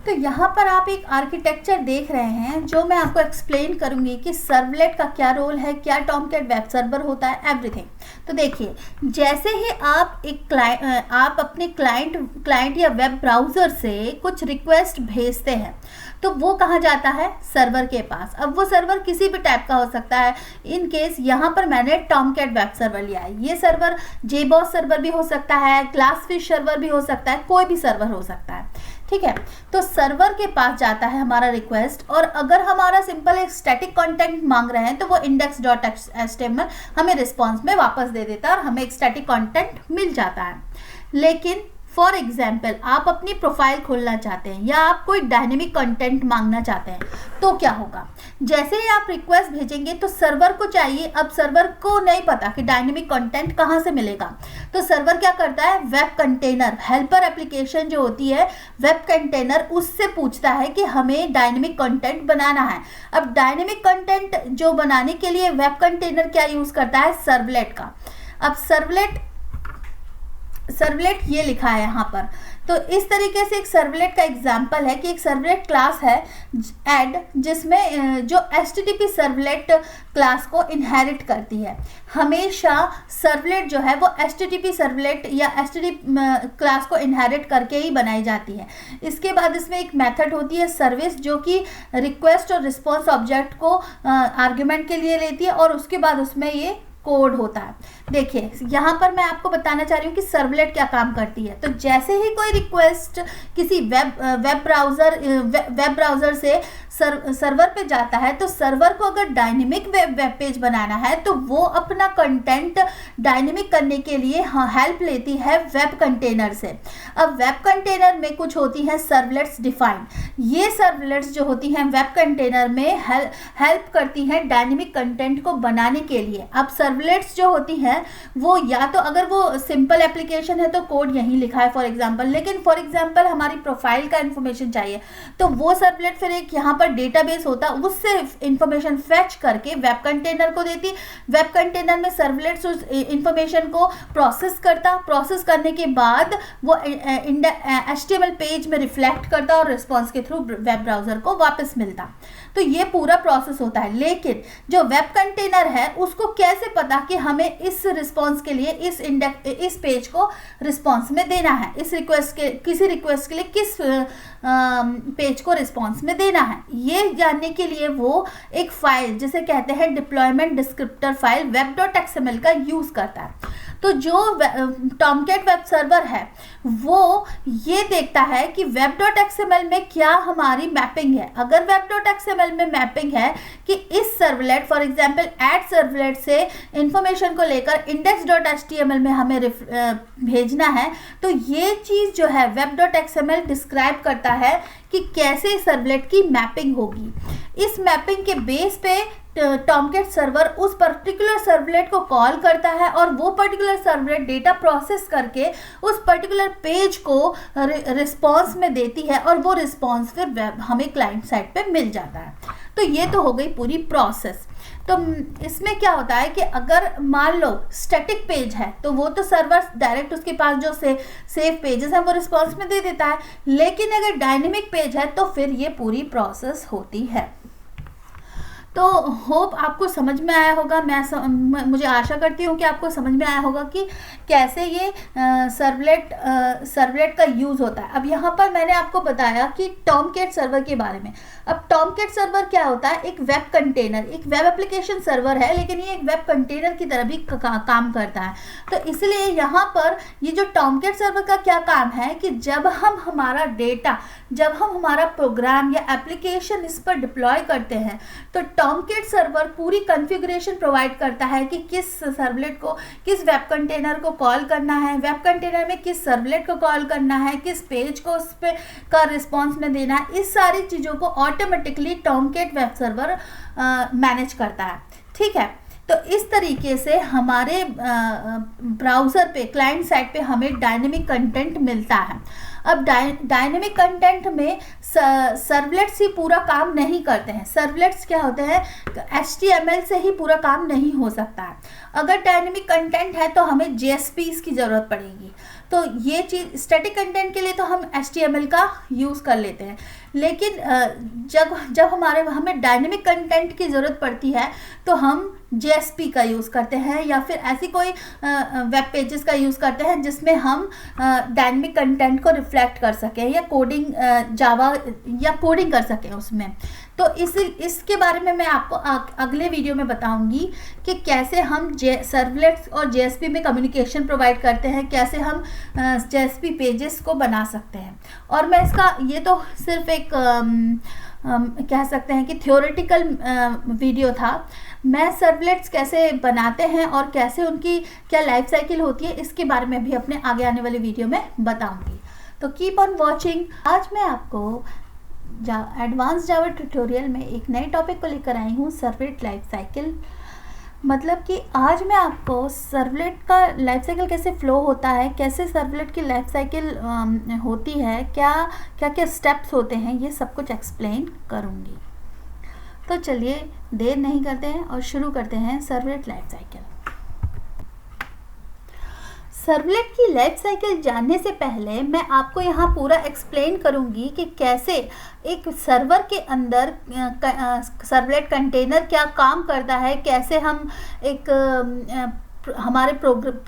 तो यहाँ पर आप एक आर्किटेक्चर देख रहे हैं जो मैं आपको एक्सप्लेन करूंगी कि सर्वलेट का क्या रोल है, क्या टॉमकैट वेब सर्वर होता है, एवरीथिंग। तो देखिए, जैसे ही आप अपने क्लाइंट या वेब ब्राउज़र से कुछ रिक्वेस्ट भेजते हैं तो वो कहाँ जाता है? सर्वर के पास। अब वो सर्वर किसी भी टाइप का हो सकता है। इन केस यहाँ पर मैंने टॉमकैट वेब सर्वर लिया है। ये सर्वर JBoss सर्वर भी हो सकता है, ग्लासफिश सर्वर भी हो सकता है, कोई भी सर्वर हो सकता है। ठीक है, तो सर्वर के पास जाता है हमारा रिक्वेस्ट, और अगर हमारा सिंपल एक स्टैटिक कंटेंट मांग रहे हैं तो वो index.html हमें रिस्पॉन्स में वापस दे देता है और हमें एक स्टैटिक कंटेंट मिल जाता है। लेकिन फॉर एग्जाम्पल आप अपनी प्रोफाइल खोलना चाहते हैं या आप कोई डायनेमिक कंटेंट मांगना चाहते हैं, तो क्या होगा? जैसे ही आप रिक्वेस्ट भेजेंगे तो सर्वर को चाहिए, अब सर्वर को नहीं पता कि डायनेमिक कंटेंट कहाँ से मिलेगा, तो सर्वर क्या करता है? वेब कंटेनर, हेल्पर एप्लीकेशन जो होती है वेब कंटेनर, उससे पूछता है कि हमें डायनेमिक कंटेंट बनाना है। अब डायनेमिक कंटेंट जो बनाने के लिए वेब कंटेनर क्या यूज़ करता है? सर्वलेट का। अब सर्वलेट ये लिखा है यहाँ पर। तो इस तरीके से एक सर्वलेट का एग्जाम्पल है कि एक सर्वलेट क्लास है ऐड, जिसमें जो HTTP सर्वलेट क्लास को इनहेरिट करती है। हमेशा सर्वलेट जो है वो HTTP सर्वलेट या HTTP क्लास को इनहेरिट करके ही बनाई जाती है। इसके बाद इसमें एक मेथड होती है सर्विस, जो कि रिक्वेस्ट और रिस्पॉन्स ऑब्जेक्ट को आर्ग्यूमेंट के लिए लेती है, और उसके बाद उसमें ये कोड होता है। देखिए, यहाँ पर मैं आपको बताना चाह रही हूँ कि सर्वलेट क्या काम करती है। तो जैसे ही कोई रिक्वेस्ट किसी वेब ब्राउज़र से सर्वर पे जाता है, तो सर्वर को अगर डायनेमिक वेब पेज बनाना है तो वो अपना कंटेंट डायनेमिक करने के लिए हेल्प लेती है वेब कंटेनर से। अब वेब कंटेनर में कुछ होती हैं सर्वलेट्स डिफाइन। ये सर्वलेट्स जो होती हैं वेब कंटेनर में हेल्प करती हैं डायनेमिक कंटेंट को बनाने के लिए। अब सर्वलेट्स जो होती हैं वो या तो अगर वो सिंपल एप्लीकेशन है तो कोड यहीं लिखा है फॉर एग्जांपल, लेकिन फॉर एग्जांपल हमारी प्रोफाइल का इन्फॉर्मेशन चाहिए तो वो सर्वलेट फिर एक यहाँ पर डेटाबेस होता है, उससे इंफॉर्मेशन फेच करके वेब कंटेनर को देती। वेब कंटेनर में सर्वलेट्स उस इंफॉर्मेशन को प्रोसेस करता, प्रोसेस करने के बाद वो HTML पेज में रिफ्लेक्ट करता और रिस्पॉन्स के थ्रू वेब ब्राउजर को वापस मिलता। तो ये पूरा प्रोसेस होता है। लेकिन जो वेब कंटेनर है उसको कैसे पता कि हमें इस रिस्पॉन्स के लिए इस पेज को रिस्पॉन्स में देना है, इस रिक्वेस्ट के किसी रिक्वेस्ट के लिए किस पेज को रिस्पॉन्स में देना है, ये जानने के लिए वो एक फाइल जिसे कहते हैं डिप्लॉयमेंट डिस्क्रिप्टर फाइल web.xml का यूज करता है। तो जो टॉमकैट वेब सर्वर है वो ये देखता है कि web.xml में क्या हमारी मैपिंग है। अगर web.xml में मैपिंग है कि इस servlet for example add servlet से इंफॉर्मेशन को लेकर index.html में हमें भेजना है, तो ये चीज़ जो है web.xml डिस्क्राइब करता है कि कैसे सर्वलेट की मैपिंग होगी। इस मैपिंग के बेस पे टॉमकैट सर्वर उस पर्टिकुलर सर्वलेट को कॉल करता है और वो पर्टिकुलर सर्वलेट डेटा प्रोसेस करके उस पर्टिकुलर पेज को रिस्पॉन्स में देती है और वो रिस्पॉन्स फिर हमें क्लाइंट साइड पे मिल जाता है। तो ये तो हो गई पूरी प्रोसेस। तो इसमें क्या होता है कि अगर मान लो स्टैटिक पेज है तो वो तो सर्वर डायरेक्ट उसके पास जो सेव पेजेस हैं वो रिस्पॉन्स में दे देता है, लेकिन अगर डायनेमिक पेज है तो फिर ये पूरी प्रोसेस होती है। तो होप आपको समझ में आया होगा, मुझे आशा करती हूँ कि आपको समझ में आया होगा कि कैसे ये सर्वलेट का यूज़ होता है। अब यहाँ पर मैंने आपको बताया कि टॉमकैट सर्वर के बारे में। अब टॉमकैट सर्वर क्या होता है, एक वेब कंटेनर, एक वेब एप्लीकेशन सर्वर है, लेकिन ये एक वेब कंटेनर की तरह भी काम करता है। तो इसलिए यहाँ पर ये जो टॉमकैट सर्वर का क्या काम है कि जब हम हमारा डेटा, जब हम हमारा प्रोग्राम या एप्लीकेशन इस पर डिप्लॉय करते हैं तो टॉमकैट सर्वर पूरी कॉन्फ़िगरेशन प्रोवाइड करता है कि किस सर्वलेट को, किस वेब कंटेनर को कॉल करना है, वेब कंटेनर में किस सर्वलेट को कॉल करना है, किस पेज को उस पे का रिस्पॉन्स में देना है। इस सारी चीज़ों को automatically Tomcat web server manage करता है। ठीक है, तो इस तरीके से हमारे ब्राउज़र पे, क्लाइंट साइड पे हमें डायनेमिक कंटेंट मिलता है। अब डायनेमिक कंटेंट में सर्वलेट्स ही पूरा काम नहीं करते हैं। सर्वलेट्स क्या होते हैं, HTML से ही पूरा काम नहीं हो सकता है। अगर डायनेमिक कंटेंट है तो हमें JSPs की ज़रूरत पड़ेगी। तो ये चीज़ स्टैटिक कंटेंट के लिए तो हम HTML का यूज़ कर लेते हैं, लेकिन जब हमें डायनेमिक कंटेंट की ज़रूरत पड़ती है तो हम JSP का यूज़ करते हैं या फिर ऐसी कोई वेब पेजेस का यूज़ करते हैं जिसमें हम डायनेमिक कंटेंट को रिफ्लेक्ट कर सकें या कोडिंग जावा या कोडिंग कर सकें उसमें। तो इसके बारे में मैं आपको अगले वीडियो में बताऊंगी कि कैसे हम सर्वलेट्स और JSP में कम्युनिकेशन प्रोवाइड करते हैं, कैसे हम JSP पेजेस को बना सकते हैं। और मैं इसका, ये तो सिर्फ एक कह सकते हैं कि थ्योरेटिकल वीडियो था। मैं सर्वलेट्स कैसे बनाते हैं और कैसे उनकी क्या लाइफ साइकिल होती है इसके बारे में भी अपने आगे आने वाले वीडियो में बताऊंगी। तो कीप ऑन वॉचिंग। आज मैं आपको एडवांस जावा ट्यूटोरियल में एक नए टॉपिक को लेकर आई हूँ, सर्वलेट लाइफ साइकिल। मतलब कि आज मैं आपको सर्वलेट का लाइफ साइकिल कैसे फ़्लो होता है, कैसे सर्वलेट की लाइफ साइकिल होती है, क्या स्टेप्स होते हैं, ये सब कुछ एक्सप्लेन करूँगी। तो चलिए देर नहीं करते हैं और शुरू करते हैं सर्वलेट लाइफ साइकिल। सर्वलेट की लाइफ साइकिल जानने से पहले मैं आपको यहाँ पूरा एक्सप्लेन करूँगी कि कैसे एक सर्वर के अंदर सर्वलेट कंटेनर क्या काम करता है, कैसे हम एक हमारे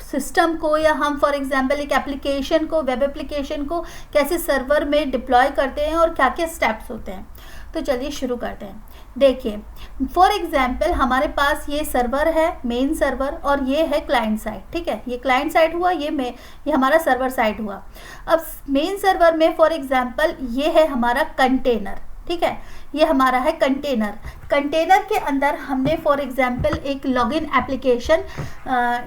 सिस्टम को या हम फॉर एग्जांपल एक एप्लीकेशन को, वेब एप्लीकेशन को कैसे सर्वर में डिप्लॉय करते हैं और क्या क्या स्टेप्स होते हैं। तो चलिए शुरू करते हैं। देखिए, फॉर एग्जांपल हमारे पास ये सर्वर है, मेन सर्वर, और ये है क्लाइंट साइड। ठीक है, ये क्लाइंट साइड हुआ, ये हमारा सर्वर साइड हुआ। अब मेन सर्वर में फॉर एग्जांपल ये है हमारा कंटेनर। ठीक है, ये हमारा है कंटेनर। कंटेनर के अंदर हमने फॉर एग्जांपल एक लॉगिन एप्लीकेशन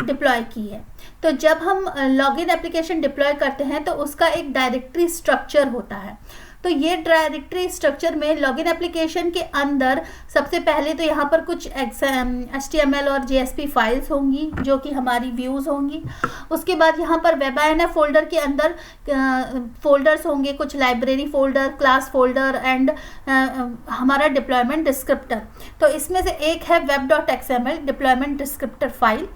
डिप्लॉय की है। तो जब हम लॉगिन एप्लीकेशन डिप्लॉय करते हैं तो उसका एक डायरेक्टरी स्ट्रक्चर होता है। तो ये डायरेक्टरी स्ट्रक्चर में लॉगिन एप्लीकेशन के अंदर सबसे पहले तो यहाँ पर कुछ HTML और JSP फाइल्स होंगी जो कि हमारी व्यूज़ होंगी। उसके बाद यहाँ पर WebINF फोल्डर के अंदर फोल्डर्स होंगे, कुछ library folder, class folder and हमारा डिप्लॉयमेंट डिस्क्रिप्टर। तो इसमें से एक है web.xml डिप्लॉयमेंट डिस्क्रिप्टर फाइल,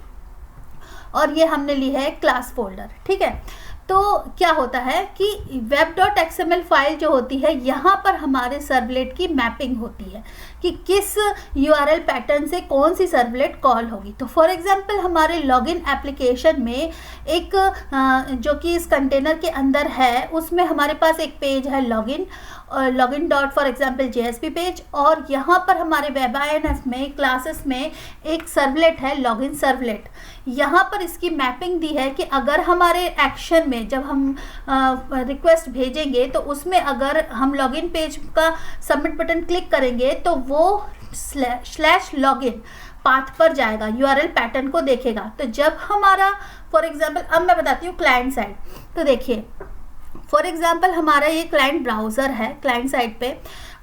और ये हमने ली है क्लास फोल्डर। ठीक है, तो क्या होता है कि web.xml फाइल जो होती है, यहाँ पर हमारे सर्वलेट की मैपिंग होती है कि किस URL पैटर्न से कौन सी सर्वलेट कॉल होगी। तो फॉर एग्जांपल हमारे लॉगिन एप्लीकेशन में एक जो कि इस कंटेनर के अंदर है, उसमें हमारे पास एक पेज है login dot for example JSP page, और यहाँ पर हमारे WebINF में क्लासेस में एक सर्वलेट है लॉगिन सर्वलेट। यहाँ पर इसकी मैपिंग दी है कि अगर हमारे एक्शन में जब हम रिक्वेस्ट भेजेंगे तो उसमें अगर हम लॉगिन पेज का सबमिट बटन क्लिक करेंगे तो वो /login पाथ पर जाएगा, URL पैटर्न को देखेगा। तो जब हमारा फॉर एग्जाम्पल, अब मैं बताती हूँ क्लाइंट साइड। तो देखिए फॉर एग्जाम्पल हमारा ये क्लाइंट ब्राउज़र है क्लाइंट साइड पे।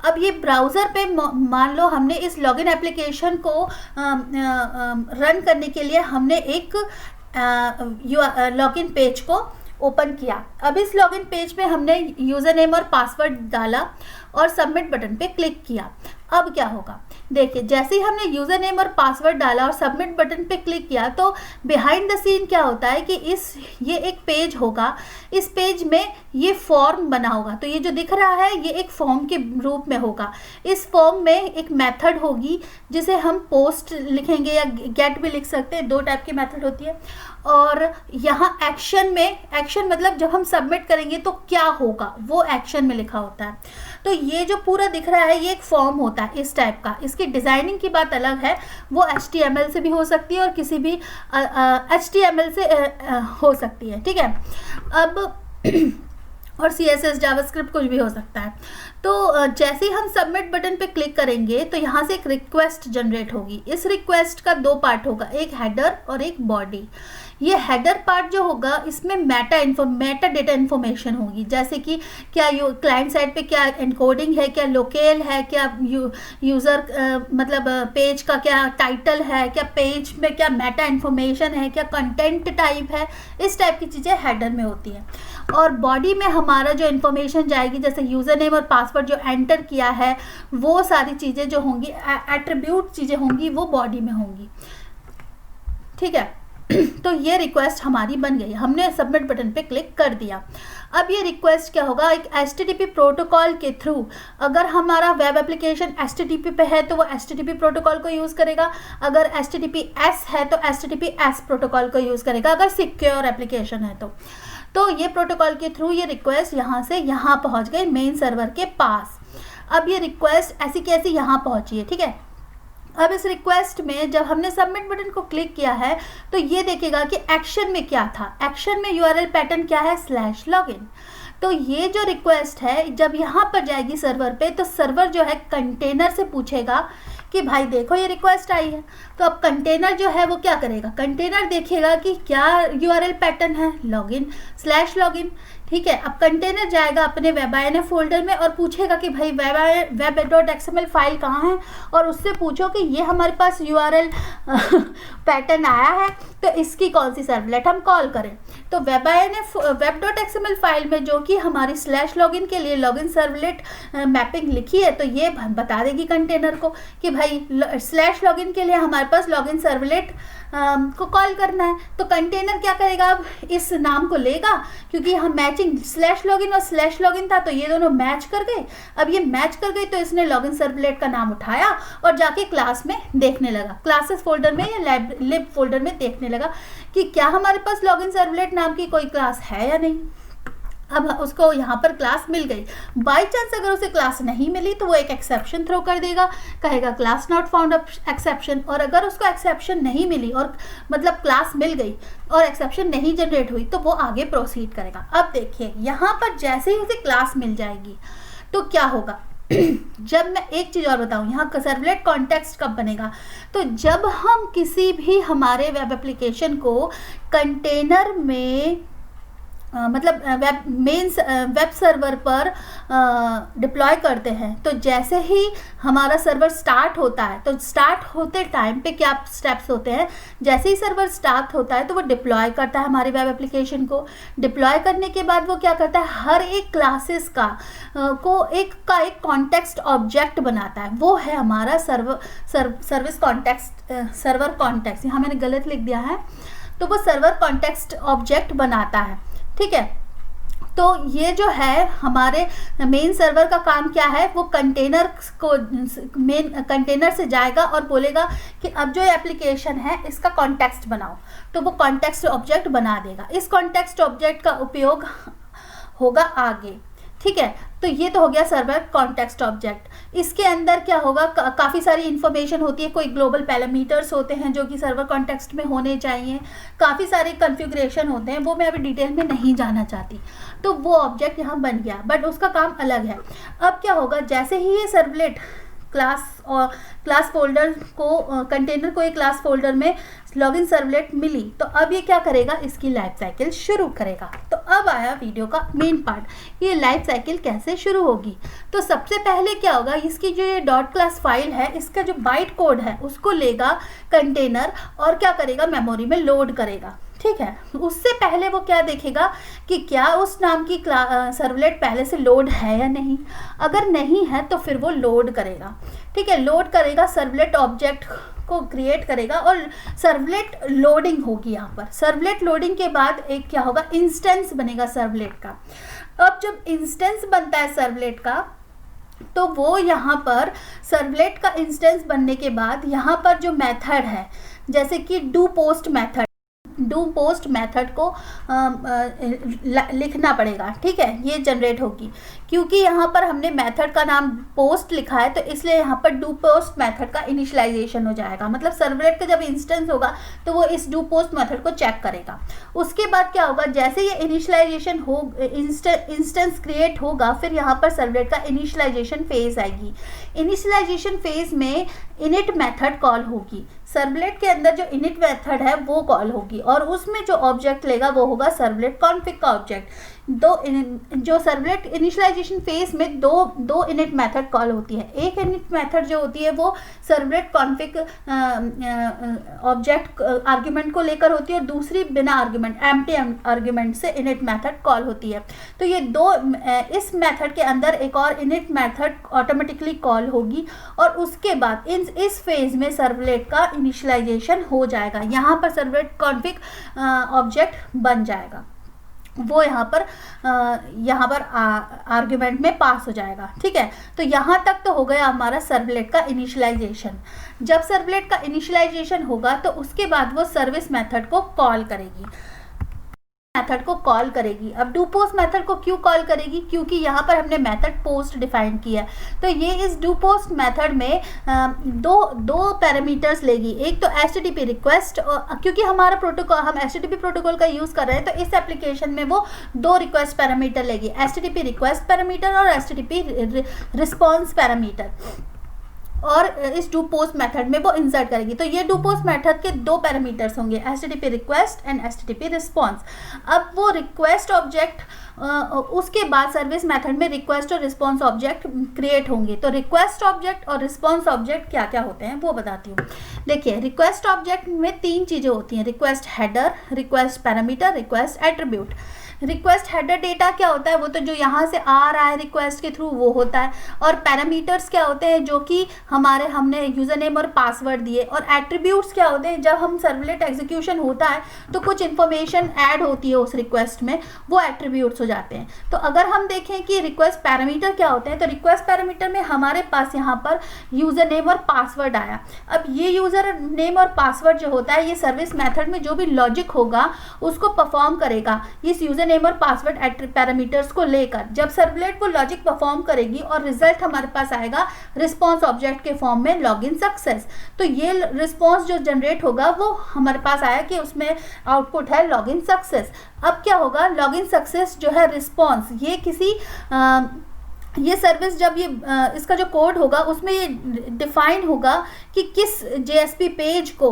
अब ये ब्राउज़र पे मान लो हमने इस लॉगिन एप्लीकेशन को रन करने के लिए हमने एक लॉगिन पेज को ओपन किया। अब इस लॉगिन पेज पे हमने यूज़र नेम और पासवर्ड डाला और सबमिट बटन पे क्लिक किया। अब क्या होगा, देखिए जैसे ही हमने यूज़र नेम और पासवर्ड डाला और सबमिट बटन पे क्लिक किया तो बिहाइंड द सीन क्या होता है कि ये एक पेज होगा, इस पेज में ये फॉर्म बना होगा। तो ये जो दिख रहा है ये एक फॉर्म के रूप में होगा। इस फॉर्म में एक मेथड होगी जिसे हम पोस्ट लिखेंगे या गेट भी लिख सकते हैं, दो टाइप की मेथड होती है। और यहाँ एक्शन में, एक्शन मतलब जब हम सबमिट करेंगे तो क्या होगा वो एक्शन में लिखा होता है। तो ये जो पूरा दिख रहा है ये एक फॉर्म होता है इस टाइप का। इसकी डिज़ाइनिंग की बात अलग है, वो HTML से भी हो सकती है और किसी भी HTML से हो सकती है। ठीक है, अब और CSS जावास्क्रिप्ट कुछ भी हो सकता है। तो जैसे ही हम सबमिट बटन पे क्लिक करेंगे तो यहाँ से एक रिक्वेस्ट जनरेट होगी। इस रिक्वेस्ट का दो पार्ट होगा, एक हेडर और एक बॉडी। ये हेडर पार्ट जो होगा इसमें मेटा डेटा इन्फॉर्मेशन होगी, जैसे कि क्या क्लाइंट साइड पे क्या एनकोडिंग है, क्या लोकेल है, क्या यूज़र मतलब पेज का क्या टाइटल है, क्या पेज में क्या मेटा इन्फॉर्मेशन है, क्या कंटेंट टाइप है, इस टाइप की चीज़ें हेडर में होती हैं। और बॉडी में हमारा जो इन्फॉर्मेशन जाएगी, जैसे यूज़र नेम और पासवर्ड जो एंटर किया है वो सारी चीज़ें जो होंगी, एट्रीब्यूट चीज़ें होंगी वो बॉडी में होंगी। ठीक है, तो ये रिक्वेस्ट हमारी बन गई, हमने सबमिट बटन पे क्लिक कर दिया। अब ये रिक्वेस्ट क्या होगा, एक HTTP प्रोटोकॉल के थ्रू, अगर हमारा वेब एप्लीकेशन HTTP पे है तो वो HTTP प्रोटोकॉल को यूज़ करेगा, अगर HTTPS है तो HTTPS प्रोटोकॉल को यूज़ करेगा, अगर सिक्योर एप्लीकेशन है तो ये प्रोटोकॉल के थ्रू ये रिक्वेस्ट यहाँ से यहाँ पहुँच गई मेन सर्वर के पास। अब ये रिक्वेस्ट ऐसी की ऐसी यहाँ पहुँची है। ठीक है, अब इस रिक्वेस्ट में जब हमने सबमिट बटन को क्लिक किया है तो ये देखेगा कि एक्शन में क्या था। एक्शन में URL पैटर्न क्या है, /login। तो ये जो रिक्वेस्ट है जब यहाँ पर जाएगी सर्वर पे तो सर्वर जो है कंटेनर से पूछेगा कि भाई देखो ये रिक्वेस्ट आई है। तो अब कंटेनर जो है वो क्या करेगा, कंटेनर देखेगा कि क्या URL पैटर्न है, login/login। ठीक है, अब कंटेनर जाएगा अपने WebINF फोल्डर में और पूछेगा कि भाई web.xml फाइल कहाँ है, और उससे पूछो कि ये हमारे पास URL पैटर्न आया है तो इसकी कौन सी सर्वलेट हम कॉल करें। तो web.xml फाइल में जो कि हमारी /login के लिए लॉगिन सर्वलेट मैपिंग लिखी है तो ये बता देगी कंटेनर को कि भाई /login के लिए हमारे पास लॉगिन सर्वलेट को कॉल करना है। तो कंटेनर क्या करेगा, अब इस नाम को लेगा क्योंकि हम मैचिंग /login और /login था तो ये दोनों मैच कर गए। अब ये मैच कर गई तो इसने लॉगिन सर्वलेट का नाम उठाया और जाके क्लास में देखने लगा, क्लासेस फोल्डर में या लिब फोल्डर में देखने लगा कि क्या हमारे पास लॉगिन सर्वलेट नाम की कोई क्लास है या नहीं। अब उसको यहाँ पर क्लास मिल गई। बाय चांस अगर उसे क्लास नहीं मिली तो वो एक एक्सेप्शन थ्रो कर देगा, कहेगा क्लास नॉट फाउंड एक्सेप्शन। और अगर उसको एक्सेप्शन नहीं मिली और मतलब क्लास मिल गई और एक्सेप्शन नहीं जनरेट हुई तो वो आगे प्रोसीड करेगा। अब देखिए यहाँ पर जैसे ही उसे क्लास मिल जाएगी तो क्या होगा जब मैं एक चीज़ और बताऊँ, यहाँ सर्वलेट कॉन्टेक्स्ट कब बनेगा, तो जब हम किसी भी हमारे वेब एप्लीकेशन को कंटेनर में मतलब वेब सर्वर पर डिप्लॉय करते हैं, तो जैसे ही हमारा सर्वर स्टार्ट होता है, तो स्टार्ट होते टाइम पे क्या स्टेप्स होते हैं, जैसे ही सर्वर स्टार्ट होता है तो वो डिप्लॉय करता है हमारे वेब एप्लीकेशन को। डिप्लॉय करने के बाद वो क्या करता है, हर एक क्लासेस का एक कॉन्टेक्स्ट ऑब्जेक्ट बनाता है, वो है हमारा सर्विस कॉन्टेक्स्ट, सर्वर कॉन्टेक्स्ट, यहाँ मैंने गलत लिख दिया है, तो वो सर्वर कॉन्टेक्स्ट ऑब्जेक्ट बनाता है, ठीक है। तो ये जो है हमारे मेन सर्वर का काम क्या है, वो कंटेनर को मेन कंटेनर से जाएगा और बोलेगा कि अब जो एप्लीकेशन है इसका कॉन्टेक्स्ट बनाओ, तो वो कॉन्टेक्स्ट ऑब्जेक्ट बना देगा। इस कॉन्टेक्स्ट ऑब्जेक्ट का उपयोग होगा आगे, ठीक है। तो ये तो हो गया सर्वर कॉन्टेक्स्ट ऑब्जेक्ट। इसके अंदर क्या होगा, काफ़ी सारी इन्फॉर्मेशन होती है, कोई ग्लोबल पैरामीटर्स होते हैं जो कि सर्वर कॉन्टेक्स्ट में होने चाहिए, काफ़ी सारे कॉन्फ़िगरेशन होते हैं, वो मैं अभी डिटेल में नहीं जाना चाहती। तो वो ऑब्जेक्ट यहाँ बन गया, बट उसका काम अलग है। अब क्या होगा, जैसे ही ये सर्वलेट क्लास फोल्डर को कंटेनर को एक क्लास फोल्डर में लॉगिन सर्वलेट मिली, तो अब ये क्या करेगा, इसकी लाइफ साइकिल शुरू करेगा। तो अब आया वीडियो का मेन पार्ट, ये लाइफ साइकिल कैसे शुरू होगी। तो सबसे पहले क्या होगा, इसकी जो ये डॉट क्लास फाइल है, इसका जो बाइट कोड है उसको लेगा कंटेनर और क्या करेगा, मेमोरी में लोड करेगा, ठीक है। उससे पहले वो क्या देखेगा कि क्या उस नाम की सर्वलेट पहले से लोड है या नहीं। अगर नहीं है तो फिर वो लोड करेगा, ठीक है। लोड करेगा, सर्वलेट ऑब्जेक्ट को क्रिएट करेगा और सर्वलेट लोडिंग होगी। यहाँ पर सर्वलेट लोडिंग के बाद एक क्या होगा, इंस्टेंस बनेगा सर्वलेट का। अब जब इंस्टेंस बनता है सर्वलेट का, तो वो यहाँ पर सर्वलेट का इंस्टेंस बनने के बाद यहाँ पर जो मेथड है, जैसे कि डू पोस्ट मेथड को लिखना पड़ेगा, ठीक है। ये जनरेट होगी, क्योंकि यहाँ पर हमने मेथड का नाम पोस्ट लिखा है, तो इसलिए यहाँ पर डू पोस्ट मेथड का इनिशियलाइजेशन हो जाएगा। मतलब सर्वलेट का जब इंस्टेंस होगा तो वो इस डू पोस्ट मेथड को चेक करेगा। उसके बाद क्या होगा, जैसे ये इनिशियलाइजेशन हो, इंस्टेंस क्रिएट होगा, फिर यहाँ पर सर्वलेट का इनिशियलाइजेशन फेज आएगी। इनिशियलाइजेशन फेज में इनिट मेथड कॉल होगी, सर्वलेट के अंदर जो इनिट मेथड है वो कॉल होगी, और उसमें जो ऑब्जेक्ट लेगा वो होगा सर्वलेट कॉन्फिग का ऑब्जेक्ट। जो सर्वलेट इनिशियलाइजेशन फेज में दो इनिट मेथड कॉल होती है। एक इनिट मेथड जो होती है वो सर्वलेट कॉन्फिग ऑब्जेक्ट आर्ग्यूमेंट को लेकर होती है, और दूसरी बिना आर्ग्यूमेंट, एम्प्टी आर्ग्यूमेंट से इनिट मेथड कॉल होती है। तो ये दो, इस मेथड के अंदर एक और इनिट मेथड ऑटोमेटिकली कॉल होगी, और उसके बाद इस फेज में सर्वलेट का इनिशियलाइजेशन हो जाएगा। यहाँ पर सर्वलेट कॉन्फिग ऑब्जेक्ट बन जाएगा, वो यहाँ पर आर्ग्यूमेंट में पास हो जाएगा, ठीक है। तो यहाँ तक तो हो गया हमारा सर्वलेट का इनिशियलाइजेशन। जब सर्वलेट का इनिशियलाइजेशन होगा तो उसके बाद वो सर्विस मेथड को कॉल करेगी, अब डू पोस्ट मेथड को क्यों कॉल करेगी, क्योंकि यहाँ पर हमने मेथड पोस्ट डिफाइन किया है। तो ये इस डू पोस्ट मेथड में दो पैरामीटर्स लेगी। एक तो एचटीटीपी रिक्वेस्ट, क्योंकि हमारा प्रोटोकॉल, हम एचटीटीपी प्रोटोकॉल का यूज़ कर रहे हैं, तो इस एप्लीकेशन में वो दो रिक्वेस्ट पैरामीटर लेगी, एचटीटीपी रिक्वेस्ट पैरामीटर और एचटीटीपी रिस्पॉन्स पैरामीटर, और इस डू पोस्ट मेथड में वो इंसर्ट करेगी। तो ये डू पोस्ट मेथड के दो पैरामीटर्स होंगे, HTTP request and HTTP response. अब वो रिक्वेस्ट ऑब्जेक्ट, उसके बाद सर्विस मेथड में रिक्वेस्ट और रिस्पॉन्स ऑब्जेक्ट क्रिएट होंगे। तो रिक्वेस्ट ऑब्जेक्ट और रिस्पॉन्स ऑब्जेक्ट क्या क्या होते हैं वो बताती हूँ। देखिए, रिक्वेस्ट ऑब्जेक्ट में तीन चीज़ें होती हैं, request header, request parameter, request attribute. Request header data क्या होता है, वो तो जो यहाँ से आ रहा है रिक्वेस्ट के थ्रू वो होता है, और पैरामीटर्स क्या होते हैं, जो कि हमने यूज़र नेम और पासवर्ड दिए, और एट्रीब्यूट्स क्या होते हैं, जब हम सर्वलेट एग्जीक्यूशन होता है तो कुछ इन्फॉर्मेशन ऐड होती है उस रिक्वेस्ट में, वो एट्रीब्यूट्स हो जाते हैं। तो अगर हम देखें कि रिक्वेस्ट पैरामीटर क्या होते हैं, तो रिक्वेस्ट पैरामीटर में हमारे पास यहाँ पर यूज़र नेम और पासवर्ड आया। अब ये यूज़र नेम और पासवर्ड जो होता है, ये सर्विस मेथड में जो भी लॉजिक होगा उसको परफॉर्म करेगा इस यूज़र नेम और पासवर्ड पैरामीटर्स को लेकर। जब सर्वलेट वो लॉजिक परफॉर्म करेगी और रिजल्ट हमारे पास आएगा रिस्पॉन्स ऑब्जेक्ट के फॉर्म में लॉगिन सक्सेस। तो ये रिस्पॉन्स जो जनरेट होगा वो हमारे पास आया कि उसमें आउटपुट है लॉगिन सक्सेस। अब क्या होगा, लॉगिन सक्सेस जो है रिस्पॉन्स, ये किसी ये सर्विस जब ये इसका जो कोड होगा उसमें ये डिफाइन होगा कि किस JSP पेज को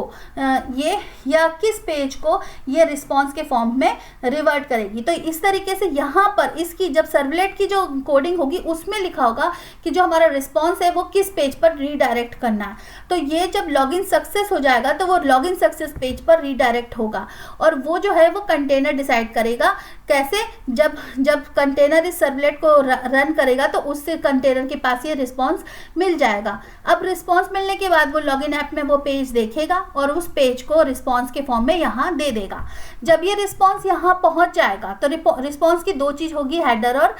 ये या किस पेज को ये रिस्पॉन्स के फॉर्म में रिवर्ट करेगी। तो इस तरीके से यहाँ पर इसकी जब सर्वलेट की जो कोडिंग होगी उसमें लिखा होगा कि जो हमारा रिस्पॉन्स है वो किस पेज पर रीडायरेक्ट करना है। तो ये जब लॉगिन सक्सेस हो जाएगा तो वो लॉगिन सक्सेस पेज पर रीडायरेक्ट होगा, और वो जो है वो कंटेनर डिसाइड करेगा कैसे, जब कंटेनर इस सर्वलेट को रन करेगा तो उससे कंटेनर के पास ये रिस्पॉन्स मिल जाएगा। अब रिस्पॉन्स मिलने के बाद वो लॉगिन ऐप में वो पेज देखेगा और उस पेज को रिस्पॉन्स के फॉर्म में यहाँ दे देगा। जब ये रिस्पॉन्स यहाँ पहुँच जाएगा तो रिस्पॉन्स की दो चीज़ होगी, हेडर और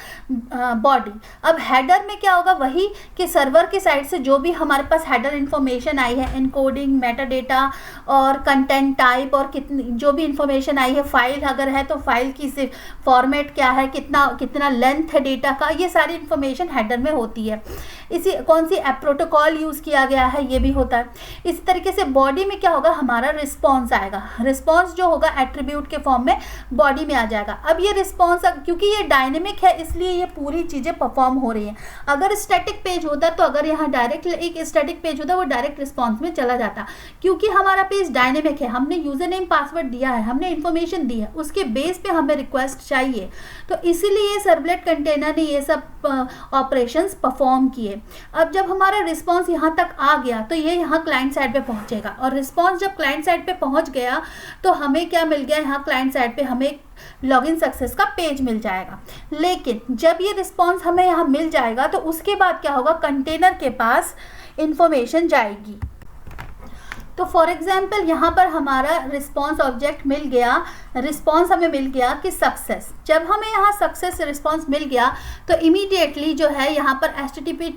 बॉडी। अब हेडर में क्या होगा, वही कि सर्वर की साइड से जो भी हमारे पास हेडर इन्फॉर्मेशन आई है, इनकोडिंग, मेटाडेटा और कंटेंट टाइप और कितनी जो भी इंफॉर्मेशन आई है, फाइल अगर है तो फाइल की फॉर्मेट क्या है, कितना लेंथ है डेटा का, ये सारी इन्फॉर्मेशन हेडर में होती है। इसी कौन सी ऐप प्रोटोकॉल यूज़ किया गया है ये भी होता है। इसी तरीके से बॉडी में क्या होगा, हमारा रिस्पॉन्स आएगा। रिस्पॉन्स जो होगा एट्रीब्यूट के फॉर्म में बॉडी में आ जाएगा। अब ये रिस्पॉन्स क्योंकि ये डायनेमिक है इसलिए ये पूरी चीज़ें परफॉर्म हो रही हैं। अगर स्टैटिक पेज होता तो अगर यहाँ डायरेक्ट एक स्टैटिक पेज होता वो डायरेक्ट रिस्पॉन्स में चला जाता। क्योंकि हमारा पेज डायनेमिक है, हमने यूजर नेम पासवर्ड दिया है, हमने इन्फॉर्मेशन दी है, उसके बेस पे हमें रिक्वेस्ट चाहिए, तो इसीलिए सर्वलेट कंटेनर ने ये सब ऑपरेशंस परफॉर्म किए। अब जब हमारा रिस्पॉन्स यहाँ तक आ गया तो ये यहाँ क्लाइंट साइड पे पहुँचेगा, और रिस्पॉन्स जब क्लाइंट साइड पे पहुँच गया तो हमें क्या मिल गया, यहाँ क्लाइंट साइड पे हमें लॉगिन सक्सेस का पेज मिल जाएगा। लेकिन जब ये रिस्पॉन्स हमें यहाँ मिल जाएगा तो उसके बाद क्या होगा, कंटेनर के पास इंफॉर्मेशन जाएगी। तो फॉर एग्जाम्पल यहाँ पर हमारा रिस्पॉन्स ऑब्जेक्ट मिल गया, रिस्पॉन्स हमें मिल गया कि सक्सेस। जब हमें यहाँ सक्सेस रिस्पॉन्स मिल गया तो इमीडिएटली जो है यहाँ पर HTTP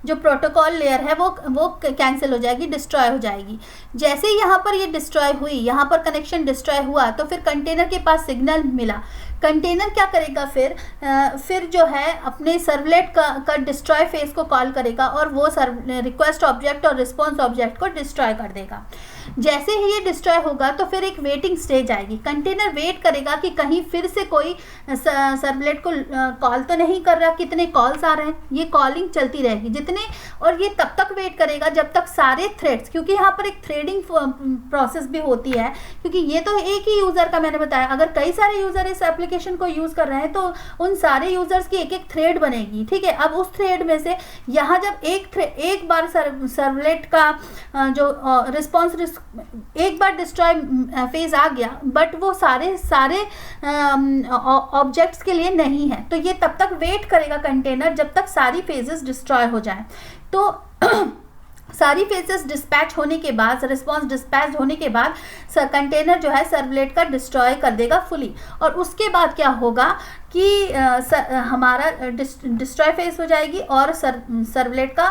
जो प्रोटोकॉल लेयर है वो कैंसिल हो जाएगी, डिस्ट्रॉय हो जाएगी। जैसे ही यहाँ पर ये डिस्ट्रॉय हुई, यहाँ पर कनेक्शन डिस्ट्रॉय हुआ तो फिर कंटेनर के पास सिग्नल मिला। कंटेनर क्या करेगा, फिर जो है अपने सर्वलेट का डिस्ट्रॉय फेस को कॉल करेगा और वो रिक्वेस्ट ऑब्जेक्ट और रिस्पॉन्स ऑब्जेक्ट को डिस्ट्रॉय कर देगा। जैसे ही ये डिस्ट्रॉय होगा तो फिर एक वेटिंग स्टेज आएगी। कंटेनर वेट करेगा कि कहीं फिर से कोई सर्वलेट को कॉल तो नहीं कर रहा, कितने कॉल्स आ रहे हैं, ये कॉलिंग चलती रहेगी जितने, और ये तब तक वेट करेगा जब तक सारे थ्रेड्स, क्योंकि यहाँ पर एक थ्रेडिंग प्रोसेस भी होती है, क्योंकि ये तो एक ही यूज़र का मैंने बताया, अगर कई सारे यूज़र इस एप्लीकेशन को यूज़ कर रहे हैं तो उन सारे यूज़र्स की एक एक थ्रेड बनेगी, ठीक है। अब उस थ्रेड में से यहाँ जब एक बार सर्वलेट का जो रिस्पॉन्स एक बार डिस्ट्रॉय फेज आ गया, बट वो सारे ऑब्जेक्ट्स के लिए नहीं है, तो ये तब तक वेट करेगा कंटेनर जब तक सारी फेजेस डिस्ट्रॉय हो जाए। तो सारी फेजेस डिस्पैच होने के बाद, रिस्पॉन्स डिस्पैच होने के बाद कंटेनर जो है सर्वलेट का डिस्ट्रॉय कर देगा फुली, और उसके बाद क्या होगा कि हमारा डिस्ट्रॉय फेस हो जाएगी और सर्वलेट का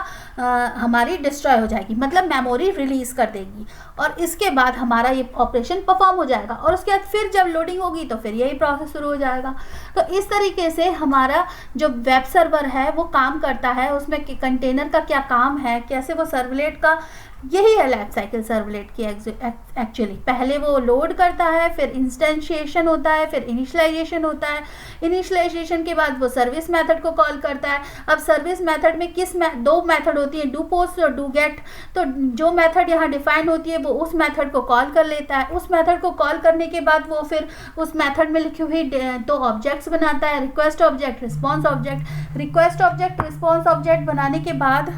हमारी डिस्ट्रॉय हो जाएगी, मतलब मेमोरी रिलीज़ कर देगी, और इसके बाद हमारा ये ऑपरेशन परफॉर्म हो जाएगा। और उसके बाद फिर जब लोडिंग होगी तो फिर यही प्रोसेस शुरू हो जाएगा। तो इस तरीके से हमारा जो वेब सर्वर है वो काम करता है, उसमें कंटेनर का क्या काम है, कैसे वो सर्वलेट का, यही है लाइफ साइकिल सर्वलेट की एक्चुअली। पहले वो लोड करता है, फिर इंस्टेंशिएशन होता है, फिर इनिशियलाइजेशन होता है, इनिशियलाइजेशन के बाद वो सर्विस मेथड को कॉल करता है। अब सर्विस मेथड में दो मेथड होती है, डू पोस्ट और डू गेट। तो जो मेथड यहाँ डिफाइन होती है वो उस मेथड को कॉल कर लेता है। उस मेथड को कॉल करने के बाद वो फिर उस मेथड में लिखी हुई दो ऑब्जेक्ट्स बनाता है, request object, response object. Request object, response object बनाने के बाद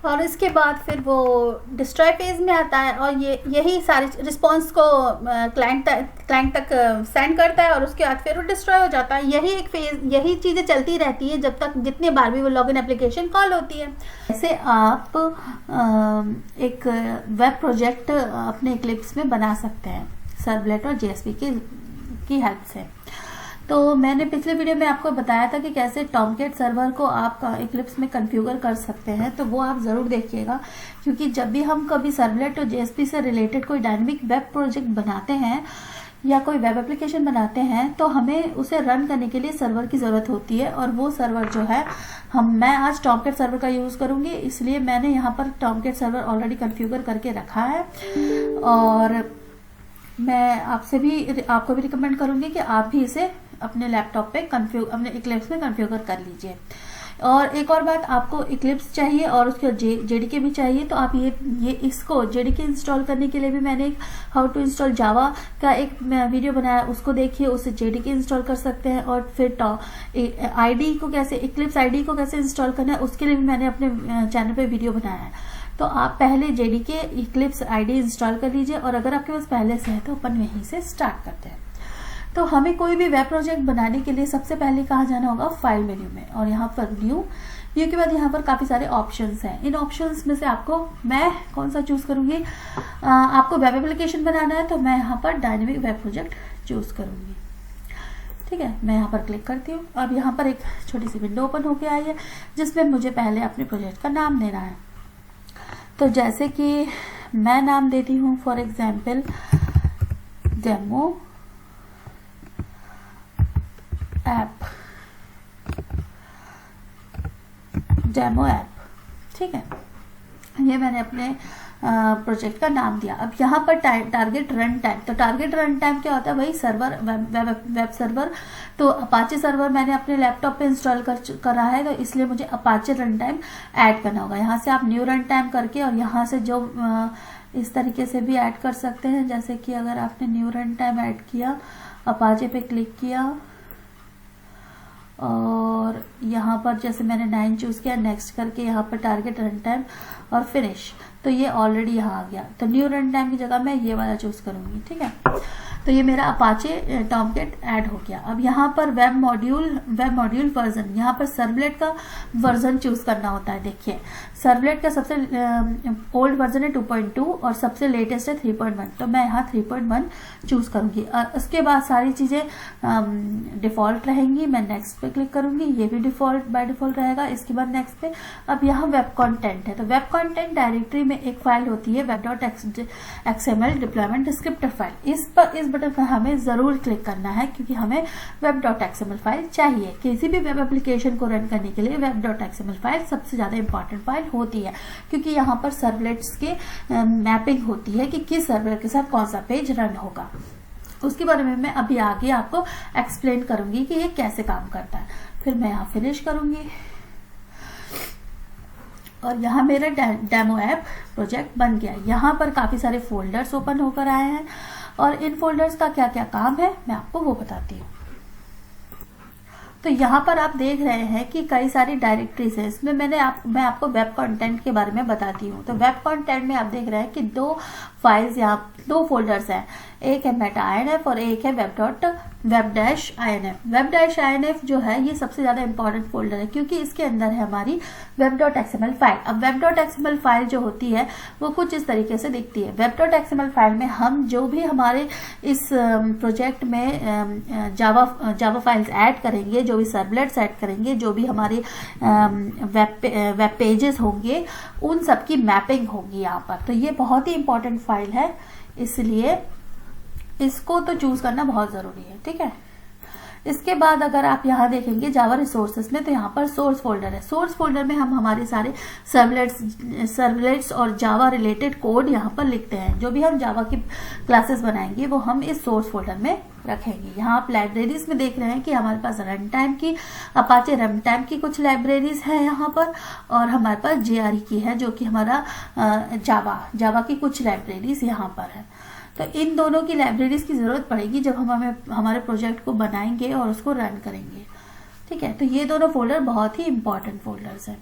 और इसके बाद फिर वो डिस्ट्रॉय फेज में आता है, और यही सारी रिस्पॉन्स को क्लाइंट तक सेंड करता है, और उसके बाद फिर वो डिस्ट्रॉय हो जाता है। यही एक फेज, यही चीज़ें चलती रहती है जब तक जितने बार भी वो लॉगिन एप्लीकेशन कॉल होती है। जैसे आप एक वेब प्रोजेक्ट अपने इक्लिप्स में बना सकते हैं सर्वलेट और JSP की हेल्प से। तो मैंने पिछले वीडियो में आपको बताया था कि कैसे टॉमकेट सर्वर को आप इक्लिप्स में कॉन्फ़िगर कर सकते हैं, तो वो आप ज़रूर देखिएगा, क्योंकि जब भी हम कभी सर्वलेट और JSP से रिलेटेड कोई डायनेमिक वेब प्रोजेक्ट बनाते हैं या कोई वेब एप्लीकेशन बनाते हैं तो हमें उसे रन करने के लिए सर्वर की ज़रूरत होती है। और वो सर्वर जो है मैं आज टॉमकेट सर्वर का यूज़ करूँगी, इसलिए मैंने यहाँ पर टॉमकेट सर्वर ऑलरेडी कॉन्फ़िगर करके रखा है। और मैं आपको भी रिकमेंड करूँगी कि आप भी इसे अपने लैपटॉप पे अपने इक्लिप्स में कॉन्फ़िगर कर लीजिए। और एक और बात, आपको इक्लिप्स चाहिए और उसके जेडीके भी चाहिए, तो आप ये इसको जेडीके इंस्टॉल करने के लिए भी मैंने एक हाउ टू इंस्टॉल जावा का एक वीडियो बनाया, उसको देखिए, उससे जेडीके इंस्टॉल कर सकते हैं। और फिर आईडी को कैसे, इक्लिप्स आईडी को कैसे इंस्टॉल करना है, उसके लिए भी मैंने अपने चैनल पे वीडियो बनाया है। तो आप पहले जेडीके इक्लिप्स आईडी इंस्टॉल कर लीजिए, और अगर आपके पास पहले से है तो अपन यहीं से स्टार्ट करते हैं। तो हमें कोई भी वेब प्रोजेक्ट बनाने के लिए सबसे पहले कहाँ जाना होगा, फाइल मेन्यू में, और यहाँ पर न्यू के बाद यहाँ पर काफ़ी सारे ऑप्शंस हैं। इन ऑप्शंस में से आपको मैं कौन सा चूज़ करूँगी, आपको वेब एप्लीकेशन बनाना है तो मैं यहाँ पर डायनेमिक वेब प्रोजेक्ट चूज़ करूँगी। ठीक है, मैं यहाँ पर क्लिक करती हूँ। अब यहाँ पर एक छोटी सी विंडो ओपन होके आई है जिसमें मुझे पहले अपने प्रोजेक्ट का नाम देना है। तो जैसे कि मैं नाम देती हूँ फॉर एग्जाम्पल डेमो ऐप। ठीक है, ये मैंने अपने प्रोजेक्ट का नाम दिया। अब यहाँ पर टारगेट रन टाइम, तो टारगेट रन टाइम क्या होता है, वही सर्वर, वेब सर्वर। तो अपाचे सर्वर मैंने अपने लैपटॉप पे इंस्टॉल करा है, तो इसलिए मुझे अपाचे रन टाइम ऐड करना होगा। यहाँ से आप न्यू रन टाइम करके, और यहाँ से जो इस तरीके से भी ऐड कर सकते हैं, जैसे कि अगर आपने न्यू रन टाइम ऐड किया, अपाचे पे क्लिक किया, और यहाँ पर जैसे मैंने 9 चूज़ किया, नेक्स्ट करके यहाँ पर टारगेट रन टाइम और फिनिश, तो ये ऑलरेडी यहाँ आ गया। तो न्यू रन टाइम की जगह मैं ये वाला चूज़ करूँगी। ठीक है, तो ये मेरा अपाचे टॉमकेट ऐड हो गया। अब यहाँ पर वेब मॉड्यूल वर्जन, यहाँ पर सर्वलेट का वर्जन चूज़ करना होता है। देखिए, सर्वलेट का सबसे ओल्ड वर्जन है 2.2 और सबसे लेटेस्ट है 3.1, तो मैं यहाँ 3.1 चूज़ करूँगी। उसके बाद सारी चीज़ें डिफ़ॉल्ट रहेंगी। मैं नेक्स्ट पे क्लिक करूँगी, ये भी डिफ़ॉल्ट बाय डिफ़ॉल्ट रहेगा। इसके बाद नेक्स्ट पे, अब यहाँ वेब कंटेंट है, तो वेब कंटेंट डायरेक्टरी में एक फाइल होती है web.xml डिप्लॉयमेंट डिस्क्रिप्टर फाइल। इस बटन पर हमें ज़रूर क्लिक करना है, क्योंकि हमें web.xml फाइल चाहिए। किसी भी वेब एप्लीकेशन को रन करने के लिए web.xml फाइल सबसे ज़्यादा इंपॉर्टेंट फाइल होती है, क्योंकि यहाँ पर सर्वलेट्स के मैपिंग होती है कि किस सर्वर के साथ कौन सा पेज रन होगा। उसके बारे में मैं अभी आगे आपको एक्सप्लेन करूंगी कि ये कैसे काम करता है। फिर मैं यहाँ फिनिश करूंगी, और यहाँ मेरा डेमो ऐप प्रोजेक्ट बन गया। यहाँ पर काफ़ी सारे फोल्डर्स ओपन होकर आए हैं, और इन फोल्डर्स का क्या क्या काम है मैं आपको वो बताती हूँ। तो यहाँ पर आप देख रहे हैं कि कई सारी डायरेक्टरीज है। इसमें मैं आपको वेब कंटेंट के बारे में बताती हूँ। तो वेब कंटेंट में आप देख रहे हैं कि 2 फाइल्स, यहाँ 2 फोल्डर्स हैं, एक है मेटा-inf और एक है web-inf। web-inf जो है ये सबसे ज़्यादा इंपॉर्टेंट फोल्डर है, क्योंकि इसके अंदर है हमारी web.xml फाइल। अब web.xml फाइल जो होती है वो कुछ इस तरीके से दिखती है। web.xml फाइल में हम जो भी हमारे इस प्रोजेक्ट में जावा फाइल्स ऐड करेंगे, जो भी सर्वलेट्स ऐड करेंगे, जो भी हमारे वेब पेजेस होंगे, उन सब की मैपिंग होगी यहाँ पर। तो ये बहुत ही इंपॉर्टेंट फाइल है, इसलिए इसको तो चूज करना बहुत जरूरी है। ठीक है, इसके बाद अगर आप यहाँ देखेंगे जावा रिसोर्सेस में, तो यहाँ पर सोर्स फोल्डर है। सोर्स फोल्डर में हम हमारे सारे सर्वलेट्स और जावा रिलेटेड कोड यहाँ पर लिखते हैं। जो भी हम जावा की क्लासेस बनाएंगे वो हम इस सोर्स फोल्डर में रखेंगे। यहाँ आप लाइब्रेरीज में देख रहे हैं कि हमारे पास रन टाइम की, अपाचे रन टाइम की कुछ लाइब्रेरीज है यहाँ पर, और हमारे पास JRE की है, जो कि हमारा जावा की कुछ लाइब्रेरीज यहाँ पर है। तो इन दोनों की लाइब्रेरीज की ज़रूरत पड़ेगी जब हम हमारे प्रोजेक्ट को बनाएंगे और उसको रन करेंगे। ठीक है, तो ये दोनों फोल्डर बहुत ही इंपॉर्टेंट फोल्डर्स हैं।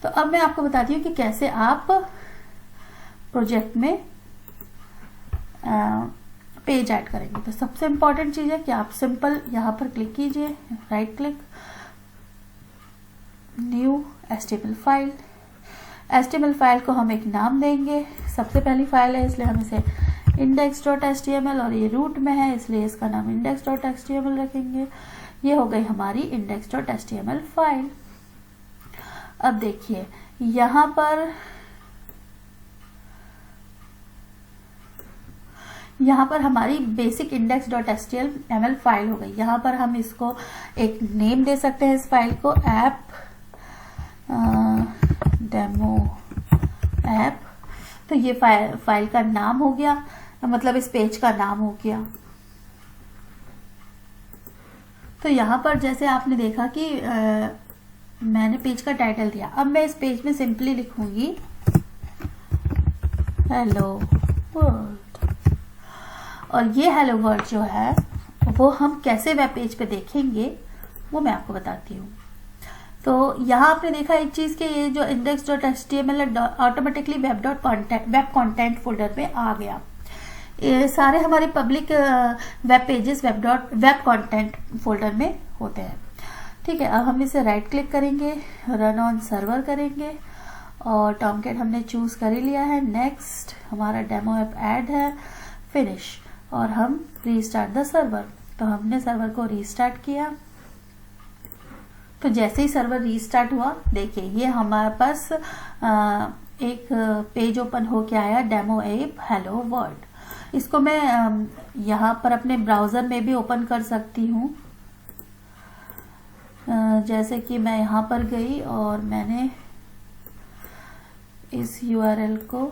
तो अब मैं आपको बताती हूँ कि कैसे आप प्रोजेक्ट में पेज ऐड करेंगे। तो सबसे इंपॉर्टेंट चीज़ है कि आप सिंपल यहाँ पर क्लिक कीजिए, right click, new HTML file. HTML file को हम एक नाम देंगे। सबसे पहली फाइल है इसलिए हम इसे index.html, और ये रूट में है इसलिए इसका नाम index.html रखेंगे। ये हो गई हमारी index.html फाइल। अब देखिए यहाँ पर हमारी बेसिक index.html फाइल हो गई। यहाँ पर हम इसको एक नेम दे सकते हैं, इस फाइल को ऐप डेमो ऐप। तो ये फाइल का नाम हो गया, मतलब इस पेज का नाम हो गया। तो यहाँ पर जैसे आपने देखा कि मैंने पेज का टाइटल दिया। अब मैं इस पेज में सिंपली लिखूंगी हेलो वर्ल्ड, और ये हेलो वर्ल्ड जो है वो हम कैसे वेब पेज पे देखेंगे वो मैं आपको बताती हूँ। तो यहाँ आपने देखा एक चीज़ कि ये जो index.html automatically web content folder में आ गया। ये सारे हमारे public web pages web content folder में होते हैं। ठीक है, अब हम इसे राइट क्लिक करेंगे, रन ऑन सर्वर करेंगे और टॉमकैट हमने चूज कर ही लिया है। नेक्स्ट, हमारा डेमो ऐप ऐड है, फिनिश, और हम रीस्टार्ट द सर्वर। तो हमने सर्वर को रीस्टार्ट किया। तो जैसे ही सर्वर रीस्टार्ट हुआ, देखिए ये हमारे पास एक पेज ओपन हो के आया, डेमो ऐप हेलो वर्ल्ड। इसको मैं यहाँ पर अपने ब्राउजर में भी ओपन कर सकती हूँ। जैसे कि मैं यहाँ पर गई और मैंने इस URL को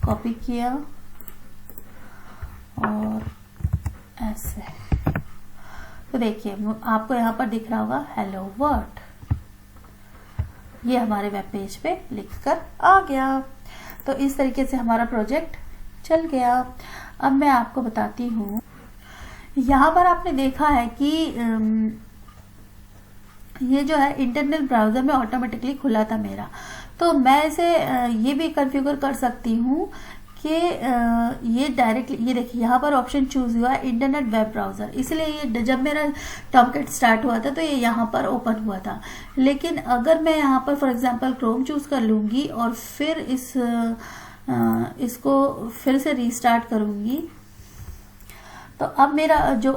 कॉपी किया और ऐसे, तो देखिए आपको यहाँ पर दिख रहा होगा हेलो वर्ल्ड। ये हमारे वेब पेज पे लिखकर आ गया। तो इस तरीके से हमारा प्रोजेक्ट चल गया। अब मैं आपको बताती हूँ, यहाँ पर आपने देखा है कि ये जो है इंटरनल ब्राउजर में ऑटोमेटिकली खुला था मेरा। तो मैं इसे ये भी कॉन्फ़िगर कर सकती हूँ कि ये डायरेक्टली, ये देखिए यहाँ पर ऑप्शन चूज हुआ है इंटरनेट वेब ब्राउज़र, इसलिए ये जब मेरा टॉमकैट स्टार्ट हुआ था तो ये यहाँ पर ओपन हुआ था। लेकिन अगर मैं यहाँ पर फॉर एग्जांपल क्रोम चूज कर लूँगी और फिर इसको फिर से रीस्टार्ट करूँगी, तो अब मेरा जो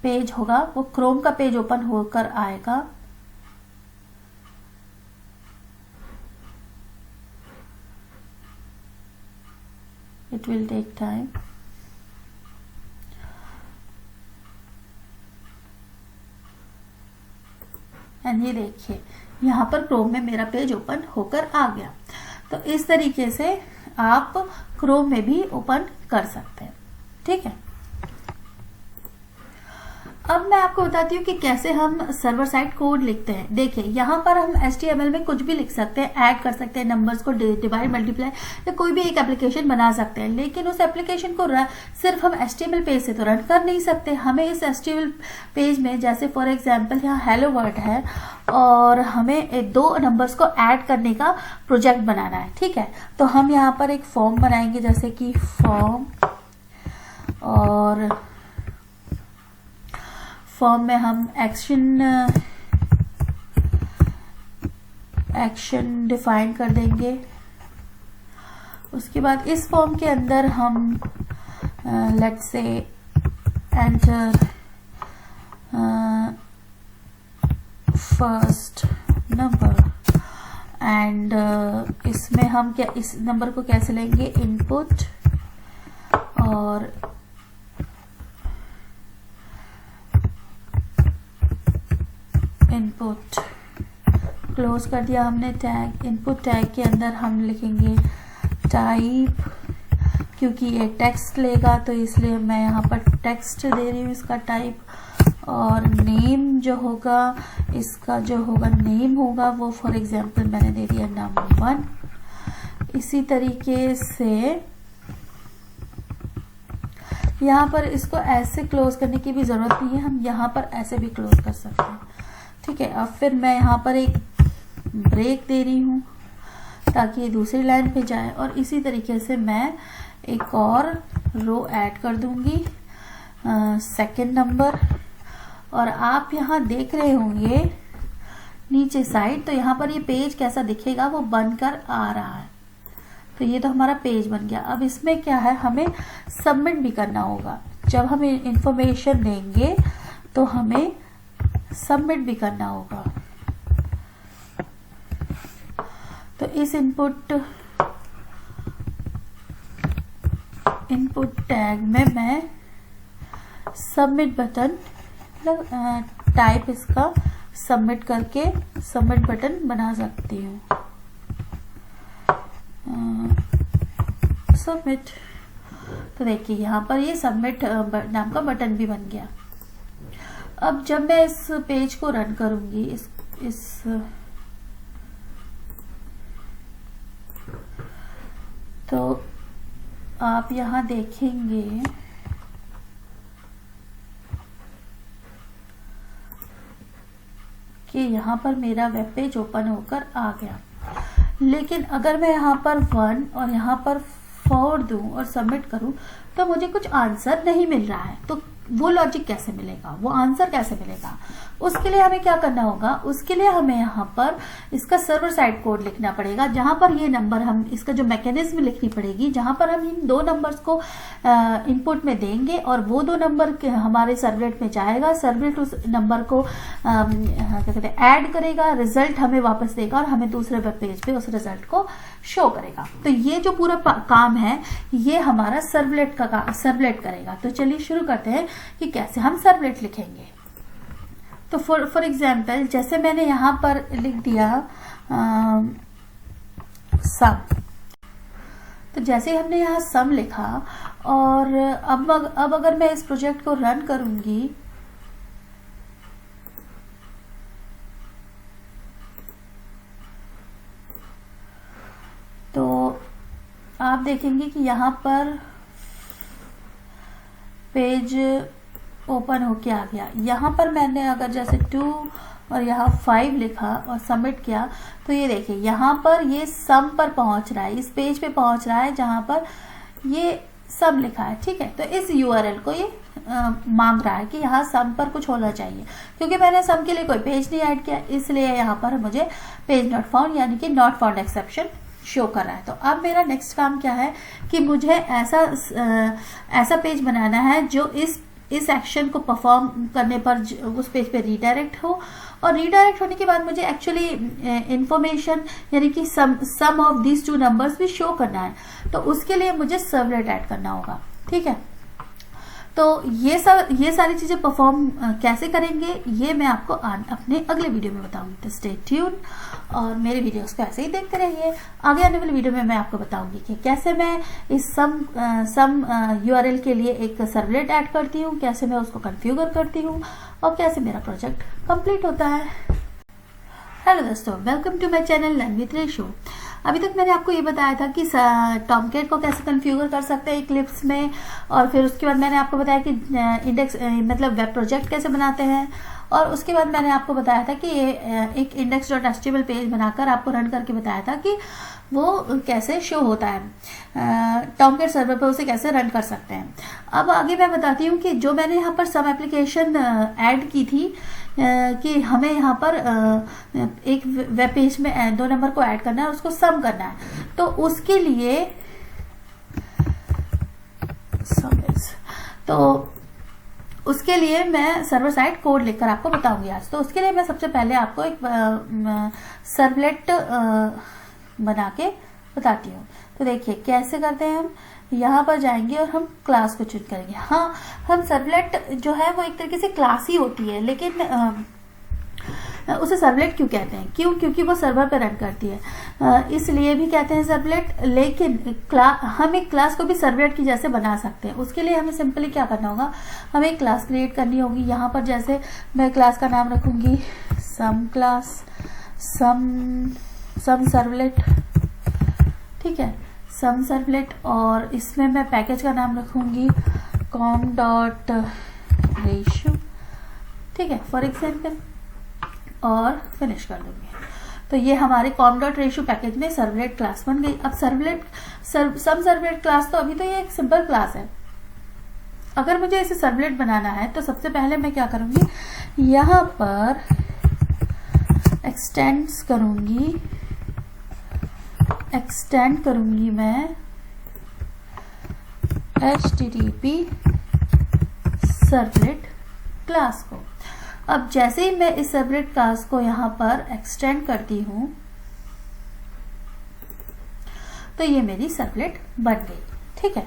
पेज होगा वो क्रोम का पेज ओपन होकर आएगा। It will take time. And ये देखिए यहाँ पर क्रोम में मेरा पेज ओपन होकर आ गया। तो इस तरीके से आप क्रोम में भी ओपन कर सकते हैं। ठीक है, अब मैं आपको बताती हूँ कि कैसे हम सर्वर साइड कोड लिखते हैं। देखिए यहाँ पर हम HTML में कुछ भी लिख सकते हैं, ऐड कर सकते हैं, नंबर्स को डिवाइड मल्टीप्लाई या कोई भी एक एप्लीकेशन बना सकते हैं। लेकिन उस एप्लीकेशन को सिर्फ हम HTML पेज से तो रन कर नहीं सकते। हमें इस HTML पेज में, जैसे फॉर एग्जांपल यहाँ हेलो वर्ल्ड है और हमें 2 नंबर्स को ऐड करने का प्रोजेक्ट बनाना है। ठीक है, तो हम यहाँ पर एक फॉर्म बनाएंगे, जैसे कि फॉर्म, और फॉर्म में हम एक्शन डिफाइन कर देंगे। उसके बाद इस फॉर्म के अंदर हम let's say enter first number, and इसमें हम क्या इस नंबर को कैसे लेंगे, इनपुट, और इनपुट क्लोज कर दिया हमने टैग। इनपुट टैग के अंदर हम लिखेंगे टाइप, क्योंकि ये टेक्स्ट लेगा तो इसलिए मैं यहाँ पर टेक्स्ट दे रही हूँ इसका टाइप। और नेम जो होगा, इसका जो होगा नेम होगा वो फॉर एग्जांपल मैंने दे दिया नंबर 1। इसी तरीके से यहाँ पर इसको ऐसे क्लोज करने की भी जरूरत नहीं है, हम यहाँ पर ऐसे भी क्लोज कर सकते हैं। ठीक है, अब फिर मैं यहाँ पर एक ब्रेक दे रही हूँ ताकि ये दूसरी लाइन पे जाए, और इसी तरीके से मैं एक और रो ऐड कर दूंगी, सेकंड नंबर। और आप यहाँ देख रहे होंगे नीचे साइड, तो यहाँ पर ये पेज कैसा दिखेगा वो बनकर आ रहा है। तो ये तो हमारा पेज बन गया। अब इसमें क्या है, हमें सबमिट भी करना होगा। जब हम इंफॉर्मेशन देंगे तो हमें सबमिट भी करना होगा। तो इस इनपुट टैग में मैं सबमिट बटन टाइप इसका सबमिट करके सबमिट बटन बना सकती हूँ। सबमिट, तो देखिए यहाँ पर ये सबमिट नाम का बटन भी बन गया। अब जब मैं इस पेज को रन करूंगी, इस तो आप यहाँ देखेंगे कि यहाँ पर मेरा वेब पेज ओपन होकर आ गया। लेकिन अगर मैं यहाँ पर 1 और यहाँ पर 4 दूं और सबमिट करूं तो मुझे कुछ आंसर नहीं मिल रहा है। तो वो लॉजिक कैसे मिलेगा, वो आंसर कैसे मिलेगा? उसके लिए हमें क्या करना होगा, उसके लिए हमें यहाँ पर इसका सर्वर साइड कोड लिखना पड़ेगा, जहां पर ये नंबर हम, इसका जो मैकेनिज्म लिखनी पड़ेगी, जहां पर हम इन 2 नंबर्स को इनपुट में देंगे और वो 2 नंबर हमारे सर्वलेट में जाएगा। सर्वलेट उस नंबर को क्या कहते हैं ऐड करेगा, रिजल्ट हमें वापस देगा और हमें दूसरे वेब पेज पे उस रिजल्ट को शो करेगा। तो ये जो पूरा काम है ये हमारा सर्वलेट करेगा। तो चलिए शुरू करते हैं कि कैसे हम सर्वलेट लिखेंगे। तो फॉर एग्जाम्पल जैसे मैंने यहाँ पर लिख दिया सम, तो जैसे हमने यहाँ सम लिखा और अब अगर मैं इस प्रोजेक्ट को रन करूंगी तो आप देखेंगे कि यहाँ पर पेज ओपन होके आ गया। यहाँ पर मैंने अगर जैसे 2 और यहाँ 5 लिखा और सबमिट किया तो ये देखिए यहाँ पर ये सम पर पहुंच रहा है, इस पेज पे पहुंच रहा है जहाँ पर ये सम लिखा है। ठीक है, तो इस यूआरएल को ये मांग रहा है कि यहाँ सम पर कुछ होना चाहिए। क्योंकि मैंने सम के लिए कोई पेज नहीं ऐड किया, इसलिए यहाँ पर मुझे पेज नॉट फाउंड यानी कि नॉट फाउंड एक्सेप्शन शो कर रहा है। तो अब मेरा नेक्स्ट काम क्या है कि मुझे ऐसा पेज बनाना है जो इस एक्शन को परफॉर्म करने पर उस पेज पे रीडायरेक्ट हो, और रीडायरेक्ट होने के बाद मुझे एक्चुअली इंफॉर्मेशन यानी कि सम ऑफ दीज 2 नंबर्स भी शो करना है। तो उसके लिए मुझे सर्वलेट ऐड करना होगा। ठीक है, तो ये सारी चीजें परफॉर्म कैसे करेंगे ये मैं आपको अपने अगले वीडियो में बताऊंगी। तो स्टे ट्यून और मेरे वीडियोस को ऐसे ही देखते रहिए। आगे आने वाले वीडियो में मैं आपको बताऊंगी कि कैसे मैं इस सम यूआरएल के लिए एक सर्वलेट ऐड करती हूँ, कैसे मैं उसको कॉन्फ़िगर करती हूँ और कैसे मेरा प्रोजेक्ट कंप्लीट होता है। हेलो दोस्तों, welcome to my channel learn with Reshu. अभी तक मैंने आपको ये बताया था कि टॉमकैट को कैसे कॉन्फ़िगर कर सकते हैं इक्लिप्स में, और फिर उसके बाद मैंने आपको बताया कि इंडेक्स मतलब वेब प्रोजेक्ट कैसे बनाते हैं, और उसके बाद मैंने आपको बताया था कि ये एक index.html पेज बनाकर आपको रन करके बताया था कि वो कैसे शो होता है टॉमकैट सर्वर पर, उसे कैसे रन कर सकते हैं। अब आगे मैं बताती हूँ कि जो मैंने यहाँ पर सम एप्लीकेशन ऐड की थी कि हमें यहाँ पर एक वेब पेज में 2 नंबर को ऐड करना है, उसको सम करना है। तो उसके लिए उसके लिए मैं सर्वर साइड कोड लिखकर आपको बताऊंगी आज। तो उसके लिए मैं सबसे पहले आपको एक सर्वलेट बना के बताती हूँ। तो देखिए कैसे करते हैं हम, यहाँ पर जाएंगे और हम क्लास को चूज करेंगे। हाँ, हम सर्वलेट जो है वो एक तरीके से क्लास ही होती है, लेकिन उसे सर्वलेट क्यों कहते हैं? क्योंकि वो सर्वर पे रन करती है, इसलिए भी कहते हैं सर्वलेट। लेकिन हम एक क्लास को भी सर्वलेट की जैसे बना सकते हैं। उसके लिए हमें सिंपली क्या करना होगा, हमें एक क्लास क्रिएट करनी होगी। यहाँ पर जैसे मैं क्लास का नाम रखूंगी सम क्लास, सम सर्वलेट। ठीक है, सम सर्वलेट, और इसमें मैं पैकेज का नाम रखूंगी com.ratio। ठीक है, फॉर एग्जाम्पल, और फिनिश कर दूंगी। तो ये हमारे com.ratio पैकेज में सर्वलेट क्लास बन गई। अब सम सर्वलेट क्लास, तो अभी तो ये एक सिंपल क्लास है। अगर मुझे इसे सर्वलेट बनाना है तो सबसे पहले मैं क्या करूंगी, यहाँ पर एक्सटेंड करूंगी मैं http सर्वलेट क्लास को। अब जैसे ही मैं इस सर्वलेट क्लास को यहाँ पर एक्सटेंड करती हूँ तो ये मेरी सर्वलेट बन गई। ठीक है,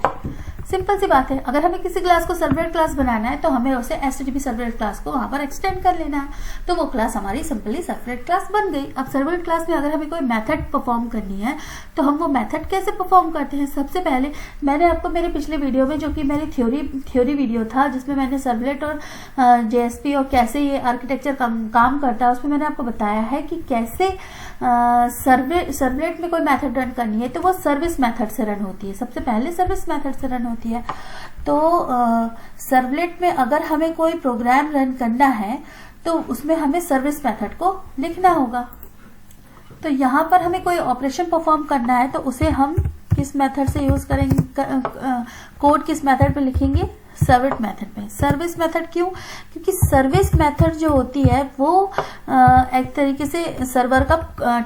सिंपल सी बात है, अगर हमें किसी क्लास को सर्वलेट क्लास बनाना है तो हमें उसे HTTP सर्वलेट क्लास को वहां पर एक्सटेंड कर लेना है, तो वो क्लास हमारी सिंपली सर्वलेट क्लास बन गई। अब सर्वलेट क्लास में अगर हमें कोई मेथड परफॉर्म करनी है तो हम वो मेथड कैसे परफॉर्म करते हैं। सबसे पहले मैंने आपको मेरे पिछले वीडियो में, जो कि मेरी थ्योरी वीडियो था जिसमें मैंने सर्वलेट और JSP और कैसे ये आर्किटेक्चर काम करता है, उसमें मैंने आपको बताया है कि कैसे सर्वलेट में कोई मेथड रन करनी है तो वो सर्विस मेथड से रन होती है, सबसे पहले सर्विस मेथड से रन होती है। तो सर्वलेट में अगर हमें कोई प्रोग्राम रन करना है तो उसमें हमें सर्विस मेथड को लिखना होगा। तो यहाँ पर हमें कोई ऑपरेशन परफॉर्म करना है तो उसे हम किस मेथड से यूज करेंगे, कोड किस मेथड पे लिखेंगे, सर्विस मेथड में। सर्विस मेथड क्यों? क्योंकि सर्विस मेथड जो होती है वो एक तरीके से सर्वर का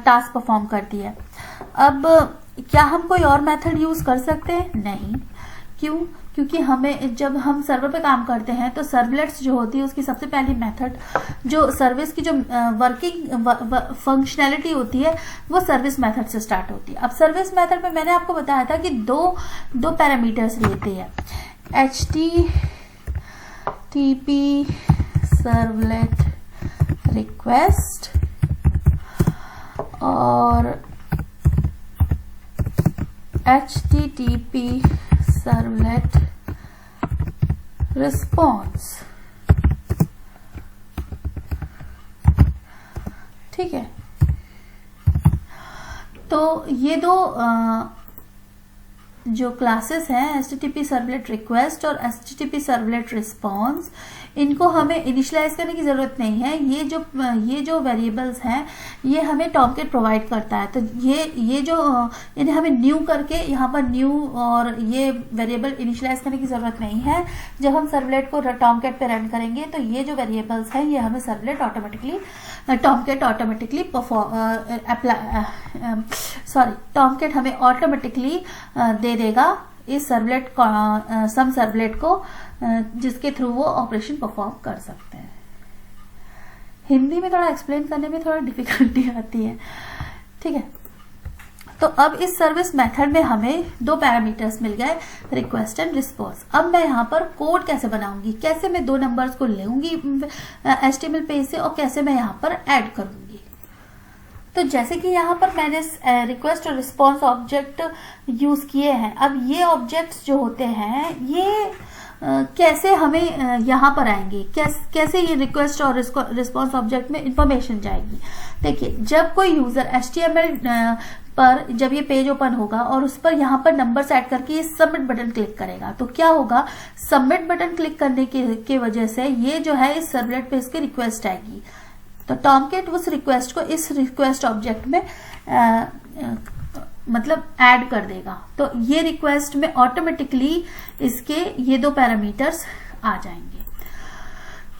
टास्क परफॉर्म करती है। अब क्या हम कोई और मेथड यूज कर सकते हैं? नहीं। क्यों? क्योंकि हमें, जब हम सर्वर पे काम करते हैं तो सर्वलेट्स जो होती है उसकी सबसे पहली मेथड, जो सर्विस की जो वर्किंग फंक्शनैलिटी होती है वो सर्विस मेथड से स्टार्ट होती है। अब सर्विस मेथड में मैंने आपको बताया था कि दो पैरामीटर्स रहते हैं, HTTP सर्वलेट रिक्वेस्ट और HTTP सर्वलेट रिस्पॉन्स। ठीक है, तो ये दो जो क्लासेस हैं HTTP सर्वलेट रिक्वेस्ट और HTTP सर्वलेट रिस्पॉन्स, इनको हमें इनिशियलाइज करने की जरूरत नहीं है। ये जो वेरिएबल्स हैं ये हमें टॉमकेट प्रोवाइड करता है। तो ये जो इन्हें हमें न्यू करके यहाँ पर न्यू और ये वेरिएबल इनिशियलाइज करने की जरूरत नहीं है। जब हम सर्वलेट को टॉमकेट पे रन करेंगे तो ये जो वेरिएबल्स हैं ये हमें सर्वलेट ऑटोमेटिकली टॉमकेट हमें ऑटोमेटिकली दे देगा इस सर्वलेट सम सर्वलेट को, जिसके थ्रू वो ऑपरेशन परफॉर्म कर सकते हैं। हिंदी में थोड़ा एक्सप्लेन करने में थोड़ा डिफिकल्टी आती है। ठीक है, तो अब इस सर्विस मेथड में हमें दो पैरामीटर्स मिल गए, रिक्वेस्ट एंड रिस्पॉन्स। अब मैं यहाँ पर कोड कैसे बनाऊंगी, कैसे मैं दो नंबर्स को लेऊंगी HTML पेज से और कैसे मैं यहाँ पर ऐड करूंगी। तो जैसे कि यहाँ पर मैंने रिक्वेस्ट और रिस्पॉन्स ऑब्जेक्ट यूज किए हैं। अब ये ऑब्जेक्ट्स जो होते हैं ये कैसे हमें यहाँ पर आएंगे, कैसे ये रिक्वेस्ट और रिस्पॉन्स ऑब्जेक्ट में इंफॉर्मेशन जाएगी। देखिए, जब कोई यूजर HTML पर जब ये पेज ओपन होगा और उस पर यहाँ पर नंबर सेट करके ये सबमिट बटन क्लिक करेगा तो क्या होगा, सबमिट बटन क्लिक करने की वजह से ये जो है इस सर्वलेट पे इसकी रिक्वेस्ट आएगी। तो टॉमकेट उस रिक्वेस्ट को इस रिक्वेस्ट ऑब्जेक्ट में मतलब ऐड कर देगा। तो ये रिक्वेस्ट में ऑटोमेटिकली इसके ये दो पैरामीटर्स आ जाएंगे।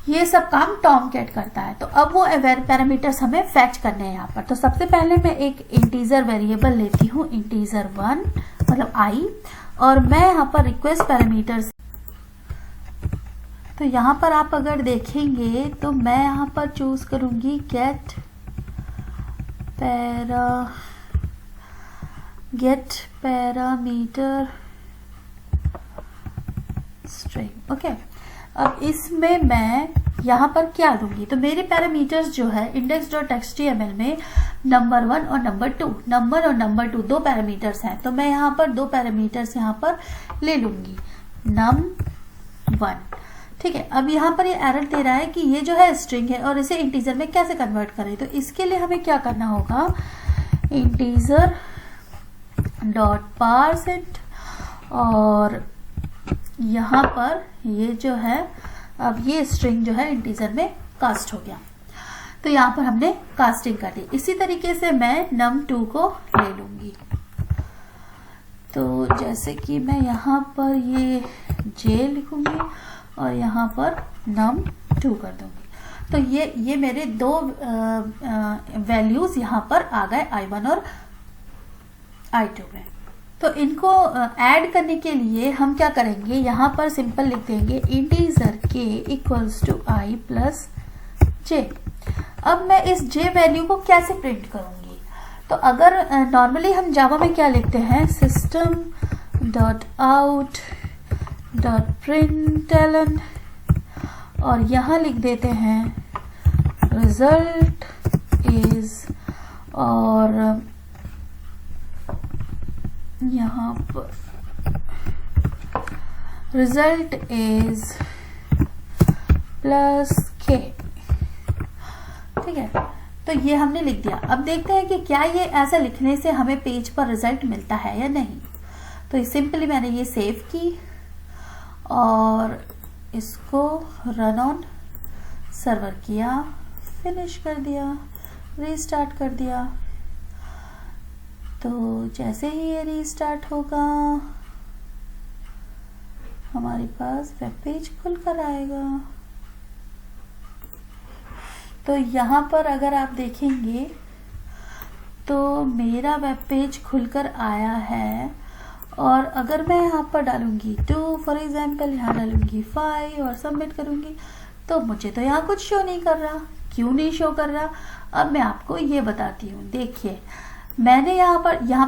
ये सब काम टॉमकेट करता है। तो अब वो पैरामीटर्स हमें फैच करने हैं यहाँ पर। तो सबसे पहले मैं एक इंटीजर वेरिएबल लेती हूँ, इंटीजर 1 मतलब i, और मैं यहाँ पर रिक्वेस्ट पैरामीटर्स, तो यहाँ पर आप अगर देखेंगे तो मैं यहाँ पर चूज करूंगी गेट पैरामीटर स्ट्रिंग। ओके, अब इसमें मैं यहाँ पर क्या दूंगी, तो मेरे पैरामीटर्स जो है index.html में नंबर 1 और नंबर 2 दो पैरामीटर्स हैं। तो मैं यहाँ पर दो पैरामीटर्स यहाँ पर ले लूंगी, num1। ठीक है, अब यहाँ पर ये एरर दे रहा है कि ये जो है स्ट्रिंग है और इसे इंटीजर में कैसे कन्वर्ट करें। तो इसके लिए हमें क्या करना होगा, इंटीजर डॉट पारसेंट, और यहाँ पर ये जो है अब ये स्ट्रिंग जो है इंटीजर में कास्ट हो गया। तो यहाँ पर हमने कास्टिंग कर दी। इसी तरीके से मैं num2 को ले लूंगी। तो जैसे कि मैं यहाँ पर ये j लिखूंगी और यहाँ पर num2 कर दूंगी। तो ये मेरे दो वैल्यूज यहाँ पर आ गए, i1 और i2 में। तो इनको ऐड करने के लिए हम क्या करेंगे, यहाँ पर सिंपल लिख देंगे integer k equals to i plus j। अब मैं इस j वैल्यू को कैसे प्रिंट करूंगी, तो अगर नॉर्मली हम जावा में क्या लिखते हैं, system dot out dot println और यहाँ लिख देते हैं रिजल्ट इज, और यहाँ पर रिजल्ट इज प्लस के। ठीक है, तो ये हमने लिख दिया। अब देखते हैं कि क्या ये ऐसा लिखने से हमें पेज पर रिजल्ट मिलता है या नहीं। तो सिंपली मैंने ये सेव की और इसको रन ऑन सर्वर किया, फिनिश कर दिया, रीस्टार्ट कर दिया। तो जैसे ही ये रीस्टार्ट होगा हमारे पास वेब पेज खुल कर आएगा। तो यहाँ पर अगर आप देखेंगे तो मेरा वेब पेज खुलकर आया है, और अगर मैं यहाँ पर डालूंगी 2 फॉर एग्जाम्पल, यहाँ डालूंगी 5 और सबमिट करूंगी तो मुझे तो यहाँ कुछ शो नहीं कर रहा। क्यों नहीं शो कर रहा, अब मैं आपको ये बताती हूँ। देखिए मैंने यहाँ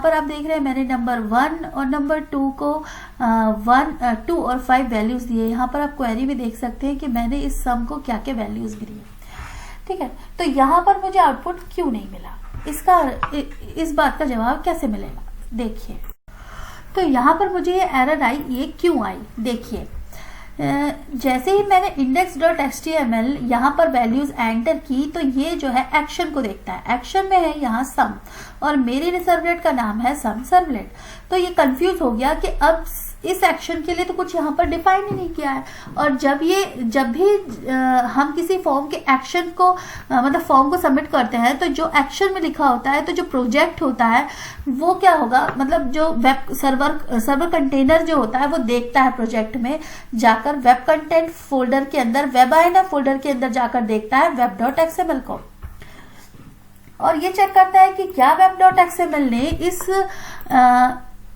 पर आप देख रहे हैं मैंने नंबर 1 और नंबर 2 को 1, 2 और 5 वैल्यूज दिए। यहाँ पर आप क्वेरी में देख सकते हैं कि मैंने इस सम को क्या क्या वैल्यूज दिए। ठीक है, तो यहाँ पर मुझे आउटपुट क्यों नहीं मिला, इस बात का जवाब कैसे मिलेगा। देखिए, तो यहाँ पर मुझे ये एरर आई, ये क्यों आई। देखिए जैसे ही मैंने index.html यहाँ पर वैल्यूज एंटर की तो ये जो है एक्शन को देखता है। एक्शन में है यहाँ सम और मेरी सर्वलेट का नाम है सम सर्वलेट। तो ये कंफ्यूज हो गया कि अब इस एक्शन के लिए तो कुछ यहाँ पर डिफाइन ही नहीं किया है। और जब भी हम किसी फॉर्म के एक्शन को मतलब फॉर्म को सबमिट करते हैं तो जो एक्शन में लिखा होता है, तो जो प्रोजेक्ट होता है वो क्या होगा, मतलब जो वेब सर्वर कंटेनर जो होता है वो देखता है प्रोजेक्ट में जाकर वेब कंटेंट फोल्डर के अंदर, वेब आइना फोल्डर के अंदर जाकर देखता है web.xml को, और ये चेक करता है कि क्या web.xml ने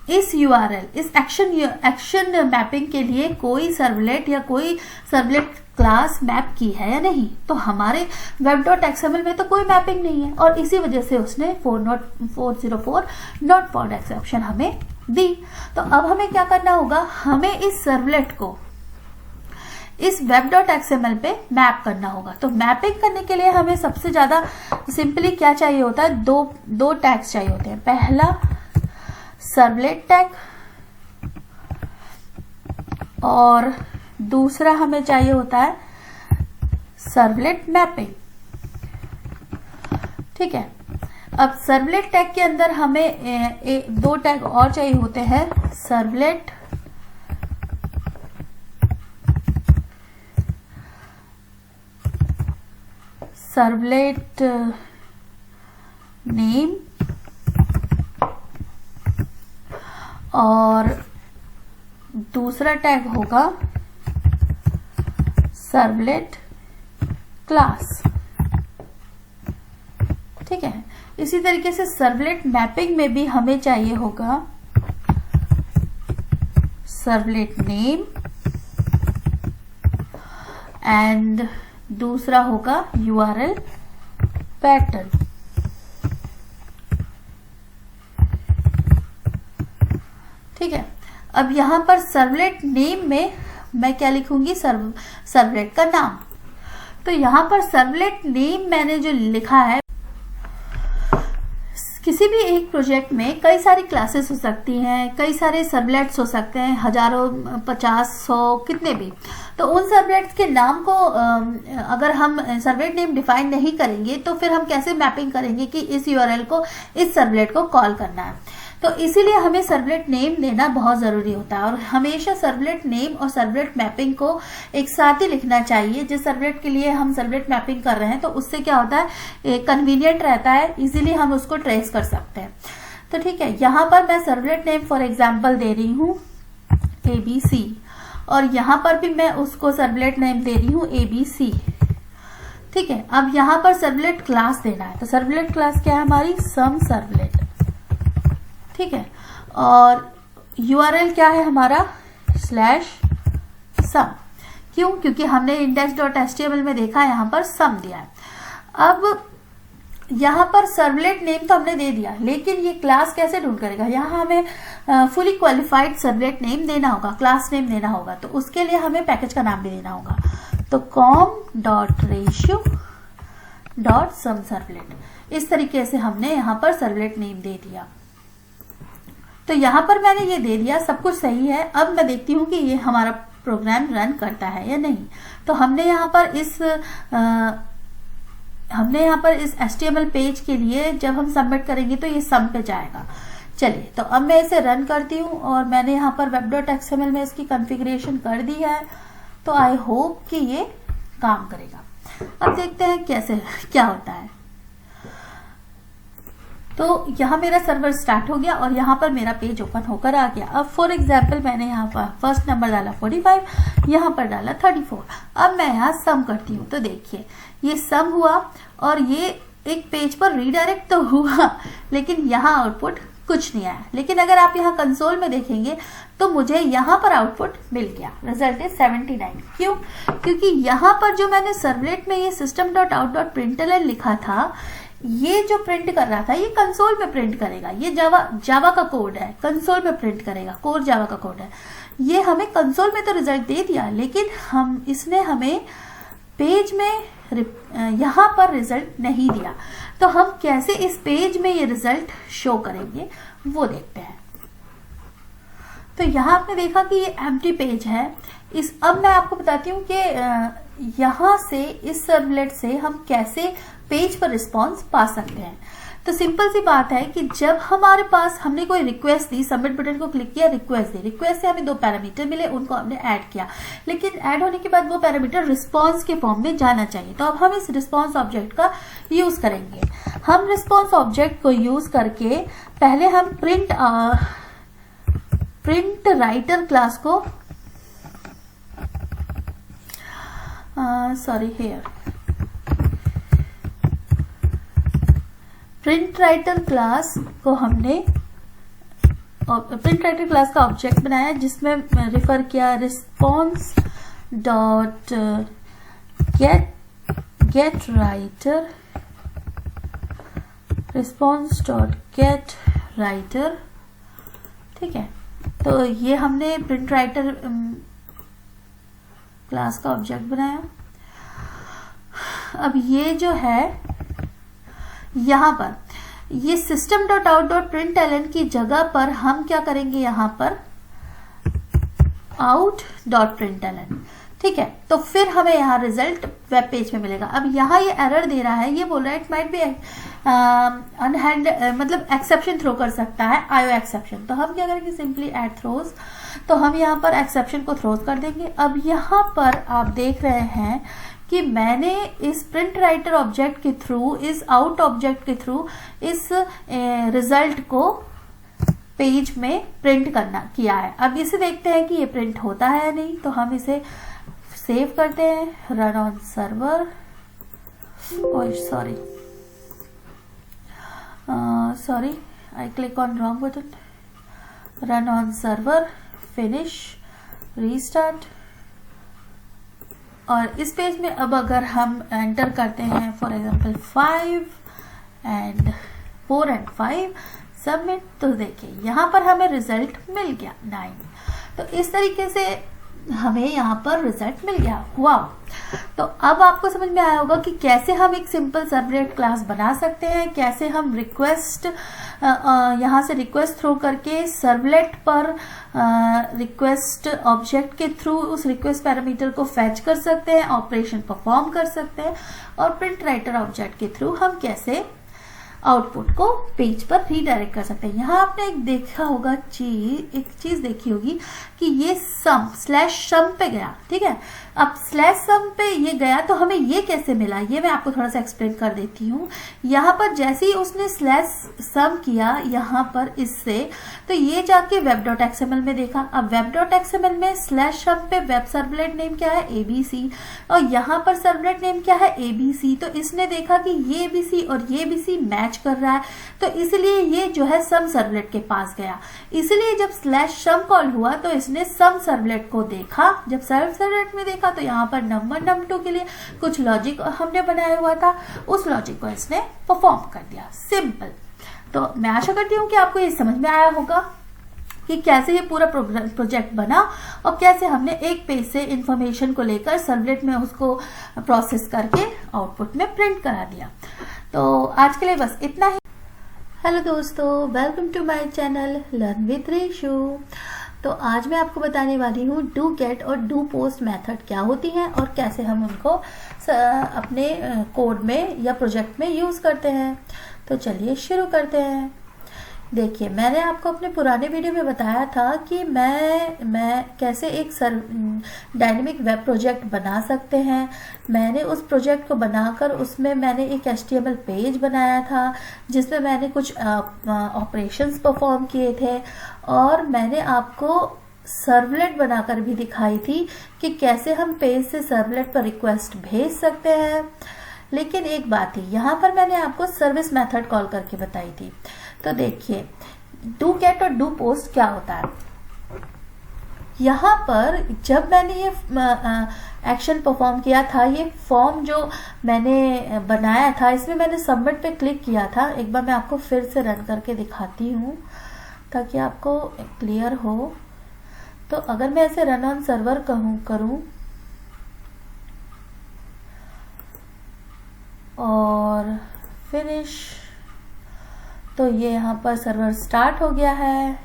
इस URL, इस एक्शन मैपिंग के लिए कोई सर्वलेट या कोई सर्वलेट क्लास मैप की है या नहीं। तो हमारे web.xml में तो कोई मैपिंग नहीं है, और इसी वजह से उसने 404 नॉट फाउंड एक्सेप्शन हमें दी। तो अब हमें क्या करना होगा, हमें इस सर्वलेट को इस web.xml पे मैप करना होगा। तो मैपिंग करने के लिए हमें सबसे ज्यादा सिंपली क्या चाहिए होता है, दो टैग्स चाहिए होते हैं। पहला सर्वलेट टैग और दूसरा हमें चाहिए होता है सर्वलेट मैपिंग। ठीक है, अब सर्वलेट टैग के अंदर हमें 2 टैग और चाहिए होते हैं, सर्वलेट नेम और दूसरा टैग होगा सर्वलेट क्लास। ठीक है, इसी तरीके से सर्वलेट मैपिंग में भी हमें चाहिए होगा सर्वलेट नेम एंड दूसरा होगा URL पैटर्न। ठीक है, अब यहां पर सर्वलेट नेम में मैं क्या लिखूंगी, सर्वलेट का नाम। तो यहां पर सर्वलेट नेम मैंने जो लिखा है, किसी भी एक प्रोजेक्ट में कई सारी क्लासेस हो सकती हैं, कई सारे सर्वलेट्स हो सकते हैं, हजारों, 50, 100 कितने भी। तो उन सर्वलेट्स के नाम को अगर हम सर्वलेट नेम डिफाइन नहीं करेंगे तो फिर हम कैसे मैपिंग करेंगे कि इस URL को इस सर्वलेट को कॉल करना है। तो इसीलिए हमें सर्वलेट नेम देना बहुत जरूरी होता है, और हमेशा सर्वलेट नेम और सर्वलेट मैपिंग को एक साथ ही लिखना चाहिए। जिस सर्वलेट के लिए हम सर्वलेट मैपिंग कर रहे हैं तो उससे क्या होता है, कन्वीनियंट रहता है, इजीली हम उसको ट्रेस कर सकते हैं। तो ठीक है, यहाँ पर मैं सर्वलेट नेम फॉर एग्जाम्पल दे रही हूँ ABC, और यहाँ पर भी मैं उसको सर्वलेट नेम दे रही हूँ ABC। ठीक है, अब यहाँ पर सर्वलेट क्लास देना है, तो सर्वलेट क्लास क्या है हमारी, सम सर्वलेट। ठीक है, और URL क्या है हमारा, /sum। क्यों, क्योंकि हमने index.html में देखा, यहाँ पर सम दिया है। अब यहाँ पर सर्वलेट नेम तो हमने दे दिया, लेकिन ये क्लास कैसे ढूंढ करेगा? यहाँ हमें फुली क्वालिफाइड सर्वलेट नेम देना होगा, क्लास नेम देना होगा, तो उसके लिए हमें पैकेज का नाम भी देना होगा। तो com.ratio.someservlet, इस तरीके से हमने यहाँ पर सर्वलेट नेम दे दिया। तो यहाँ पर मैंने ये दे दिया, सब कुछ सही है। अब मैं देखती हूँ कि ये हमारा प्रोग्राम रन करता है या नहीं। तो हमने यहाँ पर इस HTML पेज के लिए जब हम सबमिट करेंगे तो ये सम पे जाएगा। चलिए, तो अब मैं इसे रन करती हूँ और मैंने यहाँ पर web.xml में इसकी कॉन्फ़िगरेशन कर दी है। तो आई होप कि ये काम करेगा। अब देखते हैं कैसे क्या होता है। तो यहाँ मेरा सर्वर स्टार्ट हो गया और यहाँ पर मेरा पेज ओपन होकर आ गया। अब फॉर एग्जाम्पल मैंने यहाँ पर फर्स्ट नंबर डाला 45, यहाँ पर डाला 34। अब मैं यहाँ सम करती हूँ, तो देखिए ये सम हुआ और ये एक पेज पर रीडायरेक्ट तो हुआ, लेकिन यहाँ आउटपुट कुछ नहीं आया। लेकिन अगर आप यहाँ कंसोल में देखेंगे तो मुझे यहाँ पर आउटपुट मिल गया, रिजल्ट इज 79। क्यों? क्योंकि यहाँ पर जो मैंने सर्वलेट में ये system.out.println लिखा था, ये जो प्रिंट कर रहा था ये कंसोल में प्रिंट करेगा। ये जावा का कोड है, कंसोल में प्रिंट करेगा, कोर जावा का कोड है। ये हमें कंसोल में तो रिजल्ट दे दिया, लेकिन इसने हमें पेज में यहाँ पर रिजल्ट नहीं दिया। तो हम कैसे इस पेज में ये रिजल्ट शो करेंगे वो देखते हैं। तो यहाँ आपने देखा कि ये एम्प्टी पेज है। अब मैं आपको बताती हूँ कि यहाँ से इस सर्वलेट से हम कैसे पेज पर रिस्पॉन्स पा सकते हैं। तो सिंपल सी बात है कि जब हमारे पास हमने कोई रिक्वेस्ट दी, सबमिट बटन को क्लिक किया, रिक्वेस्ट दी, रिक्वेस्ट से हमें 2 पैरामीटर मिले, उनको हमने ऐड किया, लेकिन ऐड होने के बाद वो पैरामीटर रिस्पॉन्स के फॉर्म में जाना चाहिए। तो अब हम इस रिस्पॉन्स ऑब्जेक्ट का यूज करेंगे। हम रिस्पॉन्स ऑब्जेक्ट को यूज करके पहले हम प्रिंट राइटर क्लास को प्रिंट राइटर क्लास का ऑब्जेक्ट बनाया, जिसमें रिफर किया रिस्पॉन्स डॉट गेट राइटर, ठीक है। तो ये हमने प्रिंट राइटर क्लास का ऑब्जेक्ट बनाया। अब ये जो है यहाँ पर ये system.out.println की जगह पर हम क्या करेंगे, यहाँ पर out.println, ठीक है। तो फिर हमें यहाँ रिजल्ट वेब पेज में मिलेगा। अब यहाँ ये एरर दे रहा है, ये बोल रहा है इट माइट बी अनहैंड, मतलब एक्सेप्शन थ्रो कर सकता है, IO एक्सेप्शन। तो हम क्या करेंगे, सिंपली ऐड थ्रोज। तो हम यहाँ पर एक्सेप्शन को थ्रोज कर देंगे। अब यहाँ पर आप देख रहे हैं कि मैंने इस प्रिंट राइटर ऑब्जेक्ट के थ्रू, इस आउट ऑब्जेक्ट के थ्रू इस रिजल्ट को पेज में प्रिंट किया है। अब इसे देखते हैं कि ये प्रिंट होता है या नहीं। तो हम इसे सेव करते हैं, run on server, sorry I click on wrong button, run on server, finish, restart. और इस पेज में अब अगर हम एंटर करते हैं फॉर एग्जांपल 4 and 5 सबमिट, तो देखिए यहाँ पर हमें रिजल्ट मिल गया 9। तो इस तरीके से हमें यहाँ पर रिजल्ट मिल गया। वाह! तो अब आपको समझ में आया होगा कि कैसे हम एक सिंपल सर्वलेट क्लास बना सकते हैं, कैसे हम रिक्वेस्ट यहाँ से रिक्वेस्ट थ्रो करके सर्वलेट पर रिक्वेस्ट ऑब्जेक्ट के थ्रू उस रिक्वेस्ट पैरामीटर को फैच कर सकते हैं, ऑपरेशन परफॉर्म कर सकते हैं, और प्रिंट राइटर ऑब्जेक्ट के थ्रू हम कैसे आउटपुट को पेज पर रीडायरेक्ट कर सकते हैं। यहाँ आपने एक देखा होगा एक चीज देखी होगी कि ये /sum पे गया, ठीक है। अब /sum पे ये गया तो हमें ये कैसे मिला, ये मैं आपको थोड़ा सा एक्सप्लेन कर देती हूँ। यहाँ पर जैसे ही उसने /sum किया यहाँ पर इससे, तो ये जाके web.xml में देखा। अब web.xml में /sum पे वेब सर्वलेट नेम क्या है, ABC, और यहाँ पर सर्वलेट नेम क्या है, ABC। तो इसने देखा कि ये ABC और ये ABC मैच फैच कर रहा है, तो इसलिए ये जो है सम सर्वलेट के पास गया। इसलिए जब /sum कॉल हुआ तो इसने सम सर्वलेट को देखा। जब सम सर्वलेट में देखा तो यहाँ पर नंबर num2 के लिए कुछ लॉजिक हमने बनाया हुआ था, उस लॉजिक को इसने परफॉर्म कर दिया। सिंपल। तो मैं आशा करती हूँ कि आपको ये समझ में आया होगा कि कैसे ये पूरा प्रोजेक्ट बना और कैसे हमने एक पेज से इंफॉर्मेशन को लेकर सर्वलेट में उसको प्रोसेस करके आउटपुट में प्रिंट करा दिया। तो आज के लिए बस इतना ही। हेलो दोस्तों, welcome to my channel learn with Reshu. तो आज मैं आपको बताने वाली हूँ डू गेट और डू पोस्ट मेथड क्या होती हैं और कैसे हम उनको अपने कोड में या प्रोजेक्ट में यूज़ करते हैं। तो चलिए शुरू करते हैं। देखिए, मैंने आपको अपने पुराने वीडियो में बताया था कि मैं कैसे एक डायनेमिक वेब प्रोजेक्ट बना सकते हैं। मैंने उस प्रोजेक्ट को बनाकर उसमें मैंने एक HTML पेज बनाया था जिसमें मैंने कुछ ऑपरेशंस परफॉर्म किए थे और मैंने आपको सर्वलेट बनाकर भी दिखाई थी कि कैसे हम पेज से सर्वलेट पर रिक्वेस्ट भेज सकते हैं। लेकिन एक बात थी, यहाँ पर मैंने आपको सर्विस मेथड कॉल करके बताई थी। तो देखिए, डू गेट और डू पोस्ट क्या होता है। यहाँ पर जब मैंने ये एक्शन परफॉर्म किया था, ये फॉर्म जो मैंने बनाया था, इसमें मैंने सबमिट पे क्लिक किया था। एक बार मैं आपको फिर से रन करके दिखाती हूँ ताकि आपको क्लियर हो। तो अगर मैं ऐसे रन ऑन सर्वर करूँ और फिनिश, तो ये यहाँ पर सर्वर स्टार्ट हो गया है।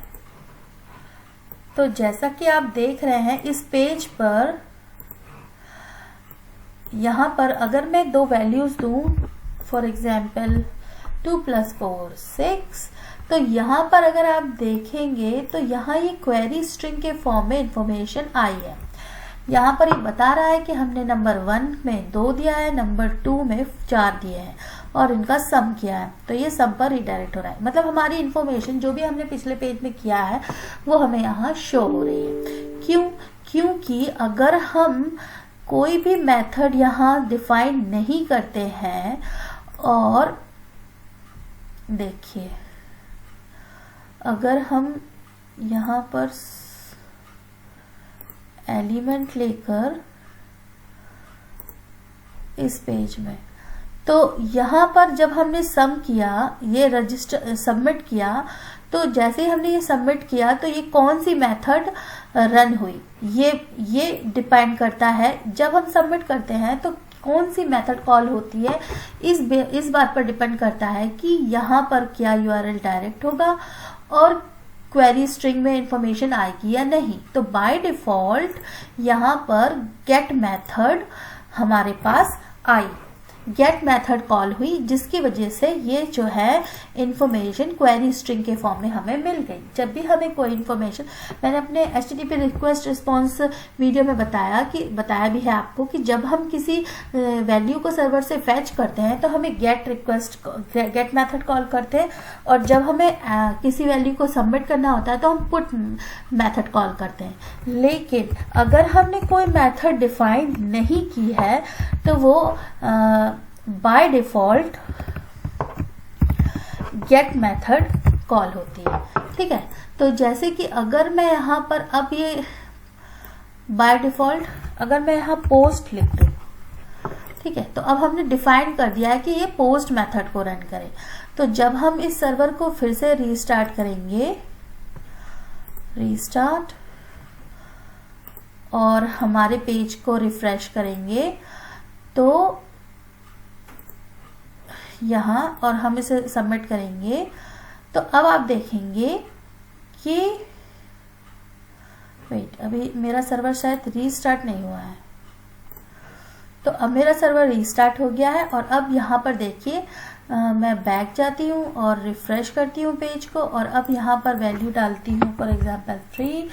तो जैसा कि आप देख रहे हैं इस पेज पर, यहाँ पर अगर मैं दो वैल्यूज दूं, फॉर एग्जाम्पल 2 + 4 6, तो यहाँ पर अगर आप देखेंगे तो यहाँ ये क्वेरी स्ट्रिंग के फॉर्म में इंफॉर्मेशन आई है। यहाँ पर ये बता रहा है कि हमने नंबर 1 में 2 दिया है, नंबर 2 में 4 दिए हैं और इनका सम किया है। तो ये सम पर रिडायरेक्ट हो रहा है, मतलब हमारी इंफॉर्मेशन जो भी हमने पिछले पेज में किया है वो हमें यहाँ शो हो रही है। क्यों? क्योंकि अगर हम कोई भी मेथड यहाँ डिफाइन नहीं करते हैं, और देखिए अगर हम यहाँ पर एलिमेंट लेकर इस पेज में, तो यहाँ पर जब हमने सम किया, ये रजिस्टर सबमिट किया, तो जैसे ही हमने ये सबमिट किया तो ये कौन सी मेथड रन हुई ये डिपेंड करता है। जब हम सबमिट करते हैं तो कौन सी मेथड कॉल होती है, इस बात पर डिपेंड करता है कि यहाँ पर क्या URL डायरेक्ट होगा और क्वेरी स्ट्रिंग में इंफॉर्मेशन आएगी या नहीं। तो बाय डिफॉल्ट यहाँ पर गेट मेथड हमारे पास आई, गेट मेथड कॉल हुई, जिसकी वजह से ये जो है इंफॉर्मेशन क्वेरी स्ट्रिंग के फॉर्म में हमें मिल गई। जब भी हमें कोई इंफॉर्मेशन, मैंने अपने HTTP रिक्वेस्ट रिस्पॉन्स वीडियो में बताया भी है आपको कि जब हम किसी वैल्यू को सर्वर से फैच करते हैं तो हमें गेट मेथड कॉल करते हैं, और जब हमें किसी वैल्यू को सबमिट करना होता है तो हम पुट मेथड कॉल करते हैं। लेकिन अगर हमने कोई मेथड डिफाइन नहीं की है तो वो by default get method call होती है। ठीक है, तो जैसे कि अगर मैं यहाँ पर अब ये बाय डिफॉल्ट अगर मैं यहाँ पोस्ट लिख दूँ, ठीक है, तो अब हमने डिफाइन कर दिया है कि ये पोस्ट मेथड को रन करे। तो जब हम इस सर्वर को फिर से रीस्टार्ट करेंगे, रीस्टार्ट, और हमारे पेज को रिफ्रेश करेंगे, तो यहाँ और हम इसे सबमिट करेंगे, तो अब आप देखेंगे कि वेट, अभी मेरा सर्वर शायद रीस्टार्ट नहीं हुआ है। तो अब मेरा सर्वर रीस्टार्ट हो गया है, और अब यहाँ पर देखिए मैं बैक जाती हूँ और रिफ्रेश करती हूँ पेज को, और अब यहाँ पर वैल्यू डालती हूँ, फॉर एग्जांपल 3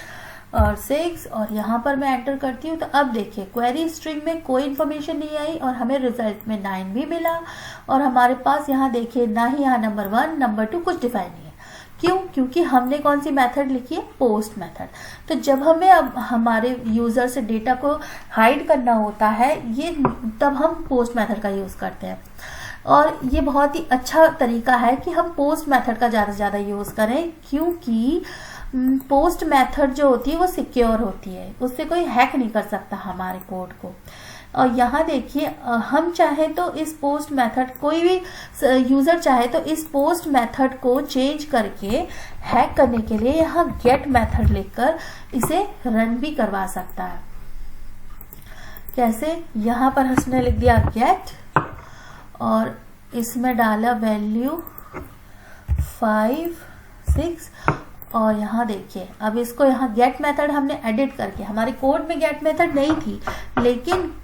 और 6, और यहाँ पर मैं एंटर करती हूँ। तो अब देखिए क्वेरी स्ट्रिंग में कोई इन्फॉर्मेशन नहीं आई और हमें रिजल्ट में 9 भी मिला, और हमारे पास यहाँ देखिए ना ही यहाँ नंबर 1 नंबर 2 कुछ डिफाइन नहीं है। क्यों? क्योंकि हमने कौन सी मेथड लिखी है, पोस्ट मेथड। तो जब हमें अब हमारे यूजर से डेटा को हाइड करना होता है, ये तब हम पोस्ट मेथड का यूज करते हैं। और ये बहुत ही अच्छा तरीका है कि हम पोस्ट मेथड का ज़्यादा से ज़्यादा यूज़ करें, क्योंकि पोस्ट मेथड जो होती है वो सिक्योर होती है, उससे कोई हैक नहीं कर सकता हमारे कोड को। और यहाँ देखिए हम चाहे तो इस पोस्ट मेथड, कोई भी यूज़र चाहे तो इस पोस्ट मेथड को चेंज करके हैक करने के लिए यहाँ गेट मेथड लिखकर इसे रन भी करवा सकता है। कैसे? यहाँ पर उसने लिख दिया गेट और इसमें डाला वैल्यू 5 6 और यहाँ देखिए अब इसको यहाँ गेट मेथड हमने एडिट करके, हमारे कोड में गेट मेथड नहीं थी लेकिन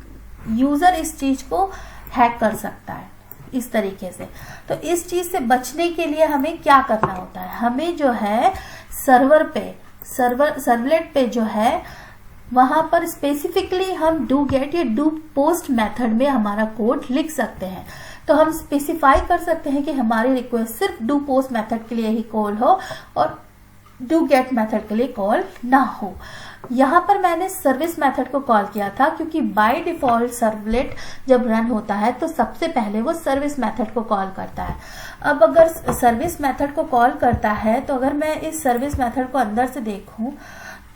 यूज़र इस चीज़ को हैक कर सकता है इस तरीके से। तो इस चीज़ से बचने के लिए हमें क्या करना होता है, हमें जो है सर्वलेट पे जो है वहाँ पर स्पेसिफिकली हम डू गेट या डू पोस्ट मेथड में हमारा कोड लिख सकते हैं। तो हम स्पेसिफाई कर सकते हैं कि हमारी रिक्वेस्ट सिर्फ डू पोस्ट मेथड के लिए ही कॉल हो और डू गेट मेथड के लिए कॉल ना हो। यहाँ पर मैंने सर्विस मेथड को कॉल किया था क्योंकि बाय डिफॉल्ट सर्वलेट जब रन होता है तो सबसे पहले वो सर्विस मेथड को कॉल करता है। अब अगर सर्विस मेथड को कॉल करता है तो अगर मैं इस सर्विस मेथड को अंदर से देखूं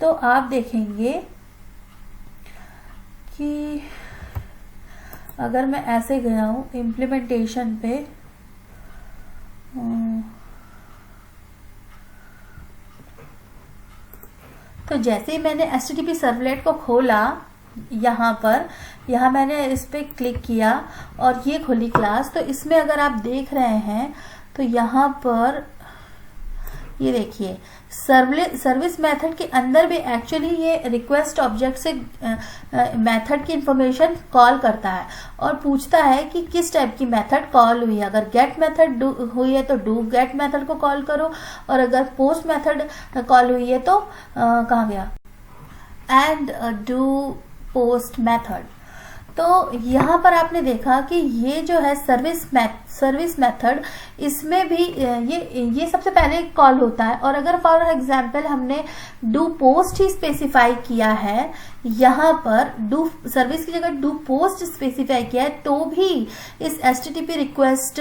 तो आप देखेंगे कि अगर मैं ऐसे गया हूं इम्प्लीमेंटेशन पे, तो जैसे ही मैंने HTTP सर्वलेट को खोला यहाँ मैंने इस पर क्लिक किया और ये खुली क्लास। तो इसमें अगर आप देख रहे हैं तो यहाँ पर ये देखिए सर्विस मेथड के अंदर भी एक्चुअली ये रिक्वेस्ट ऑब्जेक्ट से मेथड की इंफॉर्मेशन कॉल करता है और पूछता है कि किस टाइप की मेथड कॉल हुई है। अगर गेट मेथड हुई है तो डू गेट मेथड को कॉल करो और अगर पोस्ट मेथड कॉल हुई है तो कहाँ गया, एंड डू पोस्ट मेथड। तो यहाँ पर आपने देखा कि ये जो है सर्विस मेथड, इसमें भी ये सबसे पहले कॉल होता है। और अगर फॉर एग्जांपल हमने डू पोस्ट ही स्पेसिफाई किया है, यहाँ पर डू सर्विस की जगह डू पोस्ट स्पेसिफाई किया है, तो भी इस HTTP रिक्वेस्ट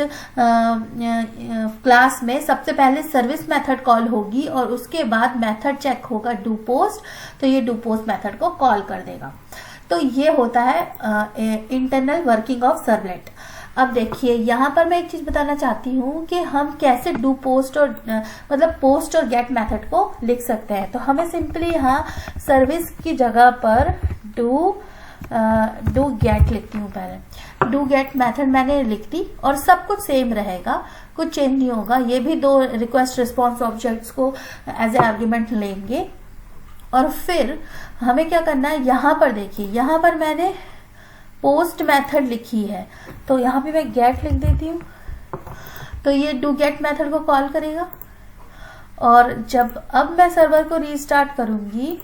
क्लास में सबसे पहले सर्विस मेथड कॉल होगी और उसके बाद मेथड चेक होगा डू पोस्ट, तो ये डू पोस्ट मेथड को कॉल कर देगा। तो ये होता है इंटरनल वर्किंग ऑफ सर्वलेट। अब देखिए यहाँ पर मैं एक चीज बताना चाहती हूँ कि हम कैसे डू पोस्ट और मतलब पोस्ट और गेट मेथड को लिख सकते हैं। तो हमें सिंपली यहाँ सर्विस की जगह पर डू गेट लिखती हूँ। पहले डू गेट मेथड मैंने लिख दी और सब कुछ सेम रहेगा, कुछ चेंज नहीं होगा। ये भी दो रिक्वेस्ट रिस्पॉन्स ऑब्जेक्ट्स को एज ए आर्ग्यूमेंट लेंगे। और फिर हमें क्या करना है, यहाँ पर देखिए यहाँ पर मैंने पोस्ट मेथड लिखी है, तो यहाँ पे मैं गेट लिख देती हूँ। तो ये डू गेट मेथड को कॉल करेगा और जब अब मैं सर्वर को रीस्टार्ट करूंगी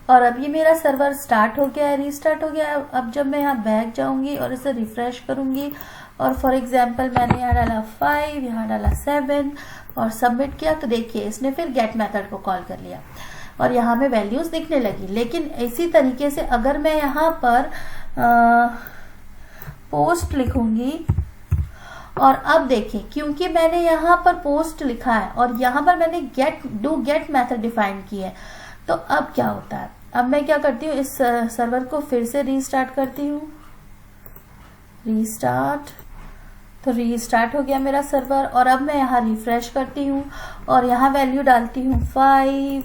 और अब ये मेरा सर्वर स्टार्ट हो गया है, रीस्टार्ट हो गया है। अब जब मैं यहाँ बैक जाऊंगी और इसे रिफ्रेश करूंगी और फॉर एग्जांपल मैंने यहाँ डाला 5, यहाँ डाला 7 और सबमिट किया, तो देखिए इसने फिर गेट मेथड को कॉल कर लिया और यहाँ में वैल्यूज दिखने लगी। लेकिन इसी तरीके से अगर मैं यहाँ पर पोस्ट लिखूंगी और अब देखिए क्योंकि मैंने यहाँ पर पोस्ट लिखा है और यहाँ पर मैंने डू गेट मेथड डिफाइन की है, तो अब क्या होता है, अब मैं क्या करती हूँ, इस सर्वर को फिर से रीस्टार्ट करती हूँ। रीस्टार्ट, तो रीस्टार्ट हो गया मेरा सर्वर और अब मैं यहाँ रिफ्रेश करती हूँ और यहाँ वैल्यू डालती हूँ 5,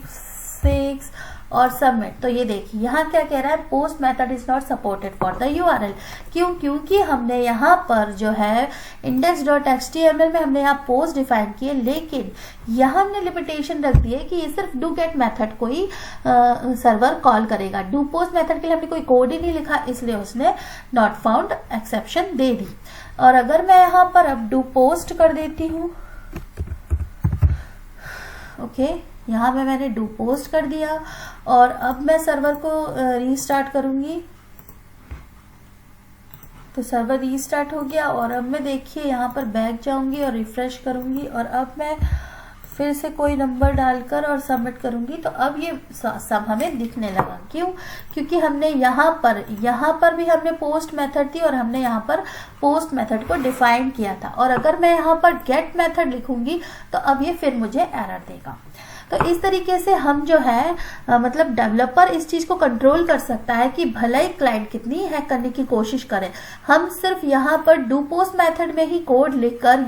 6 और सबमिट। तो ये देखिए यहाँ क्या कह रहा है, post method is not supported for the URL। क्यों? क्योंकि हमने यहाँ पर जो है index.html में हमने यहाँ पोस्ट डिफाइन किए, लेकिन यहाँ हमने लिमिटेशन रख दी है कि ये सिर्फ डू गेट मेथड को ही सर्वर कॉल करेगा। डू पोस्ट मेथड के लिए हमने कोई कोड ही नहीं लिखा, इसलिए उसने नॉट फाउंड एक्सेप्शन दे दी। और अगर मैं यहाँ पर अब डू पोस्ट कर देती हूँ, ओके, यहाँ पे मैंने डू पोस्ट कर दिया और अब मैं सर्वर को रीस्टार्ट करूंगी, तो सर्वर रीस्टार्ट हो गया। और अब मैं देखिए यहाँ पर बैक जाऊंगी और रिफ्रेश करूंगी और अब मैं फिर से कोई नंबर डालकर और सबमिट करूंगी तो अब ये सब हमें दिखने लगा। क्यों? क्योंकि हमने यहाँ पर भी हमने पोस्ट मेथड थी और हमने यहाँ पर पोस्ट मेथड को डिफाइन किया था। और अगर मैं यहाँ पर गेट मेथड लिखूंगी तो अब ये फिर मुझे एरर देगा। तो इस तरीके से हम जो है मतलब डेवलपर इस चीज को कंट्रोल कर सकता है कि भले ही क्लाइंट कितनी हैक करने की कोशिश करे, हम सिर्फ यहाँ पर डू पोस्ट मेथड में ही कोड लिखकर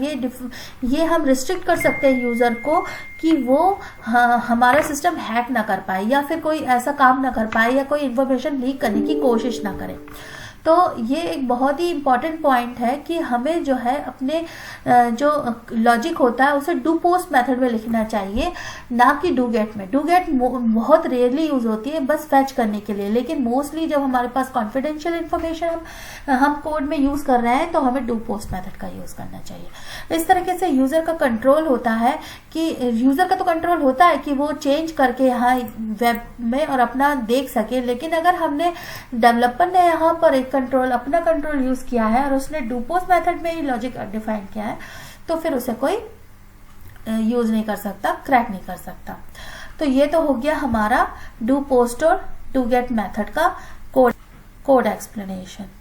ये हम रिस्ट्रिक्ट कर सकते हैं यूजर को कि वो हमारा सिस्टम हैक ना कर पाए या फिर कोई ऐसा काम ना कर पाए या कोई इन्फॉर्मेशन लीक करने की कोशिश ना करे। तो ये एक बहुत ही इम्पॉर्टेंट पॉइंट है कि हमें जो है अपने जो लॉजिक होता है उसे डू पोस्ट मेथड में लिखना चाहिए, ना कि डू गेट में। डू गेट बहुत रेयरली यूज होती है बस फैच करने के लिए, लेकिन मोस्टली जब हमारे पास कॉन्फिडेंशियल इन्फॉर्मेशन हम कोड में यूज कर रहे हैं तो हमें डू पोस्ट मेथड का यूज करना चाहिए। इस तरीके से यूजर का कंट्रोल होता है कि यूजर का तो कंट्रोल होता है कि वो चेंज करके यहाँ वेब में और अपना देख सके, लेकिन अगर हमने डेवलपर ने यहाँ पर एक अपना कंट्रोल यूज किया है और उसने डू पोस्ट मेथड में ही लॉजिक डिफाइन किया है तो फिर उसे कोई यूज नहीं कर सकता, क्रैक नहीं कर सकता। तो ये तो हो गया हमारा डू पोस्ट और डू गेट मेथड का कोड एक्सप्लेनेशन।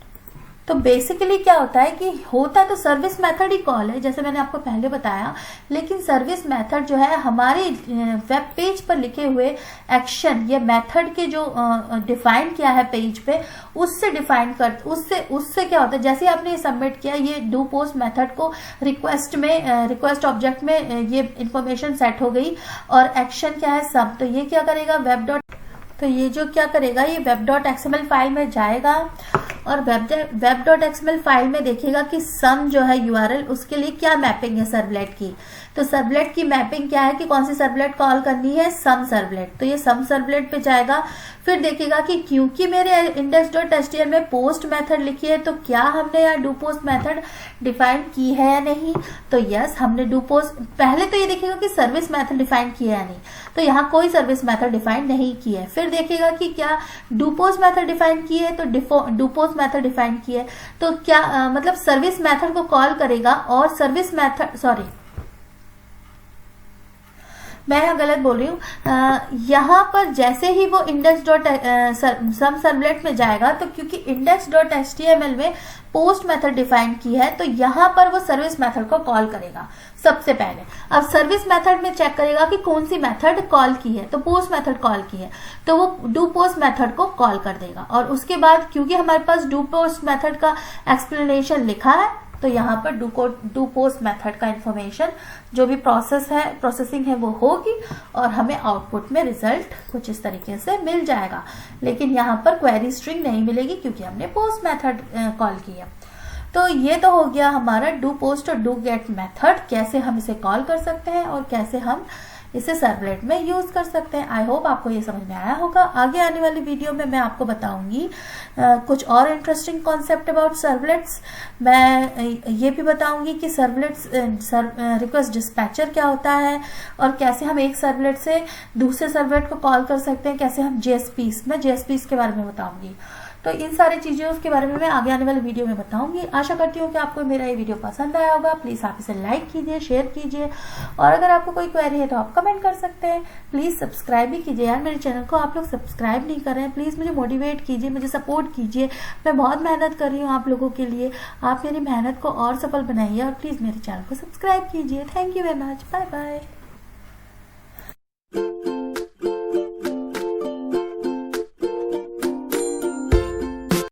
तो बेसिकली क्या होता है कि होता तो सर्विस मेथड ही कॉल है, जैसे मैंने आपको पहले बताया, लेकिन सर्विस मेथड जो है हमारे वेब पेज पर लिखे हुए एक्शन या मेथड के जो डिफाइन किया है पेज पे उससे डिफाइन कर उससे क्या होता है, जैसे आपने ये सबमिट किया ये डू पोस्ट मेथड को रिक्वेस्ट ऑब्जेक्ट में ये इंफॉर्मेशन सेट हो गई और एक्शन क्या है सब, तो ये क्या करेगा ये जो क्या करेगा ये web.xml फाइल में जाएगा और web.xml फाइल में देखेगा कि सम जो है यूआरएल उसके लिए क्या मैपिंग है सर्वलेट की। तो सर्वलेट की मैपिंग क्या है कि कौन सी सर्वलेट कॉल करनी है, सम सर्वलेट। तो ये सम सर्वलेट पे जाएगा, फिर देखेगा कि क्योंकि मेरे index.html में पोस्ट मेथड लिखी है तो क्या हमने यहाँ डू पोस्ट मेथड डिफाइन की है या नहीं। तो यस हमने डू पोस्ट, पहले तो ये देखेगा कि सर्विस मेथड डिफाइन की है या नहीं, तो यहाँ कोई सर्विस मेथड डिफाइन नहीं की है। फिर देखेगा कि क्या डू पोस्ट मेथड डिफाइन की है, तो डू पोस्ट मेथड डिफाइन की है तो क्या मतलब सर्विस मेथड को कॉल करेगा और सर्विस मेथड मैं गलत बोल रही हूँ, यहाँ पर जैसे ही वो सम सर्वलेट में जाएगा तो क्योंकि index.html में पोस्ट मेथड डिफाइन की है तो यहाँ पर वो सर्विस मेथड को कॉल करेगा सबसे पहले। अब सर्विस मेथड में चेक करेगा कि कौन सी मेथड कॉल की है, तो पोस्ट मेथड कॉल की है तो वो डू पोस्ट मेथड को कॉल कर देगा। और उसके बाद क्योंकि हमारे पास डू पोस्ट मेथड का एक्सप्लेनेशन लिखा है तो यहाँ पर डू पोस्ट मेथड का इंफॉर्मेशन जो भी प्रोसेसिंग है वो होगी और हमें आउटपुट में रिजल्ट कुछ इस तरीके से मिल जाएगा, लेकिन यहाँ पर क्वेरी स्ट्रिंग नहीं मिलेगी क्योंकि हमने पोस्ट मेथड कॉल किया। तो ये तो हो गया हमारा डू पोस्ट और डू गेट मेथड, कैसे हम इसे कॉल कर सकते हैं और कैसे हम इसे सर्वलेट में यूज कर सकते हैं। आई होप आपको ये समझ में आया होगा। आगे आने वाली वीडियो में मैं आपको बताऊंगी कुछ और इंटरेस्टिंग कॉन्सेप्ट अबाउट सर्वलेट्स। मैं ये भी बताऊंगी कि सर्वलेट्स रिक्वेस्ट डिस्पैचर क्या होता है और कैसे हम एक सर्वलेट से दूसरे सर्वलेट को कॉल कर सकते हैं, कैसे हम जेएसपीस के बारे में बताऊंगी। तो इन सारी चीज़ों के बारे में मैं आगे आने वाले वीडियो में बताऊंगी। आशा करती हूँ कि आपको मेरा ये वीडियो पसंद आया होगा। प्लीज़ आप इसे लाइक कीजिए, शेयर कीजिए और अगर आपको कोई क्वेरी है तो आप कमेंट कर सकते हैं। प्लीज़ सब्सक्राइब भी कीजिए यार, मेरे चैनल को आप लोग सब्सक्राइब नहीं कर रहे हैं। प्लीज़ मुझे मोटिवेट कीजिए, मुझे सपोर्ट कीजिए। मैं बहुत मेहनत कर रही हूँ आप लोगों के लिए, आप मेरी मेहनत को और सफल बनाइए और प्लीज़ मेरे चैनल को सब्सक्राइब कीजिए। Thank you very much, bye bye.